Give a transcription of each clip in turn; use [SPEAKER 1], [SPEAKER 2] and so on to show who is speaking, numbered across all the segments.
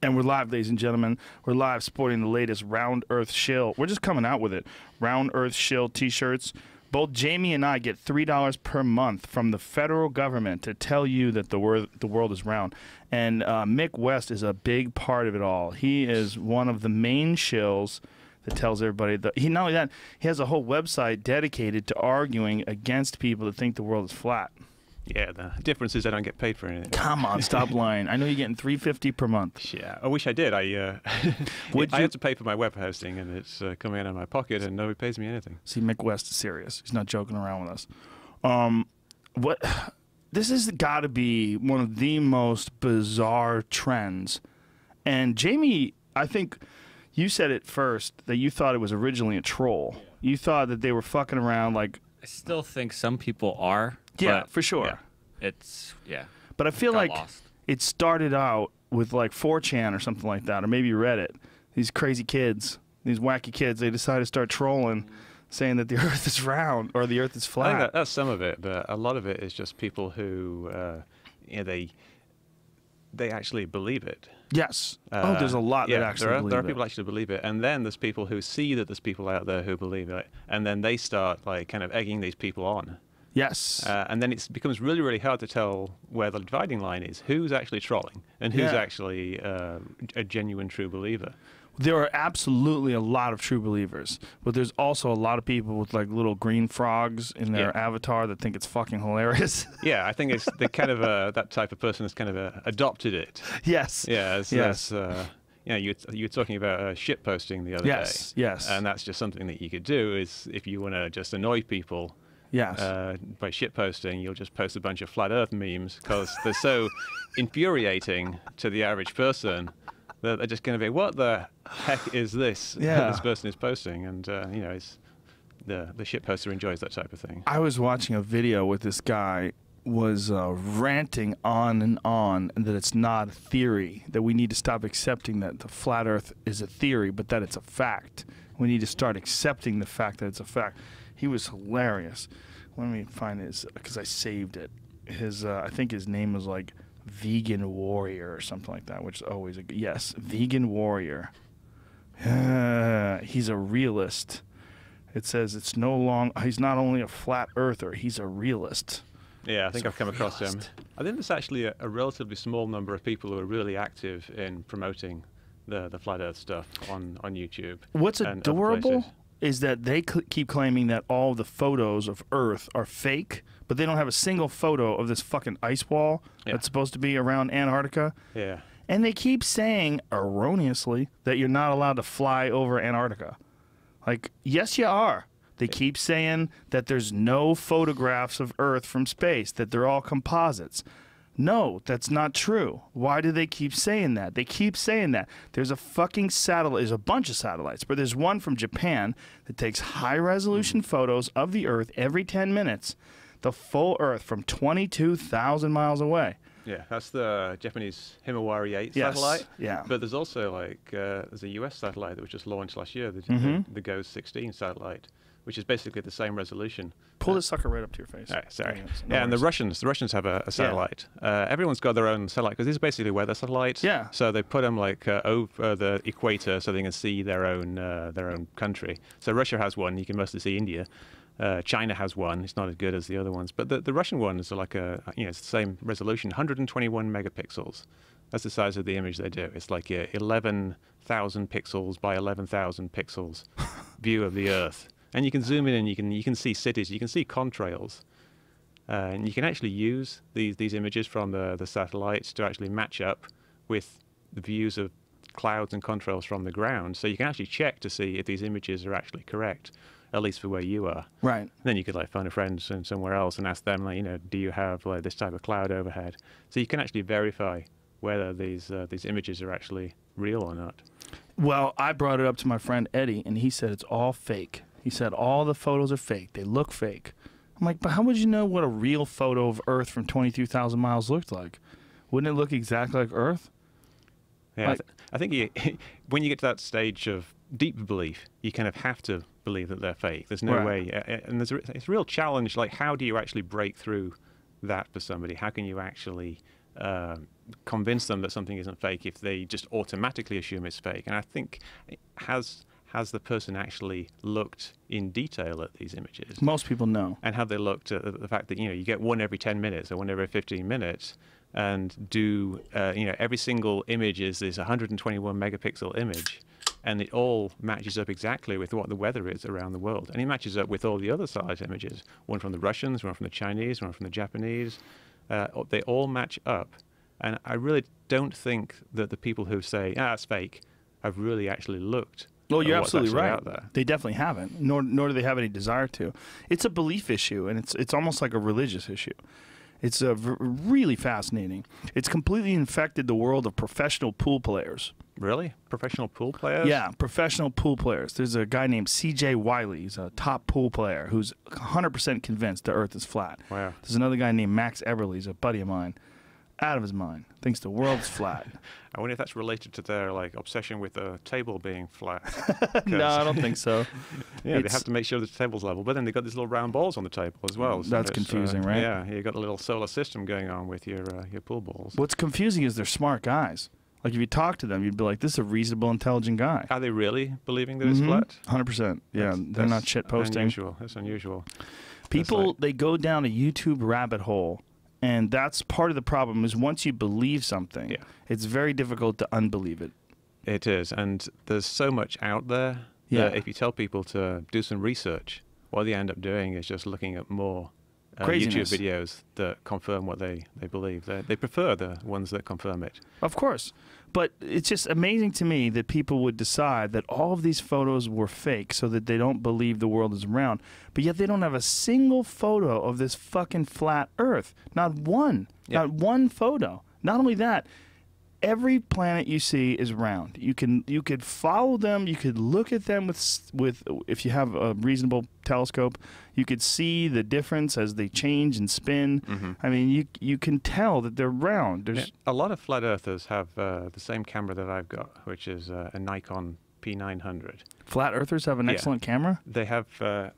[SPEAKER 1] And we're live, ladies and gentlemen. We're live sporting the latest Round Earth Shill. We're just coming out with it. Round Earth Shill t-shirts. Both Jamie and I get $3 per month from the federal government to tell you that the world is round. And Mick West is a big part of it all. He is one of the main shills that tells everybody that not only that, he has a whole website dedicated to arguing against people that think the world is flat.
[SPEAKER 2] Yeah, the difference is I don't get paid for anything.
[SPEAKER 1] Come on, stop lying. I know you're getting $3.50 per month.
[SPEAKER 2] Yeah, I wish I did. I have to pay for my web hosting, and it's coming out of my pocket, and nobody pays me anything.
[SPEAKER 1] See, Mick West is serious. He's not joking around with us. This has got to be one of the most bizarre trends. And Jamie, I think you said it first, that you thought it was originally a troll. Yeah. You thought that they were fucking around like...
[SPEAKER 3] I still think some people are.
[SPEAKER 1] Yeah, for sure.
[SPEAKER 3] Yeah,
[SPEAKER 1] but I feel like it started out with like 4chan or something like that, or maybe Reddit. These crazy kids, these wacky kids, they decided to start trolling, saying that the Earth is round or the Earth is flat.
[SPEAKER 2] I think that's some of it, but a lot of it is just people who, they actually believe it.
[SPEAKER 1] Yes. There's a lot that actually believe it.
[SPEAKER 2] There are people actually believe it, and then there's people who see that there's people out there who believe it, and then they start like kind of egging these people on.
[SPEAKER 1] Yes.
[SPEAKER 2] And then it becomes really, really hard to tell where the dividing line is. Who's actually trolling and who's actually a genuine true believer?
[SPEAKER 1] There are absolutely a lot of true believers, but there's also a lot of people with like little green frogs in their avatar that think it's fucking hilarious.
[SPEAKER 2] Yeah, I think it's the kind of that type of person has kind of adopted it.
[SPEAKER 1] Yes.
[SPEAKER 2] Yeah. Yes. You were talking about shit posting the other day.
[SPEAKER 1] Yes.
[SPEAKER 2] And that's just something that you could do is if you want to just annoy people.
[SPEAKER 1] Yes.
[SPEAKER 2] By shitposting, you'll just post a bunch of flat Earth memes because they're so infuriating to the average person that they're just going to be, what the heck is this that this person is posting? And, it's the shitposter enjoys that type of thing.
[SPEAKER 1] I was watching a video with this guy was ranting on and that it's not a theory, that we need to stop accepting that the flat Earth is a theory, but that it's a fact. We need to start accepting the fact that it's a fact. He was hilarious. Let me find his, because I saved it. His, I think his name was like Vegan Warrior or something like that, which is always a yes, Vegan Warrior. He's a realist. It says it's no long. He's not only a flat earther, he's a realist.
[SPEAKER 2] Yeah, I think I've come across him. I think there's actually a relatively small number of people who are really active in promoting the flat Earth stuff on YouTube.
[SPEAKER 1] What's adorable is that they keep claiming that all the photos of Earth are fake, but they don't have a single photo of this fucking ice wall that's supposed to be around Antarctica.
[SPEAKER 2] Yeah.
[SPEAKER 1] And they keep saying, erroneously, that you're not allowed to fly over Antarctica. Like, yes, you are. They keep saying that there's no photographs of Earth from space, that they're all composites. No, that's not true. Why do they keep saying that? They keep saying that. There's a fucking satellite. There's a bunch of satellites, but there's one from Japan that takes high-resolution photos of the Earth every 10 minutes, the full Earth from 22,000 miles away.
[SPEAKER 2] Yeah, that's the Japanese Himawari 8 satellite.
[SPEAKER 1] Yeah.
[SPEAKER 2] But there's also like there's a US satellite that was just launched last year, the GOES 16 satellite, which is basically the same resolution.
[SPEAKER 1] Pull this sucker right up to your face.
[SPEAKER 2] Sorry. And the Russians have a satellite. Everyone's got their own satellite because these are basically weather satellites.
[SPEAKER 1] Yeah.
[SPEAKER 2] So they put them like over the equator so they can see their own country. So Russia has one. You can mostly see India. China has one. It's not as good as the other ones, but the Russian ones are like it's the same resolution, 121 megapixels. That's the size of the image they do. It's like 11,000 pixels by 11,000 pixels view of the Earth. And you can zoom in and you can see cities, you can see contrails. And you can actually use these images from the satellites to actually match up with the views of clouds and contrails from the ground. So you can actually check to see if these images are actually correct, at least for where you are.
[SPEAKER 1] Right. And
[SPEAKER 2] then you could like phone a friend somewhere else and ask them, like, do you have like this type of cloud overhead? So you can actually verify whether these images are actually real or not.
[SPEAKER 1] Well, I brought it up to my friend Eddie, and he said it's all fake. He said all the photos are fake. They look fake. I'm like, but how would you know what a real photo of Earth from 22,000 miles looked like? Wouldn't it look exactly like Earth?
[SPEAKER 2] Yeah,
[SPEAKER 1] like,
[SPEAKER 2] I think when you get to that stage of deep belief, you kind of have to believe that they're fake. There's no way. And it's a real challenge. Like, how do you actually break through that for somebody? How can you actually convince them that something isn't fake if they just automatically assume it's fake. And I think has the person actually looked in detail at these images?
[SPEAKER 1] Most people know.
[SPEAKER 2] And have they looked at the fact that, you know, you get one every 10 minutes or one every 15 minutes, and you know, every single image is this 121 megapixel image, and it all matches up exactly with what the weather is around the world. And it matches up with all the other satellite images, one from the Russians, one from the Chinese, one from the Japanese. They all match up. And I really don't think that the people who say, it's fake, have really actually looked.
[SPEAKER 1] Well, you're
[SPEAKER 2] what's
[SPEAKER 1] absolutely
[SPEAKER 2] actually
[SPEAKER 1] right.
[SPEAKER 2] out there.
[SPEAKER 1] They definitely haven't, nor do they have any desire to. It's a belief issue, and it's almost like a religious issue. It's really fascinating. It's completely infected the world of professional pool players.
[SPEAKER 2] Really? Professional pool players?
[SPEAKER 1] Yeah, professional pool players. There's a guy named C.J. Wiley. He's a top pool player who's 100% convinced the Earth is flat.
[SPEAKER 2] Wow.
[SPEAKER 1] There's another guy named Max Everly. He's a buddy of mine. Out of his mind. Thinks the world's flat.
[SPEAKER 2] I wonder if that's related to their obsession with the table being flat.
[SPEAKER 1] No, I don't think so.
[SPEAKER 2] Yeah, they have to make sure the table's level, but then they've got these little round balls on the table as well. So
[SPEAKER 1] that's confusing, right?
[SPEAKER 2] Yeah, you've got a little solar system going on with your pool balls.
[SPEAKER 1] What's confusing is they're smart guys. Like if you talk to them, you'd be like, "This is a reasonable, intelligent guy."
[SPEAKER 2] Are they really believing that it's flat?
[SPEAKER 1] 100%. Yeah, they're not shit posting.
[SPEAKER 2] Unusual. That's unusual.
[SPEAKER 1] People, they go down a YouTube rabbit hole. And that's part of the problem is once you believe something, it's very difficult to unbelieve it.
[SPEAKER 2] It is. And there's so much out there that if you tell people to do some research, what they end up doing is just looking at more YouTube videos that confirm what they believe. They prefer the ones that confirm it.
[SPEAKER 1] Of course. But it's just amazing to me that people would decide that all of these photos were fake so that they don't believe the world is round. But yet they don't have a single photo of this fucking flat Earth. Not one.
[SPEAKER 2] Yep.
[SPEAKER 1] Not one photo. Not only that, every planet you see is round. You could follow them. You could look at them with if you have a reasonable telescope. You could see the difference as they change and spin. I mean, you can tell that they're round. There's
[SPEAKER 2] a lot of flat earthers have the same camera that I've got, which is a Nikon P900.
[SPEAKER 1] Flat earthers have an excellent camera?
[SPEAKER 2] They have. I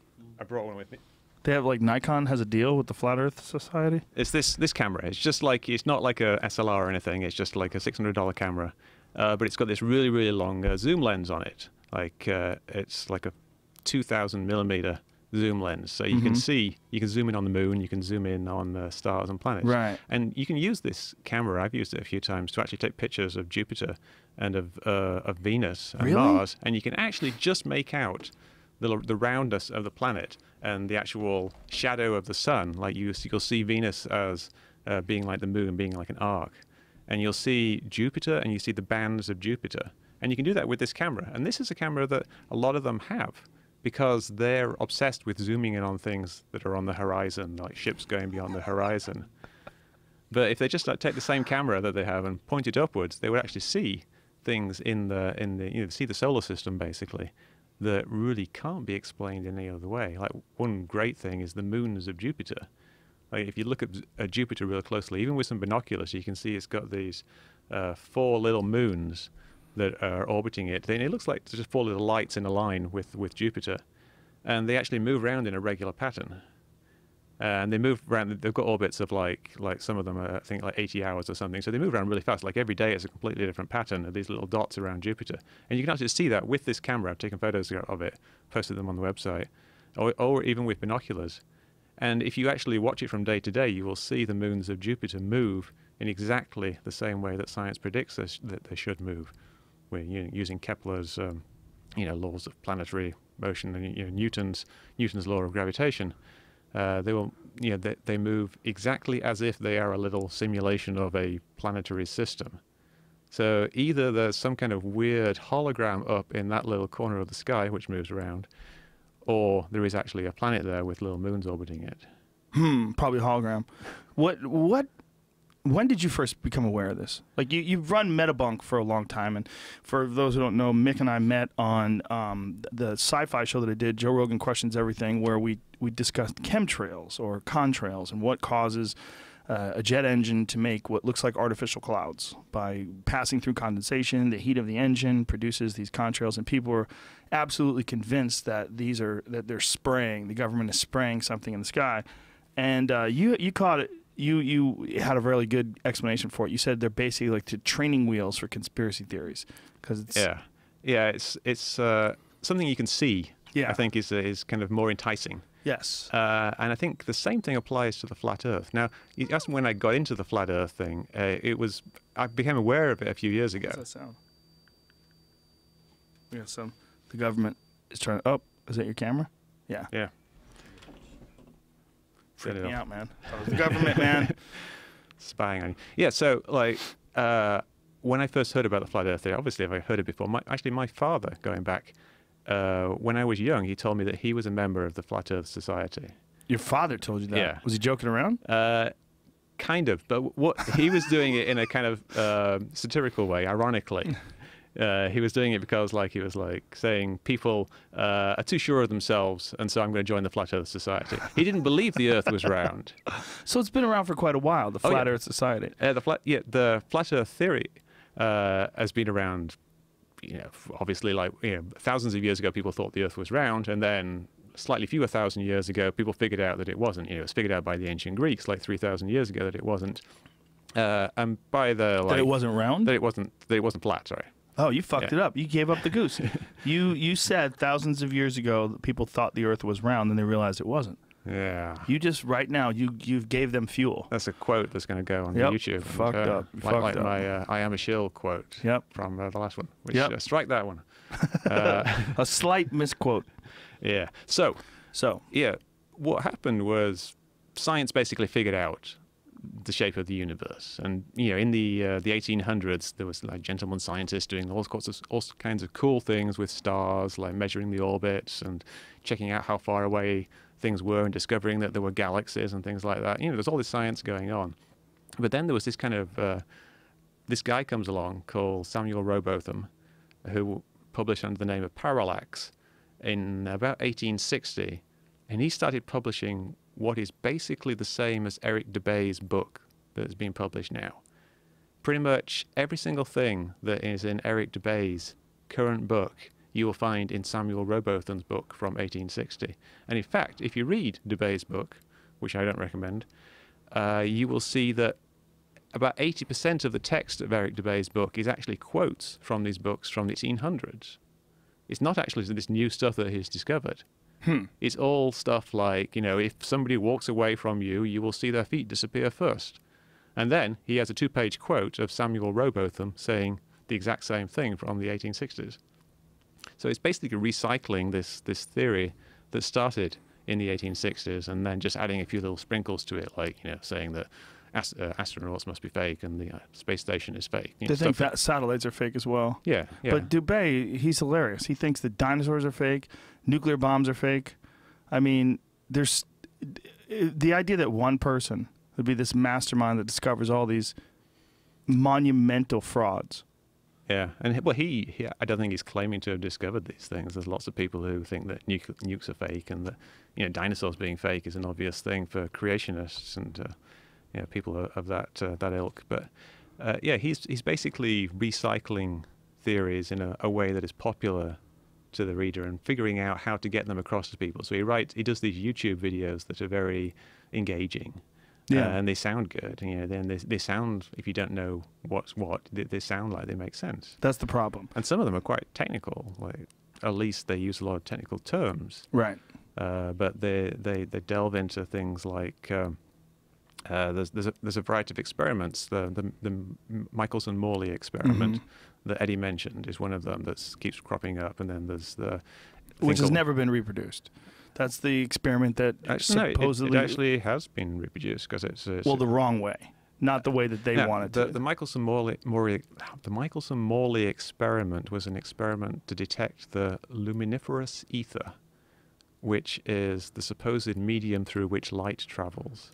[SPEAKER 2] brought one with me.
[SPEAKER 1] They have Nikon has a deal with the Flat Earth Society?
[SPEAKER 2] It's this camera. It's just it's not like a SLR or anything. It's just like a $600 camera, but it's got this really, really long zoom lens on it. It's like a 2,000 millimeter zoom lens. So you can see, you can zoom in on the moon, you can zoom in on stars and planets.
[SPEAKER 1] Right.
[SPEAKER 2] And you can use this camera, I've used it a few times, to actually take pictures of Jupiter and of Venus and Mars. And you can actually just make out the roundness of the planet and the actual shadow of the sun. Like you'll see Venus as being like the moon, being like an arc. And you'll see Jupiter and you see the bands of Jupiter. And you can do that with this camera. And this is a camera that a lot of them have because they're obsessed with zooming in on things that are on the horizon, like ships going beyond the horizon. But if they just take the same camera that they have and point it upwards, they would actually see things see the solar system basically that really can't be explained in any other way. Like one great thing is the moons of Jupiter. Like if you look at Jupiter real closely, even with some binoculars, you can see it's got these 4 little moons that are orbiting it. And it looks like just 4 little lights in a line with Jupiter. And they actually move around in a regular pattern. And they move around, they've got orbits of like some of them are, I think, like 80 hours or something. So they move around really fast. Like every day it's a completely different pattern of these little dots around Jupiter. And you can actually see that with this camera. I've taken photos of it, posted them on the website, or even with binoculars. And if you actually watch it from day to day, you will see the moons of Jupiter move in exactly the same way that science predicts that they should move. We're using Kepler's laws of planetary motion and Newton's law of gravitation. They move exactly as if they are a little simulation of a planetary system. So either there's some kind of weird hologram up in that little corner of the sky which moves around, or there is actually a planet there with little moons orbiting it.
[SPEAKER 1] Probably hologram. When did you first become aware of this? Like you've run Metabunk for a long time, and for those who don't know, Mick and I met on the sci-fi show that I did, Joe Rogan Questions Everything, where we discussed chemtrails or contrails and what causes a jet engine to make what looks like artificial clouds by passing through condensation. The heat of the engine produces these contrails, and people are absolutely convinced that they're spraying. The government is spraying something in the sky, and you caught it. you had a really good explanation for it. You said they're basically like the training wheels for conspiracy theories, because it's
[SPEAKER 2] it's something you can see.
[SPEAKER 1] Yeah.
[SPEAKER 2] I think is kind of more enticing.
[SPEAKER 1] yes.
[SPEAKER 2] And I think the same thing applies to the flat Earth. Now, you asked me when I got into the flat Earth thing. I became aware of it a few years ago.
[SPEAKER 1] What's that sound? We got some. The government is trying to. Oh, is that your camera? Yeah.
[SPEAKER 2] Yeah.
[SPEAKER 1] Freak
[SPEAKER 2] Set it
[SPEAKER 1] me
[SPEAKER 2] off.
[SPEAKER 1] out, man. That was the government, man.
[SPEAKER 2] Spying on you. Yeah, so like when I first heard about the flat Earth theory, obviously I heard it before. My father, going back, when I was young, he told me that he was a member of the Flat Earth Society.
[SPEAKER 1] Your father told you that.
[SPEAKER 2] Yeah.
[SPEAKER 1] Was he joking around?
[SPEAKER 2] Kind of, but what he was doing it in a kind of satirical way, ironically. He was doing it because, like, he was like saying people are too sure of themselves, and so I'm going to join the Flat Earth Society. He didn't believe the Earth was round.
[SPEAKER 1] So it's been around for quite a while. The Flat Earth Society.
[SPEAKER 2] The Flat Earth theory has been around. Obviously, like thousands of years ago, people thought the Earth was round, and then slightly fewer thousand years ago, people figured out that it wasn't. It was figured out by the ancient Greeks, like 3,000 years ago, that it wasn't. And by the
[SPEAKER 1] That it wasn't round?
[SPEAKER 2] That it wasn't flat. Sorry.
[SPEAKER 1] Oh, you fucked it up. You gave up the goose. You said thousands of years ago that people thought the Earth was round, and they realized it wasn't.
[SPEAKER 2] Yeah.
[SPEAKER 1] You just right now you gave them fuel.
[SPEAKER 2] That's a quote that's going to go on
[SPEAKER 1] Yep.
[SPEAKER 2] YouTube.
[SPEAKER 1] Fucked up.
[SPEAKER 2] Like my "I am a shill" quote.
[SPEAKER 1] Yep.
[SPEAKER 2] From the last one. Which,
[SPEAKER 1] Yep.
[SPEAKER 2] Strike that one.
[SPEAKER 1] A slight misquote.
[SPEAKER 2] Yeah. So yeah, what happened was science basically figured out the shape of the universe, and in the 1800s there was like gentlemen scientists doing all kinds of cool things with stars, like measuring the orbits and checking out how far away things were and discovering that there were galaxies and things like that. There's all this science going on, but then there was this kind of this guy comes along called Samuel Rowbotham, who published under the name of Parallax in about 1860, and he started publishing what is basically the same as Eric Dubay's book that has been published now. Pretty much every single thing that is in Eric Dubay's current book, you will find in Samuel Rowbotham's book from 1860. And in fact, if you read Dubay's book, which I don't recommend, you will see that about 80% of the text of Eric Dubay's book is actually quotes from these books from the 1800s. It's not actually this new stuff that he's discovered. It's all stuff like, if somebody walks away from you, you will see their feet disappear first. And then he has a 2-page quote of Samuel Rowbotham saying the exact same thing from the 1860s. So it's basically recycling this theory that started in the 1860s and then just adding a few little sprinkles to it, like, saying that astronauts must be fake and the space station is fake.
[SPEAKER 1] They think that satellites are fake as well.
[SPEAKER 2] Yeah.
[SPEAKER 1] But Dubay, he's hilarious. He thinks that dinosaurs are fake, nuclear bombs are fake. I mean, there's the idea that one person would be this mastermind that discovers all these monumental frauds.
[SPEAKER 2] Yeah, and he I don't think he's claiming to have discovered these things. There's lots of people who think that nukes are fake, and that dinosaurs being fake is an obvious thing for creationists and people of that ilk. But he's basically recycling theories in a way that is popular to the reader and figuring out how to get them across to people. So he does these YouTube videos that are very engaging. And they sound good. Then they sound, if you don't know what's what, they sound like they make sense.
[SPEAKER 1] That's the problem.
[SPEAKER 2] And some of them are quite technical. Like, at least they use a lot of technical terms.
[SPEAKER 1] Right.
[SPEAKER 2] But they delve into things like there's a variety of experiments. The Michelson-Morley experiment that Eddie mentioned is one of them that keeps cropping up. And then there's
[SPEAKER 1] which has never been reproduced. That's the experiment that supposedly...
[SPEAKER 2] No, it actually has been reproduced because it's
[SPEAKER 1] well, the wrong way, not the way that they wanted to.
[SPEAKER 2] The Michelson-Morley experiment was an experiment to detect the luminiferous ether, which is the supposed medium through which light travels.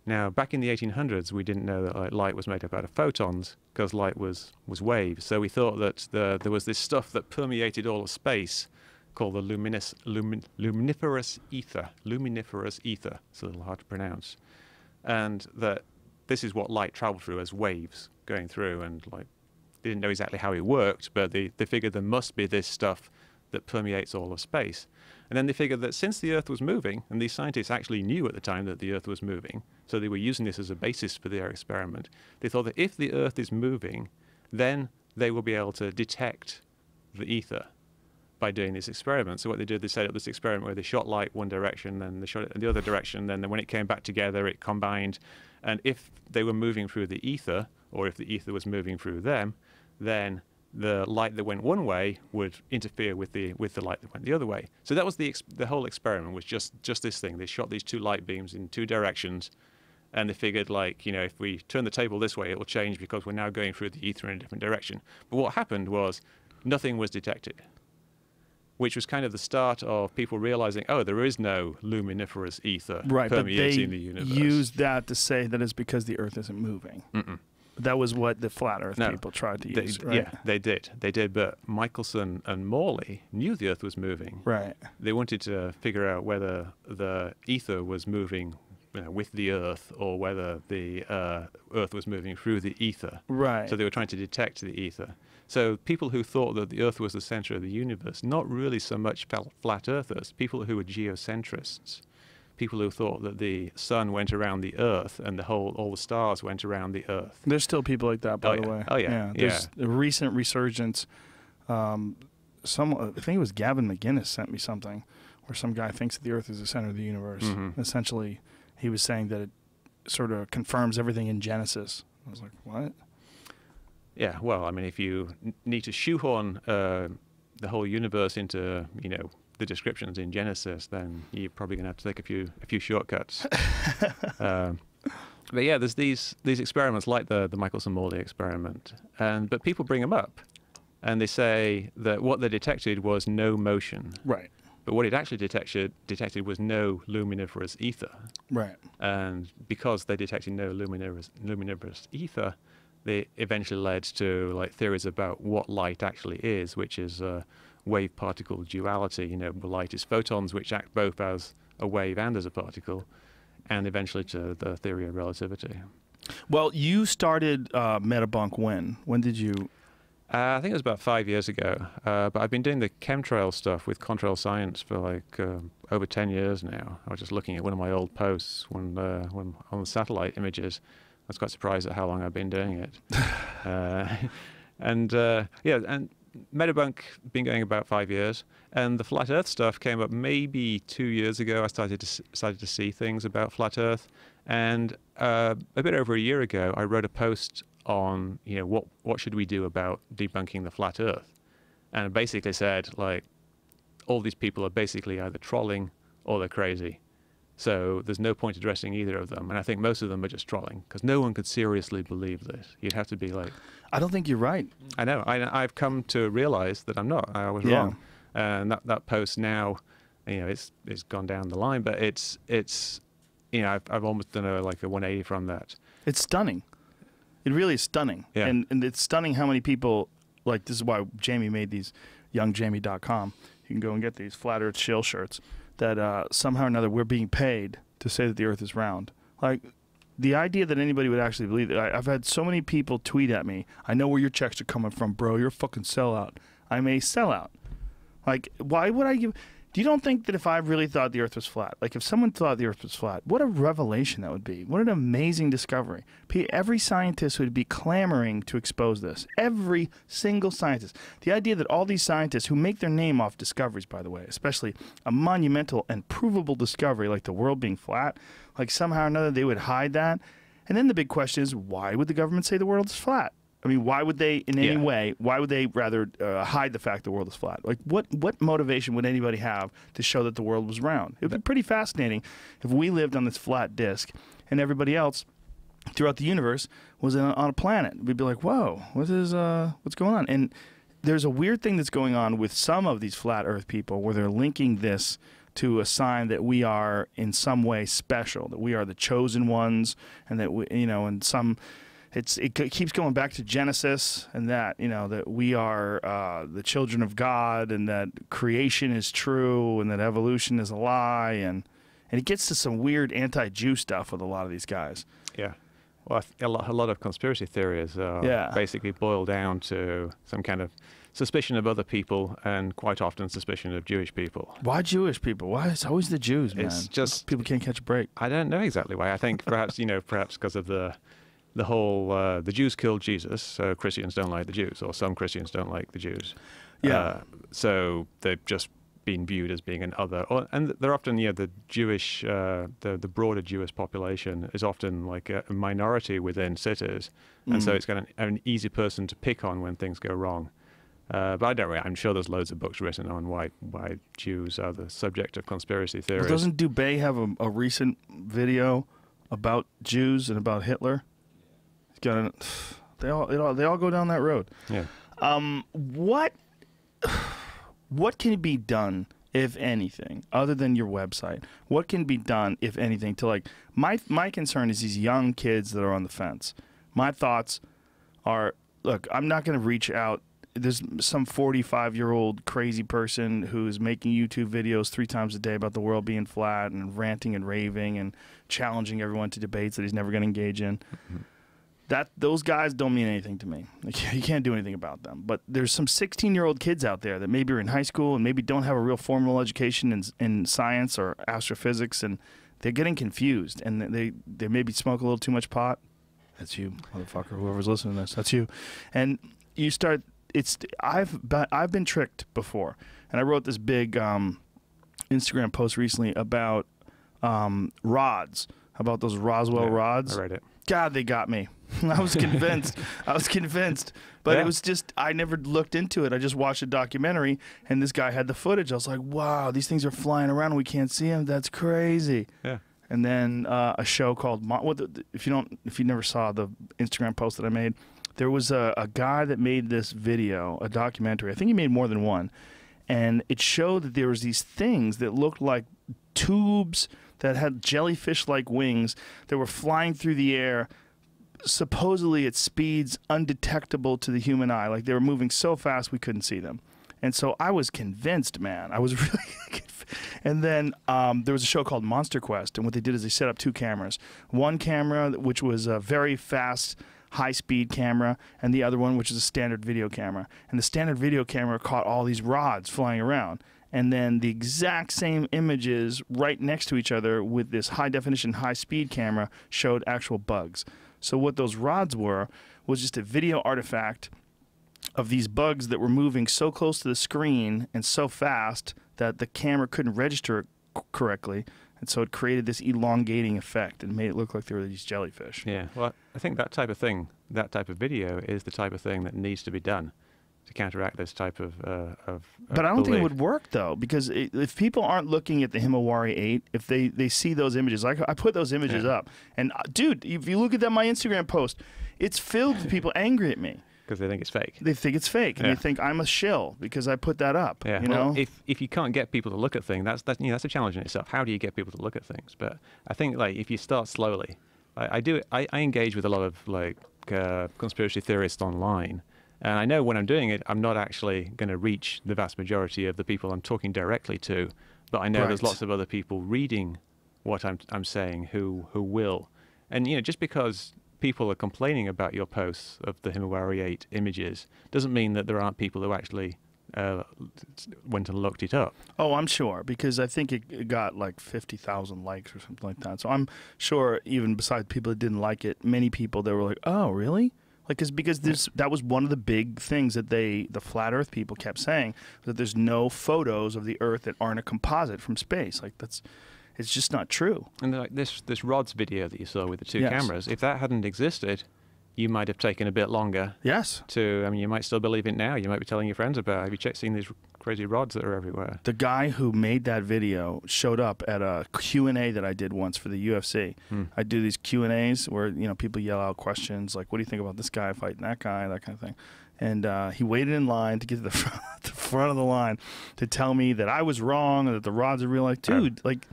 [SPEAKER 2] Now, back in the 1800s, we didn't know that light was made up out of photons because light was waves. So we thought that there was this stuff that permeated all of space called the luminiferous ether. Luminiferous ether. It's a little hard to pronounce. And that this is what light traveled through as waves going through. And they didn't know exactly how it worked, but they figured there must be this stuff that permeates all of space. And then they figured that since the Earth was moving, and these scientists actually knew at the time that the Earth was moving, so they were using this as a basis for their experiment, they thought that if the Earth is moving, then they will be able to detect the ether by doing this experiment. So what they did, they set up this experiment where they shot light one direction, then they shot it in the other direction, then when it came back together, it combined. And if they were moving through the ether, or if the ether was moving through them, then the light that went one way would interfere with the light that went the other way. So that was the whole experiment, was just this thing. They shot these two light beams in two directions, and they figured, like, you know, if we turn the table this way, it will change because we're now going through the ether in a different direction. But what happened was nothing was detected, which was kind of the start of people realizing, oh, there is no luminiferous ether permeating the universe.
[SPEAKER 1] Used that to say that it's because the Earth isn't moving. That was what the flat Earth people tried to use, right?
[SPEAKER 2] Yeah, they did. They did, but Michelson and Morley knew the Earth was moving.
[SPEAKER 1] Right.
[SPEAKER 2] They wanted to figure out whether the ether was moving, you know, with the Earth, or whether the Earth was moving through the ether.
[SPEAKER 1] Right.
[SPEAKER 2] So they were trying to detect the ether. So people who thought that the Earth was the center of the universe, not really so much flat earthers, people who were geocentrists, people who thought that the sun went around the Earth and all the stars went around the Earth.
[SPEAKER 1] There's still people like that, by the way.
[SPEAKER 2] Oh, yeah.
[SPEAKER 1] There's a recent resurgence. I think it was Gavin McGinnis sent me something where some guy thinks that the Earth is the center of the universe. Essentially, he was saying that it sort of confirms everything in Genesis. I was like, what?
[SPEAKER 2] Yeah, well, I mean, if you need to shoehorn the whole universe into, you know, the descriptions in Genesis, then you're probably going to have to take a few shortcuts. But yeah, there's these experiments like the Michelson-Morley experiment, but people bring them up, and they say that what they detected was no motion.
[SPEAKER 1] Right.
[SPEAKER 2] But what it actually detected was no luminiferous ether.
[SPEAKER 1] Right.
[SPEAKER 2] And because they detected no luminiferous ether, they eventually led to, like, theories about what light actually is, which is wave particle duality. You know, light is photons, which act both as a wave and as a particle, and eventually to the theory of relativity.
[SPEAKER 1] Well, you started Metabunk when? When did you?
[SPEAKER 2] I think it was about 5 years ago, but I've been doing the chemtrail stuff with Contrail Science for like over 10 years now. I was just looking at one of my old posts when on the satellite images. I was quite surprised at how long I've been doing it. And Metabunk been going about 5 years, and the flat Earth stuff came up maybe 2 years ago. I started to see things about flat Earth, and a bit over a year ago, I wrote a post on, you know, what should we do about debunking the flat Earth, and it basically said, like, all these people are basically either trolling or they're crazy. So there's no point addressing either of them. And I think most of them are just trolling, because no one could seriously believe this. You'd have to be like...
[SPEAKER 1] I don't think you're right.
[SPEAKER 2] I know. I've come to realize that I'm not. I was wrong. And that post now, you know, it's gone down the line, but it's you know, I've almost done a 180 from that.
[SPEAKER 1] It's stunning. It really is stunning.
[SPEAKER 2] Yeah.
[SPEAKER 1] And it's stunning how many people, like, this is why Jamie made these, youngjamie.com. You can go and get these Flat Earth shill shirts. That somehow or another we're being paid to say that the Earth is round. Like, the idea that anybody would actually believe it. I've had so many people tweet at me, I know where your checks are coming from, bro. You're a fucking sellout. I'm a sellout. Like, why would I give... You don't think that if I really thought the Earth was flat, like if someone thought the Earth was flat, what a revelation that would be. What an amazing discovery. Every scientist would be clamoring to expose this. Every single scientist. The idea that all these scientists who make their name off discoveries, by the way, especially a monumental and provable discovery like the world being flat, like somehow or another they would hide that. And then the big question is, why would the government say the world is flat? I mean, why would they, in any way, why would they rather hide the fact the world is flat? Like, what motivation would anybody have to show that the world was round? It would be pretty fascinating if we lived on this flat disk and everybody else throughout the universe was on a planet. We'd be like, whoa, what's going on? And there's a weird thing that's going on with some of these flat Earth people where they're linking this to a sign that we are in some way special, that we are the chosen ones, and that we, you know, and some... It keeps going back to Genesis, and that, you know, that we are the children of God, and that creation is true, and that evolution is a lie, and it gets to some weird anti-Jew stuff with a lot of these guys.
[SPEAKER 2] Yeah. Well, a lot of conspiracy theories are basically boil down to some kind of suspicion of other people, and quite often suspicion of Jewish people.
[SPEAKER 1] Why Jewish people? Why it's always the Jews, man?
[SPEAKER 2] It's just
[SPEAKER 1] people can't catch a break.
[SPEAKER 2] I don't know exactly why. I think perhaps perhaps because of the whole the Jews killed Jesus, so Christians don't like the Jews, or some Christians don't like the Jews.
[SPEAKER 1] Yeah.
[SPEAKER 2] So they've just been viewed as being an other, and they're often the Jewish, the broader Jewish population is often like a minority within cities, and so it's got an easy person to pick on when things go wrong. But I don't really. I'm sure there's loads of books written on why Jews are the subject of conspiracy theories.
[SPEAKER 1] Well, doesn't Dubé have a recent video about Jews and about Hitler? He's got they all go down that road.
[SPEAKER 2] Yeah.
[SPEAKER 1] What can be done, if anything, other than your website? What can be done, if anything, to like my concern is these young kids that are on the fence. My thoughts are, look, I'm not going to reach out. There's some 45-year-old crazy person who's making YouTube videos 3 times a day about the world being flat and ranting and raving and challenging everyone to debates that he's never going to engage in. Those guys don't mean anything to me. Like, you can't do anything about them. But there's some 16-year-old kids out there that maybe are in high school and maybe don't have a real formal education in science or astrophysics, and they're getting confused, and they maybe smoke a little too much pot. That's you, motherfucker. Whoever's listening to this, that's you. And you start. I've been tricked before, and I wrote this big Instagram post recently about rods, about those Roswell rods.
[SPEAKER 2] I read it.
[SPEAKER 1] God, they got me. I was convinced. But it was just, I never looked into it. I just watched a documentary, and this guy had the footage. I was like, wow, these things are flying around and we can't see them. That's crazy.
[SPEAKER 2] Yeah.
[SPEAKER 1] And then a show called, if you never saw the Instagram post that I made, there was a guy that made this video, a documentary. I think he made more than one. And it showed that there was these things that looked like tubes that had jellyfish-like wings that were flying through the air, supposedly at speeds undetectable to the human eye. Like, they were moving so fast we couldn't see them. And so I was convinced, man. I was really convinced. And then there was a show called Monster Quest, and what they did is they set up 2 cameras. One camera, which was a very fast, high-speed camera, and the other one, which is a standard video camera. And the standard video camera caught all these rods flying around. And then the exact same images right next to each other with this high-definition, high-speed camera showed actual bugs. So what those rods were was just a video artifact of these bugs that were moving so close to the screen and so fast that the camera couldn't register it correctly. And so it created this elongating effect and made it look like they were these jellyfish.
[SPEAKER 2] Yeah, well, I think that type of thing, that type of video is the type of thing that needs to be done to counteract this type of
[SPEAKER 1] But I don't think it would work, though, because if people aren't looking at the Himawari 8, if they see those images, I put those images up. And, dude, if you look at my Instagram post, it's filled with people angry at me.
[SPEAKER 2] Because they think it's fake.
[SPEAKER 1] They think it's fake, and they think I'm a shill because I put that up.
[SPEAKER 2] Yeah.
[SPEAKER 1] You
[SPEAKER 2] well,
[SPEAKER 1] know?
[SPEAKER 2] if you can't get people to look at things, that's a challenge in itself. How do you get people to look at things? But I think like if you start slowly, I engage with a lot of like conspiracy theorists online, and I know when I'm doing it, I'm not actually going to reach the vast majority of the people I'm talking directly to, but I know there's lots of other people reading what I'm saying who will, and just because people are complaining about your posts of the Himawari 8 images doesn't mean that there aren't people who actually went and looked it up.
[SPEAKER 1] Oh, I'm sure, because I think it got like 50,000 likes or something like that. So I'm sure even besides people that didn't like it, many people that were like, oh, really? Like, because that was one of the big things that the flat Earth people kept saying, that there's no photos of the Earth that aren't a composite from space. Like, it's just not true.
[SPEAKER 2] And like this Rod's video that you saw with the 2 cameras, if that hadn't existed, you might have taken a bit longer.
[SPEAKER 1] Yes.
[SPEAKER 2] You might still believe it now. You might be telling your friends about it. Have you seen these crazy rods that are everywhere?
[SPEAKER 1] The guy who made that video showed up at a Q&A that I did once for the UFC. I do these Q&As where people yell out questions like, what do you think about this guy fighting that guy, that kind of thing. And he waited in line to get to the front of the line to tell me that I was wrong and that the rods are real. Like, dude, like,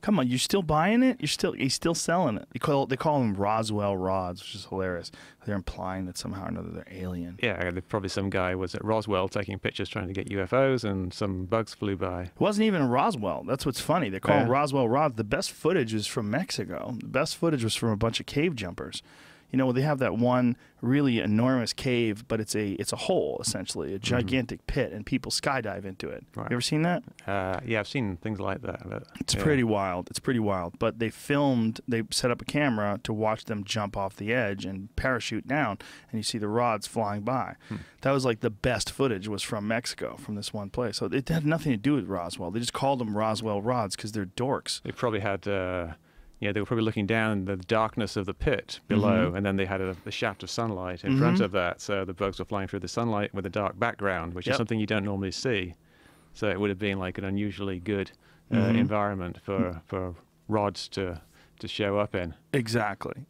[SPEAKER 1] come on, you're still buying it? He's still selling it. They call them Roswell rods, which is hilarious. They're implying that somehow or another they're alien.
[SPEAKER 2] Yeah, probably some guy was at Roswell taking pictures trying to get UFOs, and some bugs flew by.
[SPEAKER 1] It wasn't even Roswell. That's what's funny. They call them Roswell rods. The best footage was from Mexico. The best footage was from a bunch of cave jumpers. You know, they have that one really enormous cave, but it's a hole, essentially, a gigantic pit, and people skydive into it.
[SPEAKER 2] Right.
[SPEAKER 1] You ever seen that?
[SPEAKER 2] Yeah, I've seen things like that. But,
[SPEAKER 1] It's pretty wild. It's pretty wild. But they set up a camera to watch them jump off the edge and parachute down, and you see the rods flying by. That was like the best footage was from Mexico, from this one place. So it had nothing to do with Roswell. They just called them Roswell rods because they're dorks.
[SPEAKER 2] They probably had, they were probably looking down the darkness of the pit below, and then they had a shaft of sunlight in front of that. So the bugs were flying through the sunlight with a dark background, which is something you don't normally see. So it would have been like an unusually good environment for rods to show up in.
[SPEAKER 1] Exactly.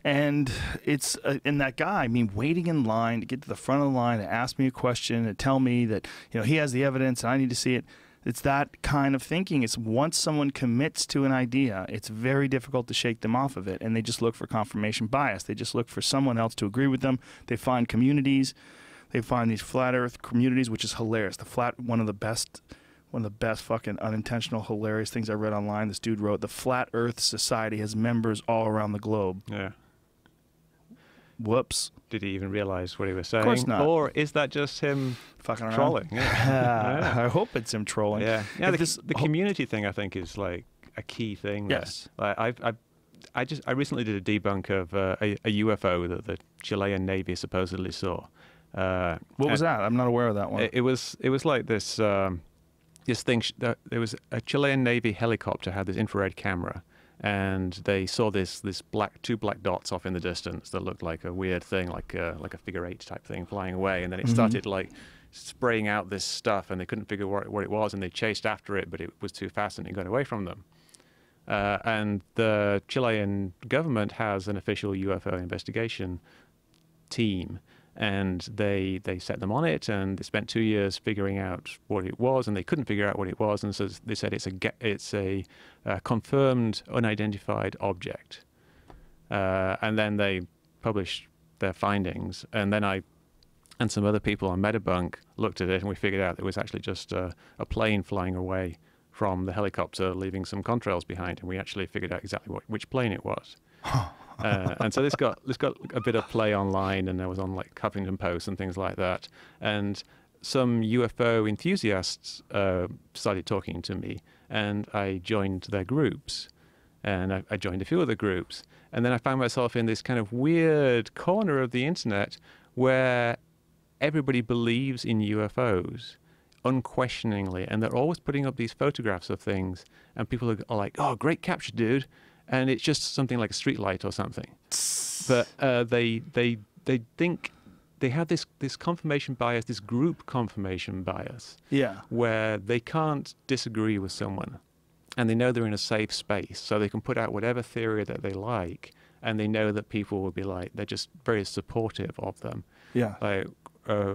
[SPEAKER 1] And it's and that guy, I mean, waiting in line to get to the front of the line to ask me a question, to tell me that, you know, he has the evidence and I need to see it. It's that kind of thinking. It's once someone commits to an idea, it's very difficult to shake them off of it, and they just look for confirmation bias. They just look for someone else to agree with them. They find communities. They find these flat Earth communities, which is hilarious. One of the best fucking unintentional, hilarious things I read online. This dude wrote, the Flat Earth Society has members all around the globe.
[SPEAKER 2] Yeah.
[SPEAKER 1] Whoops.
[SPEAKER 2] Did he even realize what he was saying?
[SPEAKER 1] Of course not.
[SPEAKER 2] Or is that just him
[SPEAKER 1] Fucking around.
[SPEAKER 2] trolling? Yeah.
[SPEAKER 1] I hope it's him trolling.
[SPEAKER 2] Yeah. The community thing, I think, is like a key thing.
[SPEAKER 1] Yes.
[SPEAKER 2] Like I recently did a debunk of a UFO that the Chilean Navy supposedly saw.
[SPEAKER 1] What was that? I'm not aware of that one.
[SPEAKER 2] It was like this this thing. There was a Chilean Navy helicopter had this infrared camera, and they saw two black dots off in the distance that looked like a weird thing, like a figure eight type thing flying away, and then it started like spraying out this stuff, and they couldn't figure what it was, and they chased after it, but it was too fast and it got away from them. And the Chilean government has an official UFO investigation team, and they set them on it, and they spent 2 years figuring out what it was, and they couldn't figure out what it was, and so they said it's a confirmed unidentified object, and then they published their findings, and then I and some other people on Metabunk looked at it, and we figured out it was actually just a plane flying away from the helicopter, leaving some contrails behind, and we actually figured out exactly which plane it was. And so this got a bit of play online, and I was on like Huffington Post and things like that. And some UFO enthusiasts started talking to me, and I joined their groups, and I joined a few other groups, and then I found myself in this kind of weird corner of the internet where everybody believes in UFOs unquestioningly, and they're always putting up these photographs of things, and people are like, "Oh, great capture, dude." And it's just something like a street light or something. But they think they have this confirmation bias, this group confirmation bias, where they can't disagree with someone, and they know they're in a safe space, so they can put out whatever theory that they like, and they know that people will be like, they're just very supportive of them.
[SPEAKER 1] Yeah.
[SPEAKER 2] Like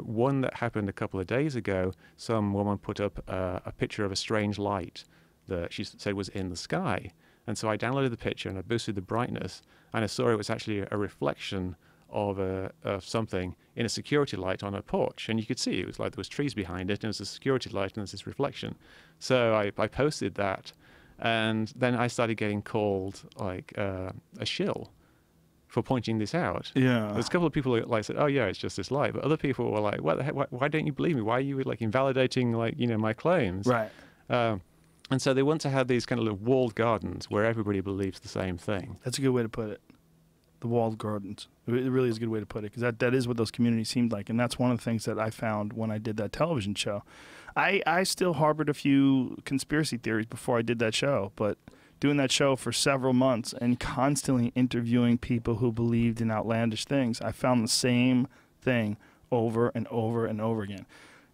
[SPEAKER 2] one that happened a couple of days ago, some woman put up a picture of a strange light that she said was in the sky. And so I downloaded the picture and I boosted the brightness, and I saw it was actually a reflection of something in a security light on a porch. And you could see it was like there was trees behind it, and it was a security light, and there's this reflection. So I posted that, and then I started getting called like a shill for pointing this out.
[SPEAKER 1] Yeah.
[SPEAKER 2] There's a couple of people who like said, "Oh yeah, it's just this light," but other people were like, "What the heck? Why don't you believe me? Why are you like invalidating my claims?"
[SPEAKER 1] Right.
[SPEAKER 2] And so they want to have these kind of walled gardens where everybody believes the same thing.
[SPEAKER 1] That's a good way to put it. The walled gardens. It really is a good way to put it, because that is what those communities seemed like. And that's one of the things that I found when I did that television show. I still harbored a few conspiracy theories before I did that show, but doing that show for several months and constantly interviewing people who believed in outlandish things, I found the same thing over and over and over again.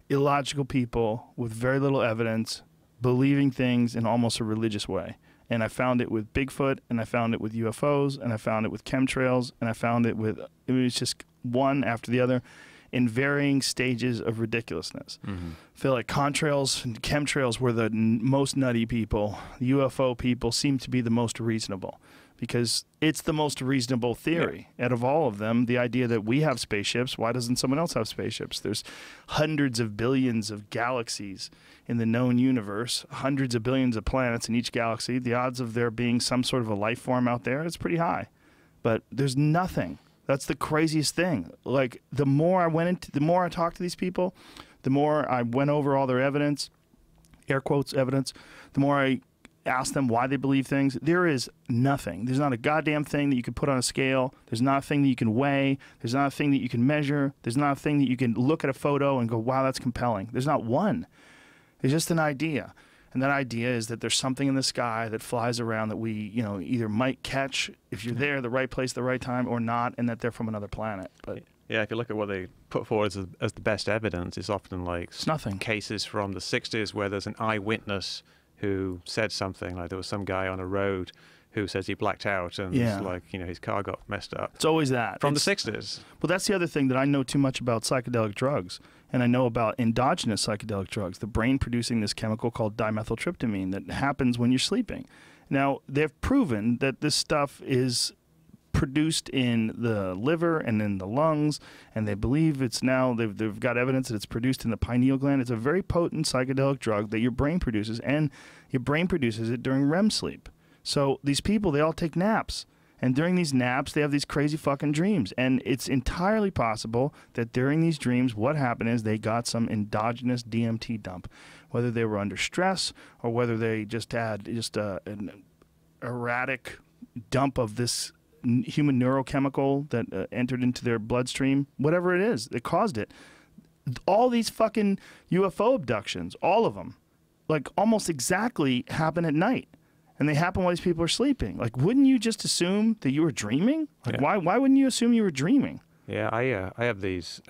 [SPEAKER 1] Illogical people with very little evidence, believing things in almost a religious way. And I found it with Bigfoot, and I found it with UFOs, and I found it with chemtrails, and I found it with, it was just one after the other in varying stages of ridiculousness. I feel like contrails and chemtrails were the most nutty people. UFO people seem to be the most reasonable, because it's the most reasonable theory out of all of them. The idea that we have spaceships, why doesn't someone else have spaceships? There's hundreds of billions of galaxies in the known universe, hundreds of billions of planets in each galaxy. The odds of there being some sort of a life form out there is pretty high. but there's nothing. That's the craziest thing. Like, the more I talked to these people, the more I went over all their evidence, air quotes evidence, the more I asked them why they believe things. There is nothing. There's not a goddamn thing that you can put on a scale. There's not a thing that you can weigh. There's not a thing that you can measure. There's not a thing that you can look at a photo and go, wow, that's compelling. There's not one. It's just an idea. And that idea is that there's something in the sky that flies around that we, either might catch if you're there, the right place, the right time, or not, and that they're from another planet. But
[SPEAKER 2] yeah, if you look at what they put forward as the best evidence, it's often like
[SPEAKER 1] it's nothing.
[SPEAKER 2] Cases from the 60s where there's an eyewitness who said something, like there was some guy on a road who says he blacked out and his car got messed up.
[SPEAKER 1] It's always that.
[SPEAKER 2] From the 60s.
[SPEAKER 1] Well, that's the other thing, that I know too much about psychedelic drugs. And I know about endogenous psychedelic drugs, the brain producing this chemical called dimethyltryptamine that happens when you're sleeping. Now, they've proven that this stuff is produced in the liver and in the lungs, and they believe it's now, they've got evidence that it's produced in the pineal gland. It's a very potent psychedelic drug that your brain produces, and your brain produces it during REM sleep. So these people, they all take naps. And during these naps, they have these crazy fucking dreams. And it's entirely possible that during these dreams, what happened is they got some endogenous DMT dump. Whether they were under stress or whether they just had an erratic dump of this human neurochemical that entered into their bloodstream, whatever it is that caused it. All these fucking UFO abductions, all of them, like almost exactly happen at night. And they happen while these people are sleeping. Like, wouldn't you just assume that you were dreaming? Like, why wouldn't you assume you were dreaming?
[SPEAKER 2] Yeah, I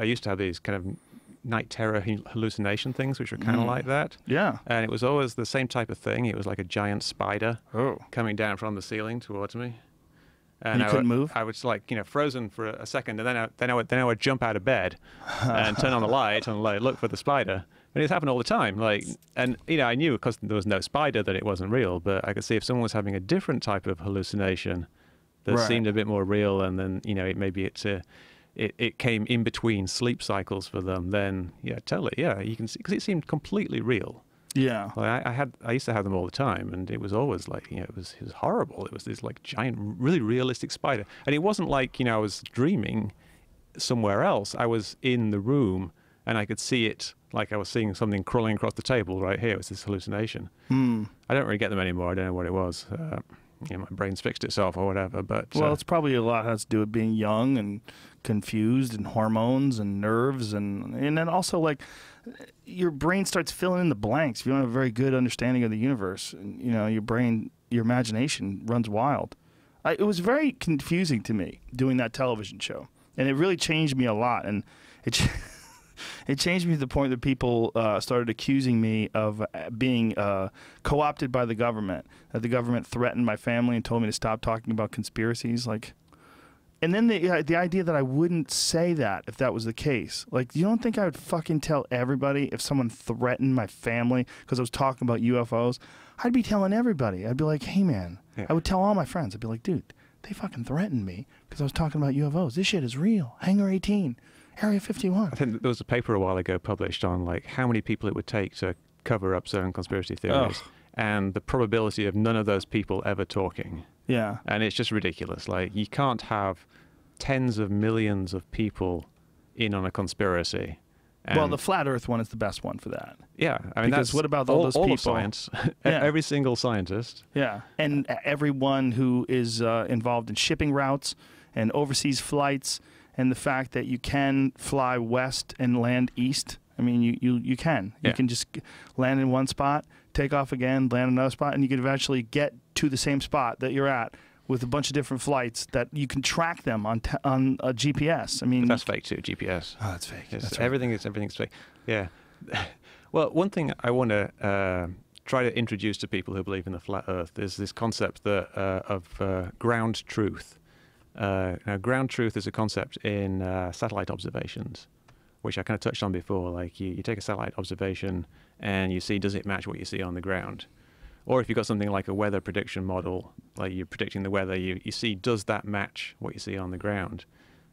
[SPEAKER 2] used to have these kind of night terror hallucination things, which were kind of like that.
[SPEAKER 1] Yeah.
[SPEAKER 2] And it was always the same type of thing. It was like a giant spider coming down from the ceiling towards me.
[SPEAKER 1] And you couldn't move?
[SPEAKER 2] I was like, frozen for a second, and then I would jump out of bed and turn on the light and look for the spider. And it's happened all the time. I knew because there was no spider that it wasn't real, but I could see if someone was having a different type of hallucination that seemed a bit more real, and then it came in between sleep cycles for them. Then you can see, because it seemed completely real.
[SPEAKER 1] Yeah.
[SPEAKER 2] I used to have them all the time, and it was always like, it was horrible. It was this like giant, really realistic spider, and it wasn't like I was dreaming somewhere else. I was in the room, and I could see it like I was seeing something crawling across the table right here. It was this hallucination. I don't really get them anymore. I don't know what it was. My brain's fixed itself or whatever. But
[SPEAKER 1] it's probably a lot has to do with being young and confused, and hormones and nerves, and then also like your brain starts filling in the blanks. If you don't have a very good understanding of the universe, and, your brain, your imagination runs wild. It was very confusing to me doing that television show, and it really changed me a lot. And it changed me to the point that people started accusing me of being co-opted by the government, that the government threatened my family and told me to stop talking about conspiracies. And then the idea that I wouldn't say that if that was the case. Like, you don't think I would fucking tell everybody if someone threatened my family because I was talking about UFOs? I'd be telling everybody. I'd be like, hey, man. Yeah. I would tell all my friends. I'd be like, dude, they fucking threatened me because I was talking about UFOs. This shit is real. Hangar 18. Area 51.
[SPEAKER 2] I think there was a paper a while ago published on like how many people it would take to cover up certain conspiracy theories, and the probability of none of those people ever talking.
[SPEAKER 1] Yeah.
[SPEAKER 2] And it's just ridiculous. Like, you can't have tens of millions of people in on a conspiracy.
[SPEAKER 1] Well, the flat Earth one is the best one for that.
[SPEAKER 2] Yeah, I mean,
[SPEAKER 1] because what about all those people?
[SPEAKER 2] Of science, every single scientist.
[SPEAKER 1] Yeah, and everyone who is involved in shipping routes and overseas flights. And the fact that you can fly west and land east. I mean, you can. You can just land in one spot, take off again, land in another spot, and you can eventually get to the same spot that you're at with a bunch of different flights that you can track them on a GPS. I mean,
[SPEAKER 2] but that's fake too, GPS.
[SPEAKER 1] Oh, that's fake. That's
[SPEAKER 2] right. Everything's fake. Yeah. Well, one thing I want to try to introduce to people who believe in the flat Earth is this concept of ground truth. Now, ground truth is a concept in satellite observations, which I kind of touched on before. Like, you take a satellite observation and you see, does it match what you see on the ground? Or if you've got something like a weather prediction model, like you're predicting the weather, you see, does that match what you see on the ground?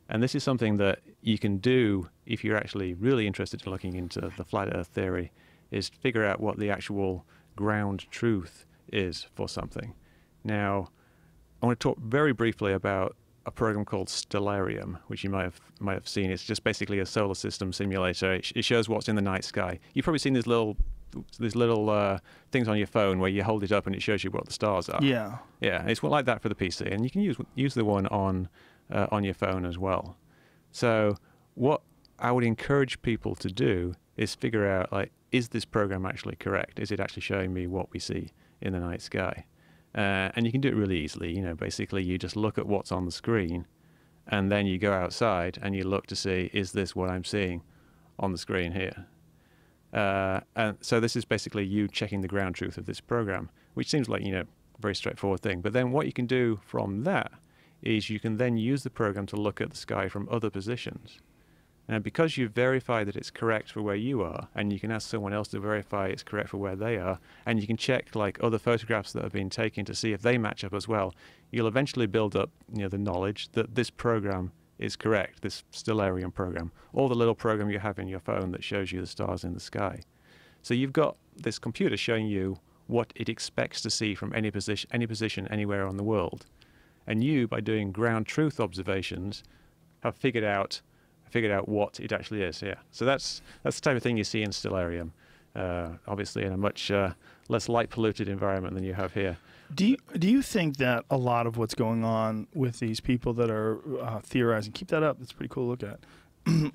[SPEAKER 2] And this is something that you can do if you're actually really interested in looking into the flat Earth theory, is figure out what the actual ground truth is for something. Now, I want to talk very briefly about a program called Stellarium, which you might have seen. It's just basically a solar system simulator. It shows what's in the night sky. You've probably seen these little things on your phone where you hold it up and it shows you what the stars are.
[SPEAKER 1] Yeah.
[SPEAKER 2] Yeah, it's like that for the PC, and you can use the one on your phone as well. So what I would encourage people to do is figure out, like, is this program actually correct? Is it actually showing me what we see in the night sky? And you can do it really easily. You know, basically you just look at what's on the screen, and then you go outside and you look to see, is this what I'm seeing on the screen here? And so this is basically you checking the ground truth of this program, which seems like, you know, a very straightforward thing. But then what you can do from that is you can then use the program to look at the sky from other positions. And because you've verified that it's correct for where you are, and you can ask someone else to verify it's correct for where they are, and you can check like other photographs that have been taken to see if they match up as well, you'll eventually build up, you know, the knowledge that this program is correct, this Stellarium program, or the little program you have in your phone that shows you the stars in the sky. So you've got this computer showing you what it expects to see from any position anywhere on the world. And you, by doing ground truth observations, have figured out what it actually is. Yeah. So that's the type of thing you see in Stellarium, obviously in a much less light polluted environment than you have here.
[SPEAKER 1] Do you think that a lot of what's going on with these people that are theorizing, keep that up, that's pretty cool to look at,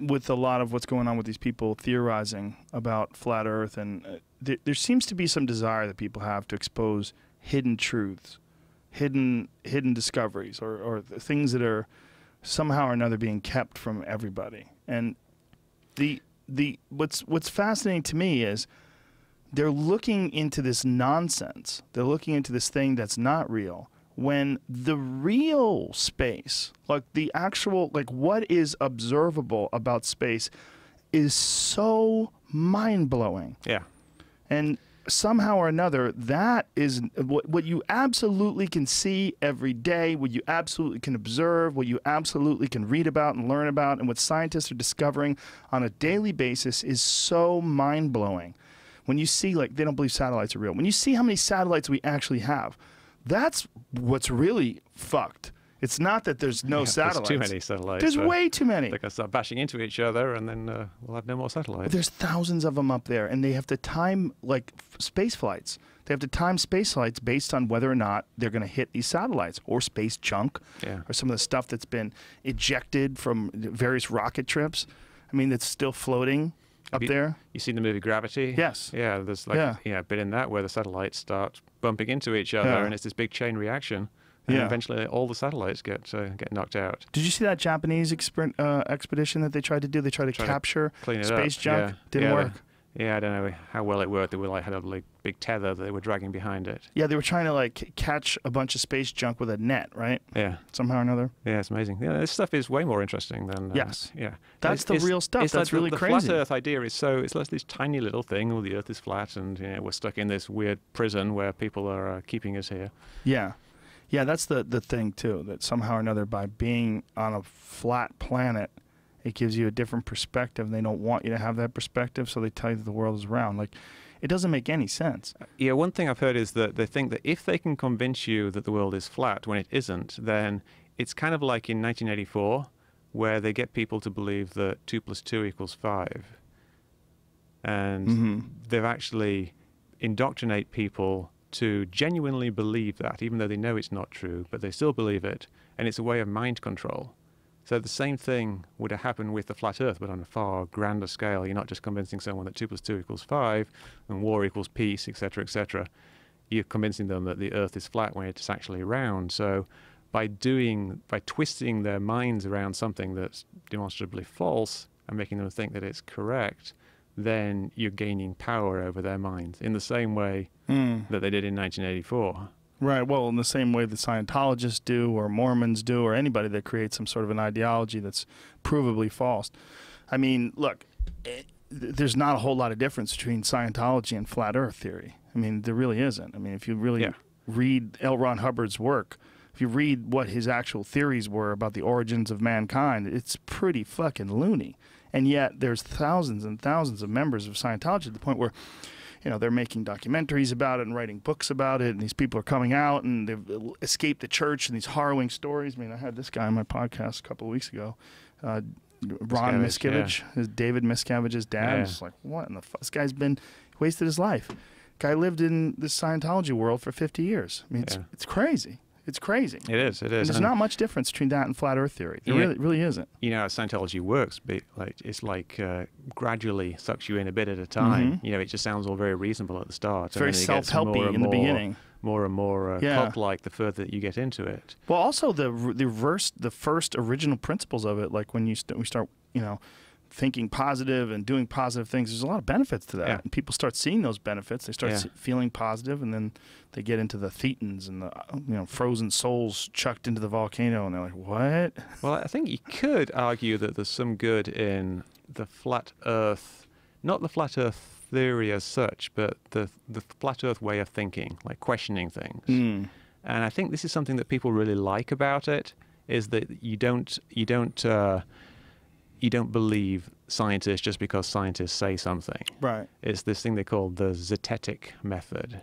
[SPEAKER 1] with a lot of what's going on with these people theorizing about flat Earth, and there seems to be some desire that people have to expose hidden truths, hidden discoveries, or things that are somehow or another being kept from everybody. And what's fascinating to me is they're looking into this nonsense. They're looking into this thing that's not real, when the real space, like the actual, like what is observable about space, is so mind-blowing.
[SPEAKER 2] Yeah.
[SPEAKER 1] And somehow or another, that is what you absolutely can see every day, what you absolutely can observe, what you absolutely can read about and learn about, and what scientists are discovering on a daily basis is so mind-blowing. When you see, like, they don't believe satellites are real. When you see how many satellites we actually have, that's what's really fucked. It's not that there's no satellites.
[SPEAKER 2] There's too many satellites.
[SPEAKER 1] There's way too many.
[SPEAKER 2] They're going to start bashing into each other, and then we'll have no more satellites.
[SPEAKER 1] There's thousands of them up there, and they have to time, like, space flights. They have to time space flights based on whether or not they're going to hit these satellites, or space junk, or some of the stuff that's been ejected from various rocket trips. I mean, it's still floating up there.
[SPEAKER 2] You seen the movie Gravity?
[SPEAKER 1] Yes.
[SPEAKER 2] Yeah, there's like a bit in that where the satellites start bumping into each other, and it's this big chain reaction. And eventually all the satellites get knocked out.
[SPEAKER 1] Did you see that Japanese expedition that they tried to do? They tried to capture space junk. Didn't work.
[SPEAKER 2] I don't know how well it worked. They were had a big tether that they were dragging behind it.
[SPEAKER 1] Yeah, they were trying to like catch a bunch of space junk with a net, right?
[SPEAKER 2] Yeah.
[SPEAKER 1] Somehow or another.
[SPEAKER 2] Yeah, it's amazing. Yeah, this stuff is way more interesting than.
[SPEAKER 1] Yes.
[SPEAKER 2] Yeah.
[SPEAKER 1] That's the real stuff. That's really crazy.
[SPEAKER 2] The flat Earth idea is it's like this tiny little thing. Well, the Earth is flat, and we're stuck in this weird prison where people are keeping us here.
[SPEAKER 1] Yeah. Yeah, that's the thing, too, that somehow or another, by being on a flat planet, it gives you a different perspective. They don't want you to have that perspective, so they tell you that the world is round. Like, it doesn't make any sense.
[SPEAKER 2] Yeah, one thing I've heard is that they think that if they can convince you that the world is flat when it isn't, then it's kind of like in 1984, where they get people to believe that 2 + 2 = 5. And they've actually indoctrinate people to genuinely believe that, even though they know it's not true, but they still believe it, and it's a way of mind control. So the same thing would have happened with the flat Earth, but on a far grander scale. You're not just convincing someone that 2 + 2 = 5, and war equals peace, etc., etc. You're convincing them that the Earth is flat when it's actually round. So by twisting their minds around something that's demonstrably false and making them think that it's correct, then you're gaining power over their minds in the same way that they did in 1984.
[SPEAKER 1] Right. Well, in the same way that Scientologists do, or Mormons do, or anybody that creates some sort of an ideology that's provably false. I mean, look, there's not a whole lot of difference between Scientology and flat Earth theory. I mean, there really isn't. I mean, if you really read L. Ron Hubbard's work, if you read what his actual theories were about the origins of mankind, it's pretty fucking loony. And yet there's thousands and thousands of members of Scientology, to the point where they're making documentaries about it and writing books about it, and these people are coming out and they've escaped the church and these harrowing stories. I mean, I had this guy on my podcast a couple of weeks ago, Ron Miscavige, David Miscavige's dad. I was like, what in the fuck? This guy's wasted his life. Guy lived in this Scientology world for 50 years. I mean, it's crazy. It's crazy.
[SPEAKER 2] It is.
[SPEAKER 1] And there's not much difference between that and flat Earth theory. There really isn't.
[SPEAKER 2] You know how Scientology works, but it's like gradually sucks you in a bit at a time. You know, it just sounds all very reasonable at the start.
[SPEAKER 1] It's very self-helpy in the beginning.
[SPEAKER 2] More and more cult-like the further that you get into it.
[SPEAKER 1] Well, also the first original principles of it, like when we start, thinking positive and doing positive things, there's a lot of benefits to that. And people start seeing those benefits. They start feeling positive, and then they get into the thetans and the frozen souls chucked into the volcano, and they're like, what?
[SPEAKER 2] Well, I think you could argue that there's some good in the flat Earth, not the flat Earth theory as such, but the flat Earth way of thinking, like questioning things. And I think this is something that people really like about it, is that you don't believe scientists just because scientists say something.
[SPEAKER 1] Right.
[SPEAKER 2] It's this thing they call the zetetic method,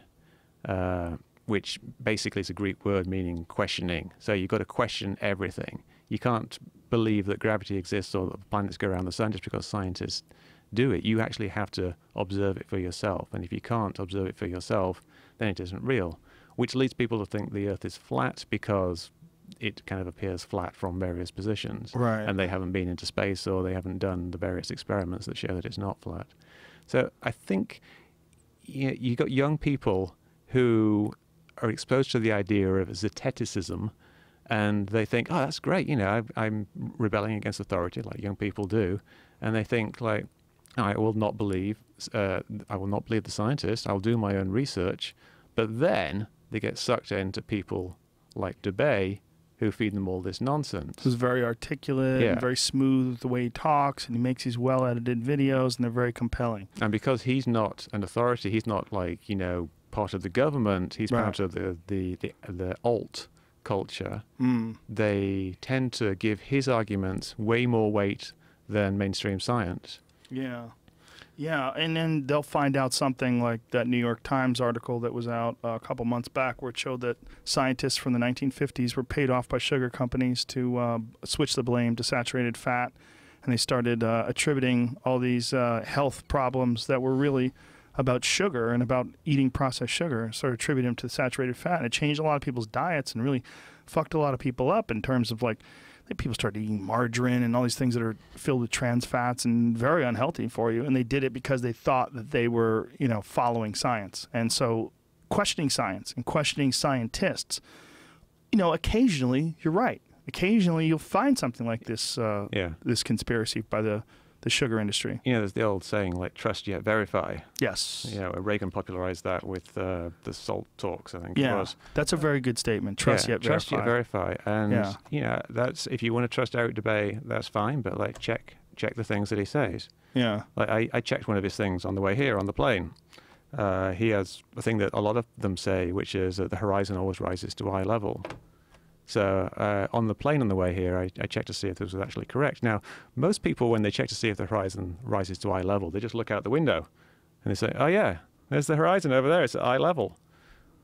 [SPEAKER 2] which basically is a Greek word meaning questioning. So you've got to question everything. You can't believe that gravity exists or that the planets go around the sun just because scientists do it. You actually have to observe it for yourself. And if you can't observe it for yourself, then it isn't real, which leads people to think the Earth is flat because it kind of appears flat from various positions.
[SPEAKER 1] Right.
[SPEAKER 2] And they haven't been into space, or they haven't done the various experiments that show that it's not flat. So I think you got young people who are exposed to the idea of zeticism, and they think, oh, that's great, I'm rebelling against authority, like young people do, and they think, like, I will not believe the scientists, I'll do my own research, but then they get sucked into people like DeBay, who feed them all this nonsense.
[SPEAKER 1] He's very articulate, and very smooth the way he talks, and he makes these well-edited videos, and they're very compelling.
[SPEAKER 2] And because he's not an authority, he's not like, part of the government, he's part of the alt culture, they tend to give his arguments way more weight than mainstream science.
[SPEAKER 1] Yeah, and then they'll find out something like that New York Times article that was out a couple months back, where it showed that scientists from the 1950s were paid off by sugar companies to switch the blame to saturated fat, and they started attributing all these health problems that were really about sugar and about eating processed sugar, started attributing them to saturated fat, and it changed a lot of people's diets and really fucked a lot of people up in terms of, like, people started eating margarine and all these things that are filled with trans fats and very unhealthy for you. And they did it because they thought that they were, following science. And so questioning science and questioning scientists, occasionally you're right. Occasionally you'll find something like this, this conspiracy by the sugar industry.
[SPEAKER 2] There's the old saying, like, trust yet verify.
[SPEAKER 1] Yes.
[SPEAKER 2] Reagan popularized that with the SALT talks, I think it was.
[SPEAKER 1] That's a very good statement. Trust yet verify.
[SPEAKER 2] Trust yet verify. And, that's, if you want to trust Eric DeBay, that's fine, but, like, check the things that he says.
[SPEAKER 1] Yeah.
[SPEAKER 2] Like, I checked one of his things on the way here on the plane. He has a thing that a lot of them say, which is that the horizon always rises to eye level. So on the plane on the way here, I checked to see if this was actually correct. Now, most people, when they check to see if the horizon rises to eye level, they just look out the window and they say, oh, yeah, there's the horizon over there. It's at eye level.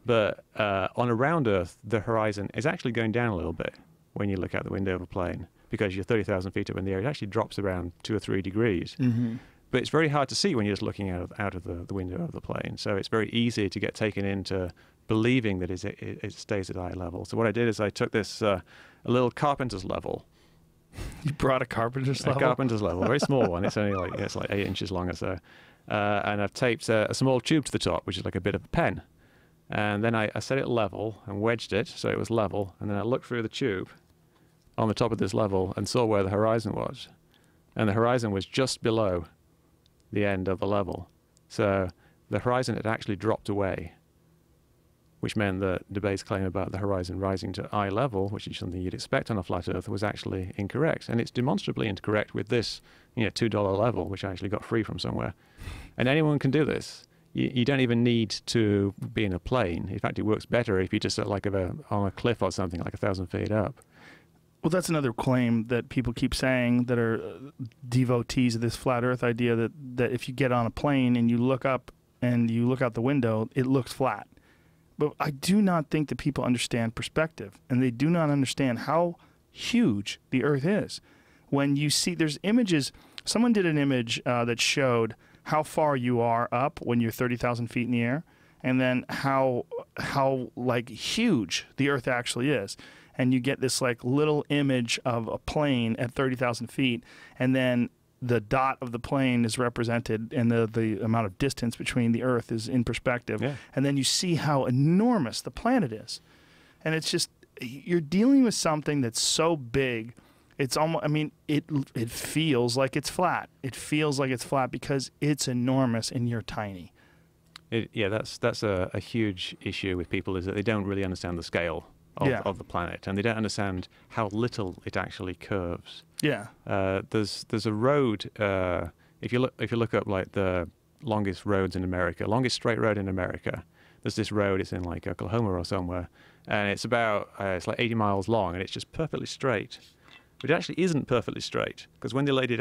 [SPEAKER 2] But on a round Earth, the horizon is actually going down a little bit when you look out the window of a plane, because you're 30,000 feet up in the air. It actually drops around 2 or 3 degrees. But it's very hard to see when you're just looking out of the window of the plane. So it's very easy to get taken into believing that it stays at eye level. So what I did is I took this a little carpenter's level.
[SPEAKER 1] You brought a carpenter's level?
[SPEAKER 2] A carpenter's level, a very small one. It's only like 8 inches long or so. And I've taped a small tube to the top, which is like a bit of a pen. And then I set it level and wedged it so it was level. And then I looked through the tube on the top of this level and saw where the horizon was. And the horizon was just below the end of the level. So the horizon had actually dropped away, which meant that DeBay's claim about the horizon rising to eye level, which is something you'd expect on a flat Earth, was actually incorrect. And it's demonstrably incorrect with this $2 level, which I actually got free from somewhere. And anyone can do this. You don't even need to be in a plane. In fact, it works better if you just on a cliff or something, like 1,000 feet up.
[SPEAKER 1] Well, that's another claim that people keep saying that are devotees of this flat Earth idea, that if you get on a plane and you look up and you look out the window, it looks flat. But I do not think that people understand perspective, and they do not understand how huge the Earth is. When you see, there's images, someone did an image that showed how far you are up when you're 30,000 feet in the air, and then how like huge the Earth actually is. And you get this like little image of a plane at 30,000 feet, and then the dot of the plane is represented, and the amount of distance between the Earth is in perspective.
[SPEAKER 2] Yeah.
[SPEAKER 1] And then you see how enormous the planet is. And it's just, you're dealing with something that's so big. It's almost, I mean, it feels like it's flat. It feels like it's flat because it's enormous and you're tiny.
[SPEAKER 2] Yeah, that's a huge issue with people, is that they don't really understand the scale of the planet, and they don't understand how little it actually curves.
[SPEAKER 1] Yeah.
[SPEAKER 2] There's a road. If you look up like the longest roads in America, longest straight road in America, there's this road. It's in like Oklahoma or somewhere, and it's about it's like 80 miles long, and it's just perfectly straight. But it actually isn't perfectly straight, because when they laid it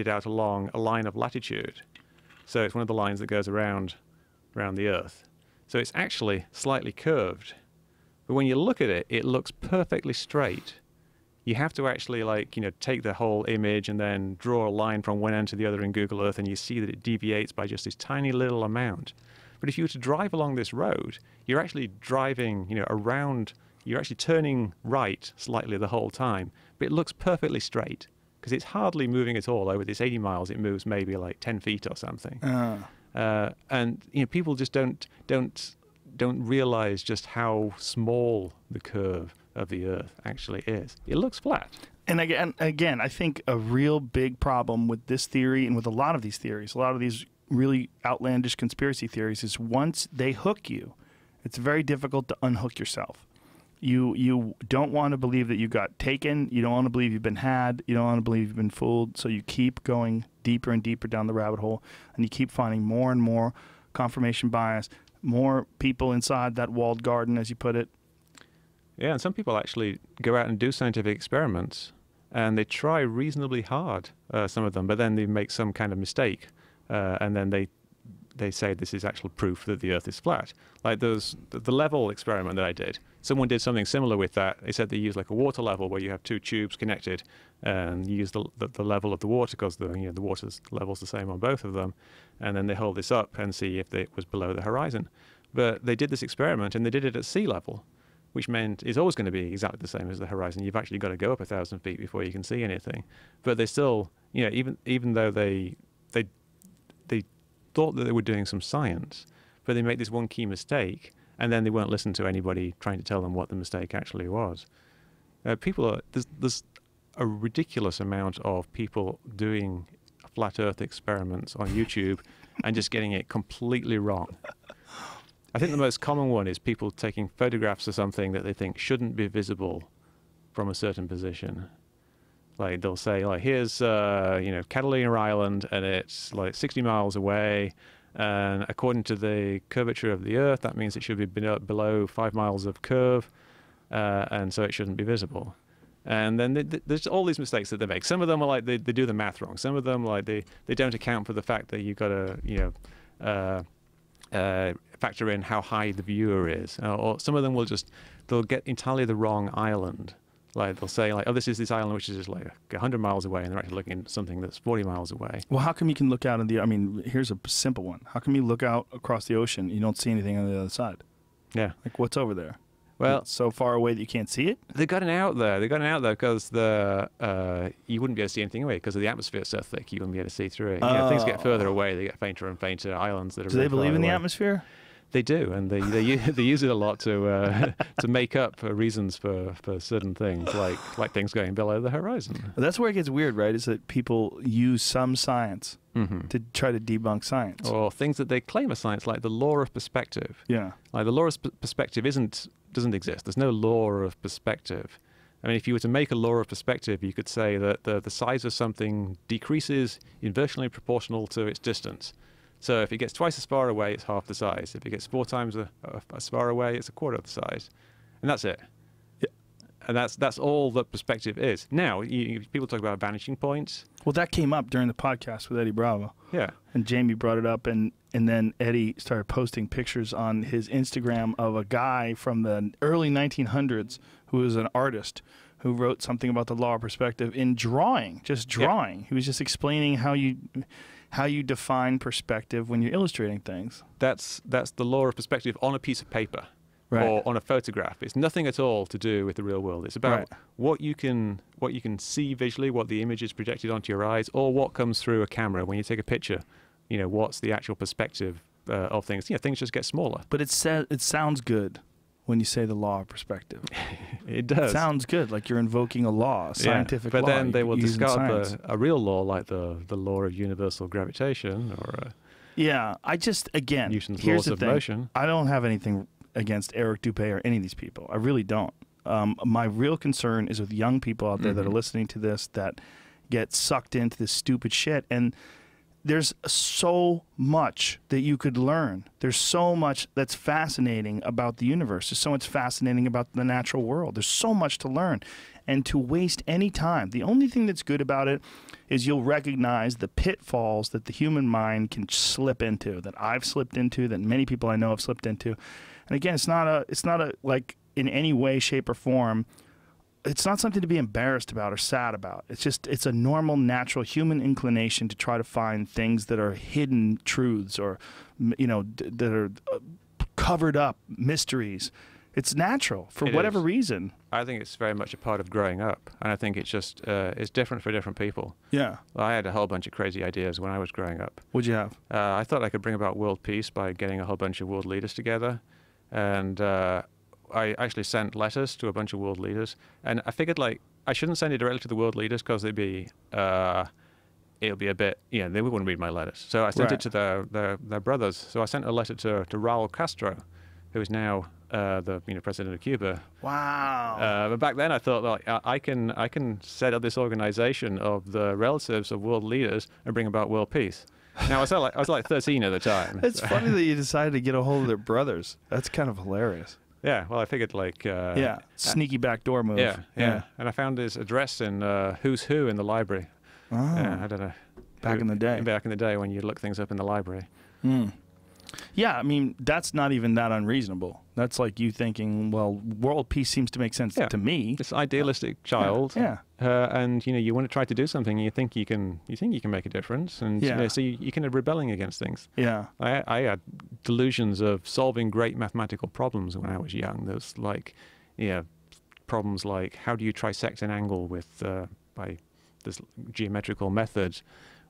[SPEAKER 2] out along a line of latitude. So it's one of the lines that goes around the Earth. So it's actually slightly curved. But when you look at it, it looks perfectly straight. You have to actually take the whole image and then draw a line from one end to the other in Google Earth, and you see that it deviates by just this tiny little amount. But if you were to drive along this road, you're actually driving, around, you're actually turning right slightly the whole time, but it looks perfectly straight because it's hardly moving at all. Over this 80 miles, it moves maybe like 10 feet or something. And people just don't realize just how small the curve of the Earth actually is. It looks flat.
[SPEAKER 1] And again, I think a real big problem with this theory and with a lot of these theories, a lot of these really outlandish conspiracy theories, is once they hook you, it's very difficult to unhook yourself. You don't want to believe that you got taken. You don't want to believe you've been had. You don't want to believe you've been fooled. So you keep going deeper and deeper down the rabbit hole, and you keep finding more and more confirmation bias, more people inside that walled garden, as you put it.
[SPEAKER 2] Yeah, and some people actually go out and do scientific experiments, and they try reasonably hard, some of them, but then they make some kind of mistake, and then they say this is actual proof that the Earth is flat. Like the level experiment that I did, someone did something similar with that. They said they used like a water level where you have two tubes connected, and you use the level of the water because the water level's the same on both of them, and then they hold this up and see if it was below the horizon. But they did this experiment, and they did it at sea level, which meant it's always going to be exactly the same as the horizon. You've actually got to go up 1,000 feet before you can see anything. But they still, even though they thought that they were doing some science, but they made this one key mistake, and then they won't listen to anybody trying to tell them what the mistake actually was. There's a ridiculous amount of people doing flat Earth experiments on YouTube and just getting it completely wrong. I think the most common one is people taking photographs of something that they think shouldn't be visible from a certain position. Like they'll say, like, here's Catalina Island, and it's like 60 miles away, and according to the curvature of the Earth, that means it should be below 5 miles of curve, and so it shouldn't be visible. And then there's all these mistakes that they make. Some of them are like they do the math wrong. Some of them like they don't account for the fact that you've got to factor in how high the viewer is. Or some of them they'll get entirely the wrong island. Like they'll say, like, oh, this is this island which is just like 100 miles away, and they're actually looking at something that's 40 miles away.
[SPEAKER 1] Well, how come you can look out in here's a simple one. How come you look out across the ocean and you don't see anything on the other side?
[SPEAKER 2] Yeah.
[SPEAKER 1] Like, what's over there?
[SPEAKER 2] Well,
[SPEAKER 1] it's so far away that you can't see it?
[SPEAKER 2] They got it out there. They got it out there because you wouldn't be able to see anything away because the atmosphere is so thick you wouldn't be able to see through it. Things get further away. They get fainter and fainter islands that are.
[SPEAKER 1] Do they believe in the atmosphere?
[SPEAKER 2] They do, and they use it a lot to make up reasons for certain things, like things going below the horizon.
[SPEAKER 1] That's where it gets weird, right? Is that people use some science to try to debunk science,
[SPEAKER 2] or things that they claim are science, like the law of perspective.
[SPEAKER 1] Yeah,
[SPEAKER 2] like the law of perspective doesn't exist. There's no law of perspective. I mean, if you were to make a law of perspective, you could say that the size of something decreases inversely proportional to its distance. So if it gets twice as far away, it's half the size. If it gets 4 times as far away, it's a quarter of the size. And that's it.
[SPEAKER 1] Yeah.
[SPEAKER 2] And that's all that perspective is. Now, people talk about vanishing points.
[SPEAKER 1] Well, that came up during the podcast with Eddie Bravo.
[SPEAKER 2] Yeah.
[SPEAKER 1] And Jamie brought it up, and then Eddie started posting pictures on his Instagram of a guy from the early 1900s who was an artist who wrote something about the law of perspective in drawing, just drawing. He was just explaining how you define perspective when you're illustrating things.
[SPEAKER 2] That's the law of perspective on a piece of paper.
[SPEAKER 1] Right.
[SPEAKER 2] Or on a photograph. It's nothing at all to do with the real world. It's about
[SPEAKER 1] Right.
[SPEAKER 2] what you can see visually, what the image is projected onto your eyes, or what comes through a camera when you take a picture. You know, what's the actual perspective of things? You know, things just get smaller.
[SPEAKER 1] But it sounds good when you say the law of perspective.
[SPEAKER 2] It does.
[SPEAKER 1] It sounds good, like you're invoking a law, a scientific law.
[SPEAKER 2] But then they will
[SPEAKER 1] using
[SPEAKER 2] discard
[SPEAKER 1] science.
[SPEAKER 2] a real law like the law of universal gravitation or
[SPEAKER 1] Yeah, I just, again,
[SPEAKER 2] Newton's
[SPEAKER 1] here's
[SPEAKER 2] laws
[SPEAKER 1] the
[SPEAKER 2] of
[SPEAKER 1] thing.
[SPEAKER 2] motion.
[SPEAKER 1] I don't have anything against Eric Dupé or any of these people. I really don't. My real concern is with young people out there that are listening to this that get sucked into this stupid shit. And there's so much that you could learn. There's so much that's fascinating about the universe. There's so much fascinating about the natural world. There's so much to learn. And to waste any time, the only thing that's good about it is you'll recognize the pitfalls that the human mind can slip into, that I've slipped into, that many people I know have slipped into. And again, it's not a like in any way, shape, or form. It's not something to be embarrassed about or sad about. It's a normal, natural human inclination to try to find things that are hidden truths or, you know, that are covered up mysteries. It's natural for whatever reason.
[SPEAKER 2] I think it's very much a part of growing up, and I think it's just it's different for different people.
[SPEAKER 1] Yeah.
[SPEAKER 2] I had a whole bunch of crazy ideas when I was growing up.
[SPEAKER 1] What'd you have?
[SPEAKER 2] I thought I could bring about world peace by getting a whole bunch of world leaders together, and I actually sent letters to a bunch of world leaders, and I figured like I shouldn't send it directly to the world leaders because it'll be a bit, they wouldn't read my letters. So I sent it to their brothers. So I sent a letter to Raul Castro, who is now the president of Cuba.
[SPEAKER 1] Wow.
[SPEAKER 2] But back then I thought like I can set up this organization of the relatives of world leaders and bring about world peace. Now I was like 13 at the time.
[SPEAKER 1] It's funny that you decided to get a hold of their brothers. That's kind of hilarious.
[SPEAKER 2] Yeah, well, I figured like
[SPEAKER 1] sneaky backdoor move.
[SPEAKER 2] Yeah. And I found his address in Who's Who in the library.
[SPEAKER 1] Oh.
[SPEAKER 2] Yeah, I don't know.
[SPEAKER 1] Back in the day.
[SPEAKER 2] Back in the day when you look things up in the library.
[SPEAKER 1] Mm. Yeah, I mean, that's not even that unreasonable. That's like you thinking, well, world peace seems to make sense to me.
[SPEAKER 2] This idealistic child.
[SPEAKER 1] Yeah.
[SPEAKER 2] And you want to try to do something, you think you can make a difference, and so you kind of rebelling against things.
[SPEAKER 1] Yeah.
[SPEAKER 2] I had delusions of solving great mathematical problems when I was young. There's like, problems like how do you trisect an angle with by this geometrical method,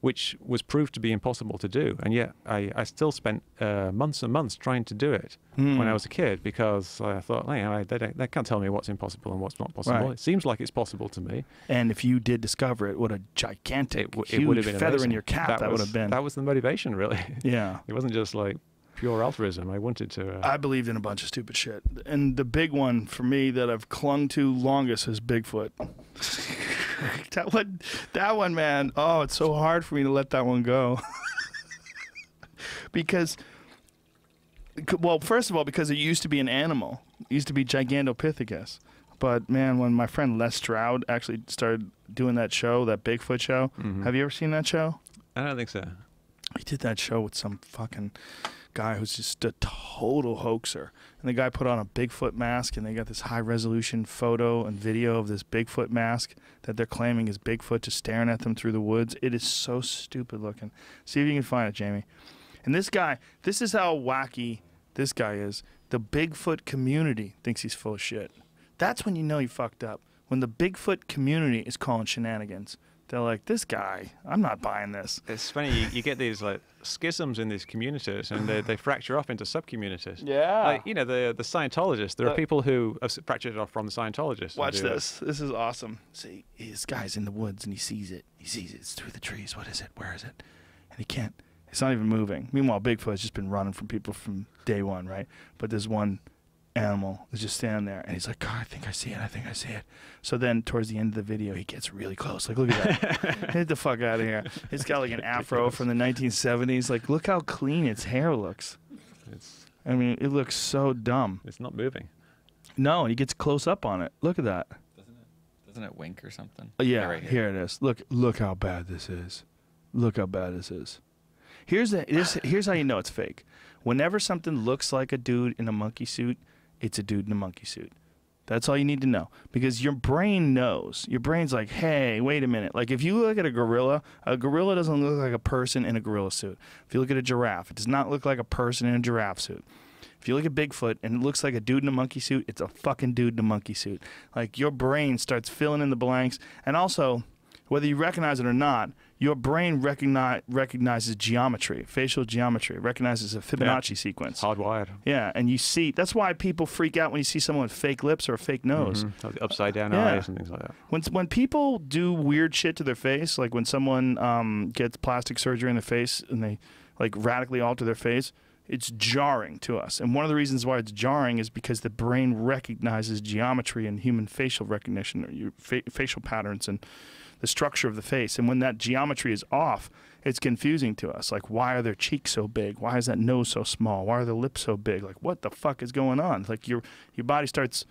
[SPEAKER 2] which was proved to be impossible to do, and yet I still spent months and months trying to do it when I was a kid, because I thought, they can't tell me what's impossible and what's not possible. Right. It seems like it's possible to me.
[SPEAKER 1] And if you did discover it, what a gigantic,
[SPEAKER 2] it would have been
[SPEAKER 1] feather
[SPEAKER 2] amazing.
[SPEAKER 1] in your cap that would have been.
[SPEAKER 2] That was the motivation, really.
[SPEAKER 1] Yeah.
[SPEAKER 2] It wasn't just like pure altruism. I wanted to...
[SPEAKER 1] I believed in a bunch of stupid shit. And the big one for me that I've clung to longest is Bigfoot. That one, man. Oh, it's so hard for me to let that one go. Because, well, first of all, because it used to be an animal. It used to be Gigantopithecus. But, man, when my friend Les Stroud actually started doing that show, that Bigfoot show, have you ever seen that show?
[SPEAKER 2] I don't think so.
[SPEAKER 1] He did that show with some fucking guy who's just a total hoaxer. And the guy put on a Bigfoot mask, and they got this high-resolution photo and video of this Bigfoot mask that they're claiming is Bigfoot just staring at them through the woods. It is so stupid looking. See if you can find it, Jamie. And this guy, this is how wacky this guy is. The Bigfoot community thinks he's full of shit. That's when you know you fucked up. When the Bigfoot community is calling shenanigans. They're like, this guy, I'm not buying this.
[SPEAKER 2] It's funny, you get these like schisms in these communities, and they fracture off into sub-communities.
[SPEAKER 1] Yeah.
[SPEAKER 2] Like, the Scientologists, there are people who have fractured off from the Scientologists.
[SPEAKER 1] Watch this. This is awesome. See, this guy's in the woods, and he sees it. He sees it. It's through the trees. What is it? Where is it? And he can't. It's not even moving. Meanwhile, Bigfoot has just been running from people from day one, right? But there's one animal is just standing there, and he's like, God, I think I see it. I think I see it. So then towards the end of the video, he gets really close. Like, look at that. Get the fuck out of here. It's got like an afro from the 1970s. Like, look how clean its hair looks. I mean, it looks so dumb.
[SPEAKER 2] It's not moving.
[SPEAKER 1] No, and he gets close up on it. Look at that.
[SPEAKER 3] Doesn't it wink or something?
[SPEAKER 1] Yeah,
[SPEAKER 3] right
[SPEAKER 1] here it is. Look how bad this is. Look how bad this is. Here's how you know it's fake. Whenever something looks like a dude in a monkey suit, it's a dude in a monkey suit. That's all you need to know, because your brain knows. Your brain's like, hey, wait a minute. Like if you look at a gorilla doesn't look like a person in a gorilla suit. If you look at a giraffe, it does not look like a person in a giraffe suit. If you look at Bigfoot and it looks like a dude in a monkey suit, it's a fucking dude in a monkey suit. Like your brain starts filling in the blanks, and also, whether you recognize it or not, your brain recognizes geometry, facial geometry, recognizes a Fibonacci sequence.
[SPEAKER 2] Hardwired.
[SPEAKER 1] Yeah, and you see, that's why people freak out when you see someone with fake lips or a fake nose.
[SPEAKER 2] Like the upside down eyes and things like that.
[SPEAKER 1] When people do weird shit to their face, like when someone gets plastic surgery in their face and they like radically alter their face, it's jarring to us. And one of the reasons why it's jarring is because the brain recognizes geometry and human facial recognition, or your facial patterns and the structure of the face. And when that geometry is off, it's confusing to us. Like, why are their cheeks so big? Why is that nose so small? Why are their lips so big? Like, what the fuck is going on? Like, your body starts,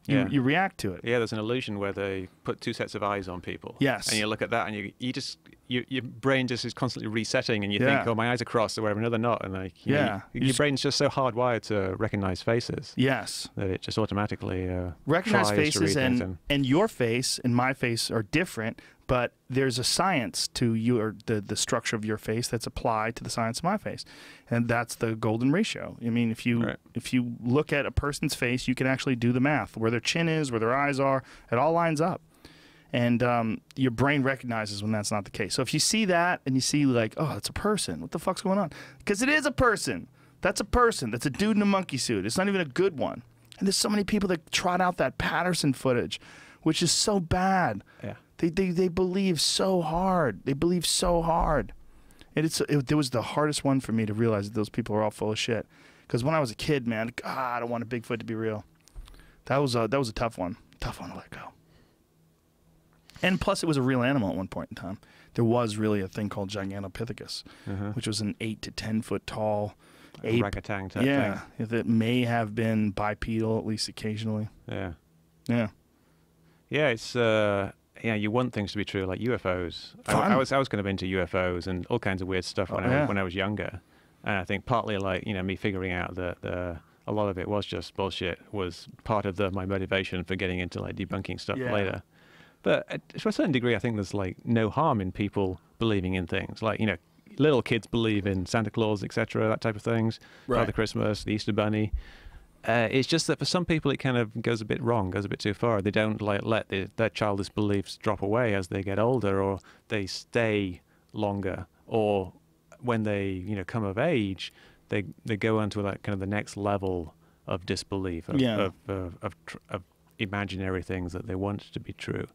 [SPEAKER 1] you react to it.
[SPEAKER 2] Yeah, there's an illusion where they put two sets of eyes on people.
[SPEAKER 1] Yes.
[SPEAKER 2] And you look at that and your brain just is constantly resetting, and you think, oh, my eyes are crossed or whatever, no, they're not. And like, your brain's just so hardwired to recognize faces. Yes. That it just automatically
[SPEAKER 1] recognize
[SPEAKER 2] tries
[SPEAKER 1] faces,
[SPEAKER 2] to read things
[SPEAKER 1] and your face and my face are different, but there's a science to the structure of your face that's applied to the science of my face, and that's the golden ratio. I mean, if you look at a person's face, you can actually do the math where their chin is, where their eyes are. It all lines up. And your brain recognizes when that's not the case. So if you see that and you see like, oh, it's a person. What the fuck's going on? Because it is a person. That's a person. That's a dude in a monkey suit. It's not even a good one. And there's so many people that trot out that Patterson footage, which is so bad. Yeah. They believe so hard. They believe so hard. And it was the hardest one for me to realize that those people are all full of shit. Because when I was a kid, man, God, I don't want a Bigfoot to be real. That was a tough one. Tough one to let go. And plus, it was a real animal at one point in time. There was really a thing called Gigantopithecus, which was an 8 to 10 foot tall ape.
[SPEAKER 2] Orangutan type thing.
[SPEAKER 1] That may have been bipedal, at least occasionally.
[SPEAKER 2] Yeah.
[SPEAKER 1] Yeah.
[SPEAKER 2] Yeah, it's you want things to be true, like UFOs. I was kind of into UFOs and all kinds of weird stuff when I was younger. And I think partly like, me figuring out that a lot of it was just bullshit was part of my motivation for getting into like debunking stuff later. But to a certain degree, I think there's like no harm in people believing in things. Like, little kids believe in Santa Claus, etc., that type of things.
[SPEAKER 1] Right.
[SPEAKER 2] Father Christmas, the Easter Bunny. It's just that for some people it kind of goes a bit wrong, goes a bit too far. They don't like let their childish beliefs drop away as they get older, or they stay longer, or when they come of age, they go on to like kind of the next level of disbelief, of imaginary things that they want to be true.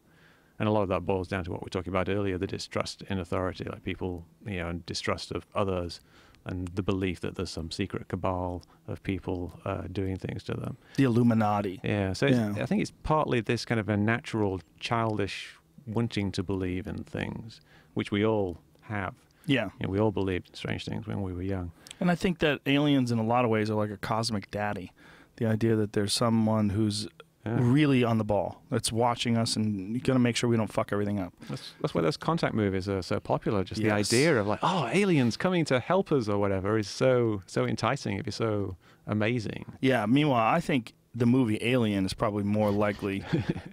[SPEAKER 2] And a lot of that boils down to what we were talking about earlier, the distrust in authority, like people, and distrust of others, and the belief that there's some secret cabal of people doing things to them. The
[SPEAKER 1] Illuminati.
[SPEAKER 2] Yeah, so I think it's partly this kind of a natural, childish wanting to believe in things, which we all have.
[SPEAKER 1] Yeah.
[SPEAKER 2] We all believed in strange things when we were young.
[SPEAKER 1] And I think that aliens in a lot of ways are like a cosmic daddy. The idea that there's someone who's really on the ball, that's watching us and going to make sure we don't fuck everything up.
[SPEAKER 2] That's why those contact movies are so popular. Just the idea of like, oh, aliens coming to help us or whatever is so enticing. It'd be so amazing.
[SPEAKER 1] Yeah. Meanwhile, I think the movie Alien is probably more likely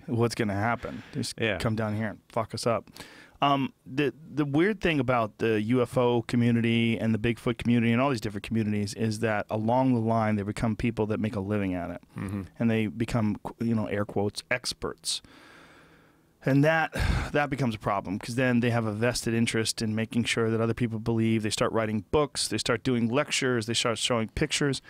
[SPEAKER 1] what's going to happen. Just come down here and fuck us up. The weird thing about the UFO community and the Bigfoot community and all these different communities is that along the line they become people that make a living at it, and they become, air quotes, experts. And that becomes a problem, because then they have a vested interest in making sure that other people believe. They start writing books, they start doing lectures, they start showing pictures.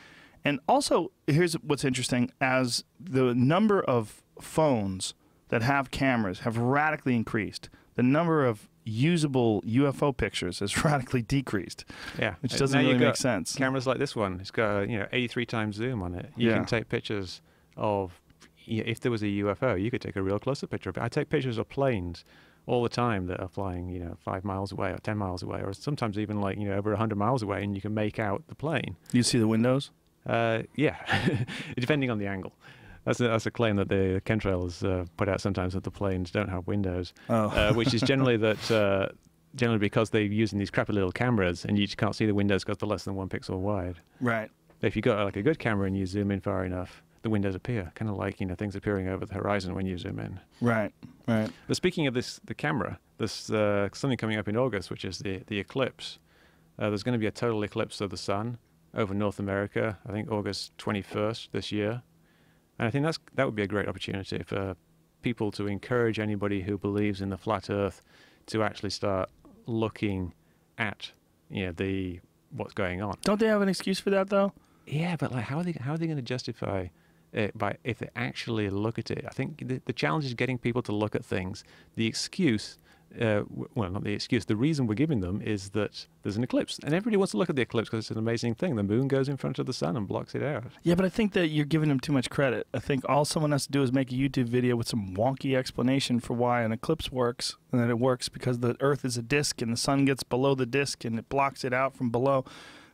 [SPEAKER 1] And also, here's what's interesting, as the number of phones that have cameras have radically increased, the number of usable UFO pictures has radically decreased. Yeah, which doesn't really make sense.
[SPEAKER 2] Cameras like this one, it's got 83 times zoom on it. You can take pictures of, if there was a UFO, you could take a real close-up picture of it. I take pictures of planes all the time that are flying, 5 miles away or 10 miles away, or sometimes even like over 100 miles away, and you can make out the plane.
[SPEAKER 1] You see the windows?
[SPEAKER 2] Yeah, depending on the angle. That's a claim that the chemtrails put out sometimes, that the planes don't have windows,
[SPEAKER 1] Oh.
[SPEAKER 2] which is generally that generally because they're using these crappy little cameras and you just can't see the windows because they're less than 1 pixel wide.
[SPEAKER 1] Right.
[SPEAKER 2] If you got like a good camera and you zoom in far enough, the windows appear, kind of like things appearing over the horizon when you zoom in.
[SPEAKER 1] Right. Right.
[SPEAKER 2] But speaking of the camera, there's something coming up in August, which is the eclipse. There's going to be a total eclipse of the sun over North America, I think August 21st this year. And I think that would be a great opportunity for people to encourage anybody who believes in the flat Earth to actually start looking at what's going on.
[SPEAKER 1] Don't they have an excuse for that though?
[SPEAKER 2] Yeah, but like, how are they going to justify it if they actually look at it? I think the challenge is getting people to look at things. The excuse, well, not the excuse, the reason we're giving them is that there's an eclipse, and everybody wants to look at the eclipse because it's an amazing thing. The moon goes in front of the sun and blocks it out.
[SPEAKER 1] Yeah, but I think that you're giving them too much credit. I think all someone has to do is make a YouTube video with some wonky explanation for why an eclipse works, and that it works because the Earth is a disk and the sun gets below the disk and it blocks it out from below.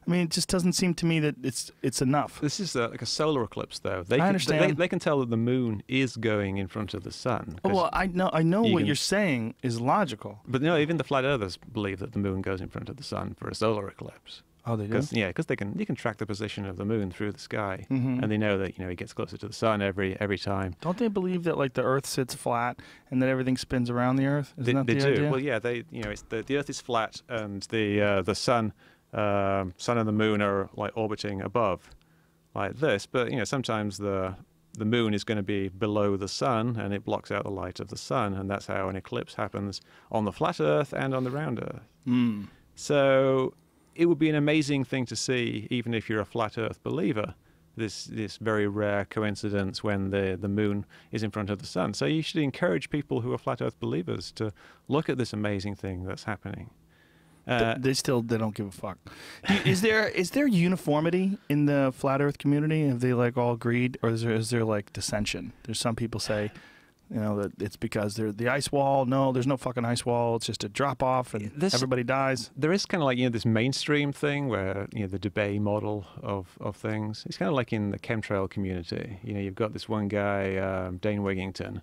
[SPEAKER 1] I mean, it just doesn't seem to me that it's enough.
[SPEAKER 2] This is like a solar eclipse, though.
[SPEAKER 1] I understand.
[SPEAKER 2] They can tell that the moon is going in front of the sun.
[SPEAKER 1] Oh, well, I know what you're saying is logical.
[SPEAKER 2] But no, even the flat earthers believe that the moon goes in front of the sun for a solar eclipse.
[SPEAKER 1] Oh, they do?
[SPEAKER 2] Because you can track the position of the moon through the sky,
[SPEAKER 1] Mm-hmm.
[SPEAKER 2] and they know that it gets closer to the sun every time.
[SPEAKER 1] Don't they believe that like the Earth sits flat and that everything spins around the Earth? Isn't that
[SPEAKER 2] They
[SPEAKER 1] the
[SPEAKER 2] do.
[SPEAKER 1] idea?
[SPEAKER 2] Well, yeah, it's the Earth is flat, and the sun and the moon are like orbiting above, like this. But sometimes the moon is going to be below the sun, and it blocks out the light of the sun, and that's how an eclipse happens on the flat Earth and on the round Earth.
[SPEAKER 1] Mm.
[SPEAKER 2] So it would be an amazing thing to see, even if you're a flat Earth believer, this very rare coincidence when the moon is in front of the sun. So you should encourage people who are flat Earth believers to look at this amazing thing that's happening.
[SPEAKER 1] They don't give a fuck. Is there uniformity in the flat Earth community? Have they like all agreed, or is there like dissension? There's some people say, that it's because they're the ice wall. No, there's no fucking ice wall. It's just a drop off, and everybody dies.
[SPEAKER 2] There is kind of like this mainstream thing where the debate model of things. It's kind of like in the chemtrail community. You've got this one guy, Dane Wigington,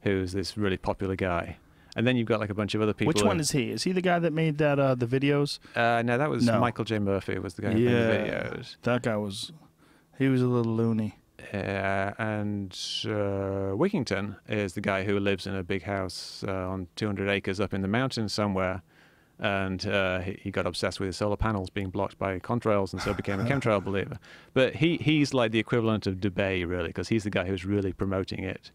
[SPEAKER 2] who's this really popular guy. And then you've got like a bunch of other people.
[SPEAKER 1] Which one is he? Is he the guy that made that the videos?
[SPEAKER 2] No, that was Michael J. Murphy was the guy who made the videos.
[SPEAKER 1] That guy he was a little loony.
[SPEAKER 2] And Wigington is the guy who lives in a big house on 200 acres up in the mountains somewhere. And he got obsessed with his solar panels being blocked by contrails, and so became a chemtrail believer. But he's like the equivalent of Dubay, really, because he's the guy who's really promoting it.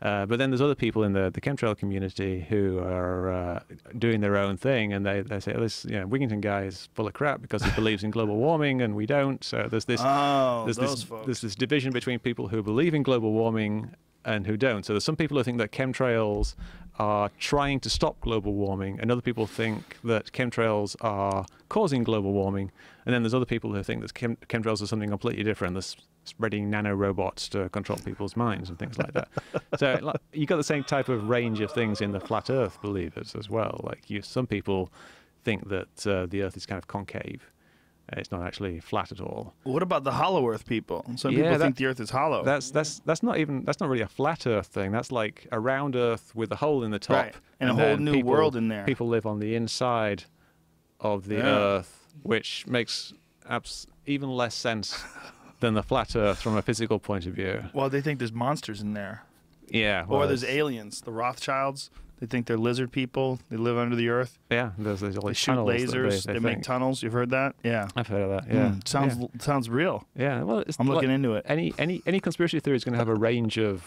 [SPEAKER 2] But then there's other people in the chemtrail community who are doing their own thing, and they say, this Wigington guy is full of crap because he believes in global warming and we don't. So there's this division between people who believe in global warming and who don't. So there's some people who think that chemtrails are trying to stop global warming, and other people think that chemtrails are causing global warming, and then there's other people who think that chemtrails are something completely different. There's spreading nanorobots to control people's minds and things like that. So you got the same type of range of things in the flat Earth believers as well. Like some people think that the Earth is kind of concave. It's not actually flat at all.
[SPEAKER 1] What about the hollow Earth people? Some people think the Earth is hollow.
[SPEAKER 2] That's not really a flat Earth thing. That's like a round Earth with a hole in the top,
[SPEAKER 1] right. And a whole new world in there.
[SPEAKER 2] People live on the inside of the Earth, which makes even less sense than the flat Earth from a physical point of view.
[SPEAKER 1] Well, they think there's monsters in there.
[SPEAKER 2] Yeah.
[SPEAKER 1] Or there's aliens. The Rothschilds. They think they're lizard people. They live under the earth.
[SPEAKER 2] Yeah, there's all
[SPEAKER 1] they shoot lasers. They make tunnels. You've heard that? Yeah,
[SPEAKER 2] I've heard of that. Yeah,
[SPEAKER 1] sounds real.
[SPEAKER 2] Yeah, well,
[SPEAKER 1] I'm looking into it.
[SPEAKER 2] Any conspiracy theory is going to have a range of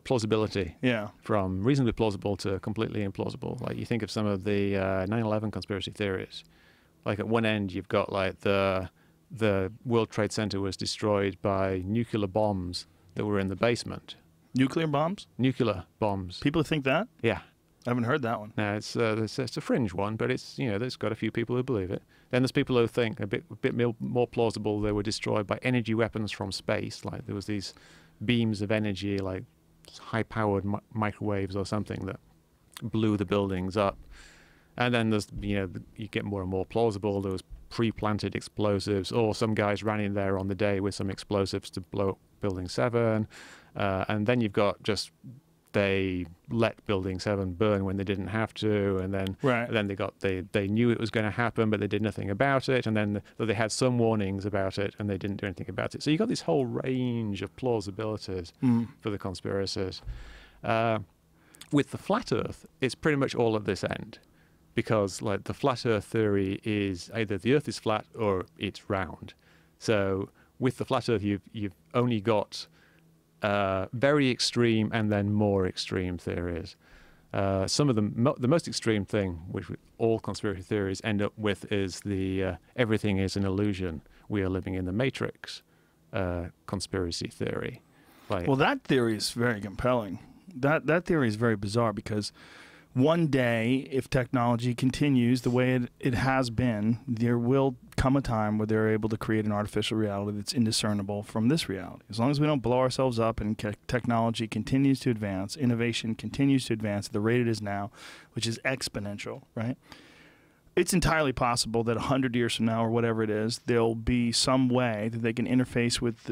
[SPEAKER 2] plausibility.
[SPEAKER 1] Yeah,
[SPEAKER 2] from reasonably plausible to completely implausible. Like you think of some of the 9/11 conspiracy theories. Like at one end, you've got like the World Trade Center was destroyed by nuclear bombs that were in the basement.
[SPEAKER 1] Nuclear bombs?
[SPEAKER 2] Nuclear bombs.
[SPEAKER 1] People think that?
[SPEAKER 2] Yeah.
[SPEAKER 1] I haven't heard that one.
[SPEAKER 2] No, it's a fringe one, but it's there's got a few people who believe it. Then there's people who think a bit more plausible they were destroyed by energy weapons from space. Like there was these beams of energy, like high-powered microwaves or something that blew the buildings up. And then there's you get more and more plausible. There was pre-planted explosives, or some guys ran in there on the day with some explosives to blow up Building 7. And then you've got just they let Building 7 burn when they didn't have to, and then they knew it was going to happen, but they did nothing about it, and then they had some warnings about it, and they didn't do anything about it. So you got this whole range of plausibilities for the conspiracies. With the flat Earth, it's pretty much all at this end, because like the flat Earth theory is either the Earth is flat or it's round. So with the flat Earth, you've only got very extreme and then more extreme theories. Some of them, the most extreme thing, which all conspiracy theories end up with, is the everything is an illusion. We are living in the Matrix conspiracy theory. Like,
[SPEAKER 1] well, that theory is very compelling. That theory is very bizarre because one day, if technology continues the way it has been, there will come a time where they're able to create an artificial reality that's indiscernible from this reality. As long as we don't blow ourselves up and technology continues to advance, innovation continues to advance at the rate it is now, which is exponential, right? It's entirely possible that 100 years from now or whatever it is, there'll be some way that they can interface with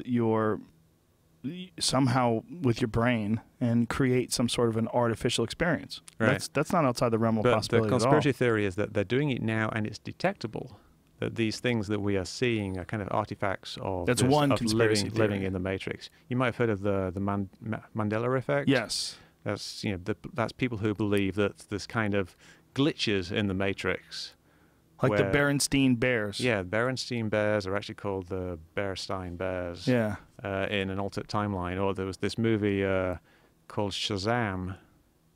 [SPEAKER 1] somehow with your brain and create some sort of an artificial experience.
[SPEAKER 2] Right.
[SPEAKER 1] That's not outside the realm of possibility
[SPEAKER 2] the
[SPEAKER 1] at all.
[SPEAKER 2] conspiracy theory is that they're doing it now and it's detectable. That these things that we are seeing are kind of artifacts of,
[SPEAKER 1] That's one conspiracy theory.
[SPEAKER 2] living in the Matrix. You might have heard of the Mandela effect.
[SPEAKER 1] Yes.
[SPEAKER 2] That's that's people who believe that there's kind of glitches in the Matrix.
[SPEAKER 1] Like the Berenstein Bears.
[SPEAKER 2] Yeah, Berenstein Bears are actually called the Bearstein Bears.
[SPEAKER 1] Yeah.
[SPEAKER 2] In an alternate timeline. Or there was this movie called Shazam,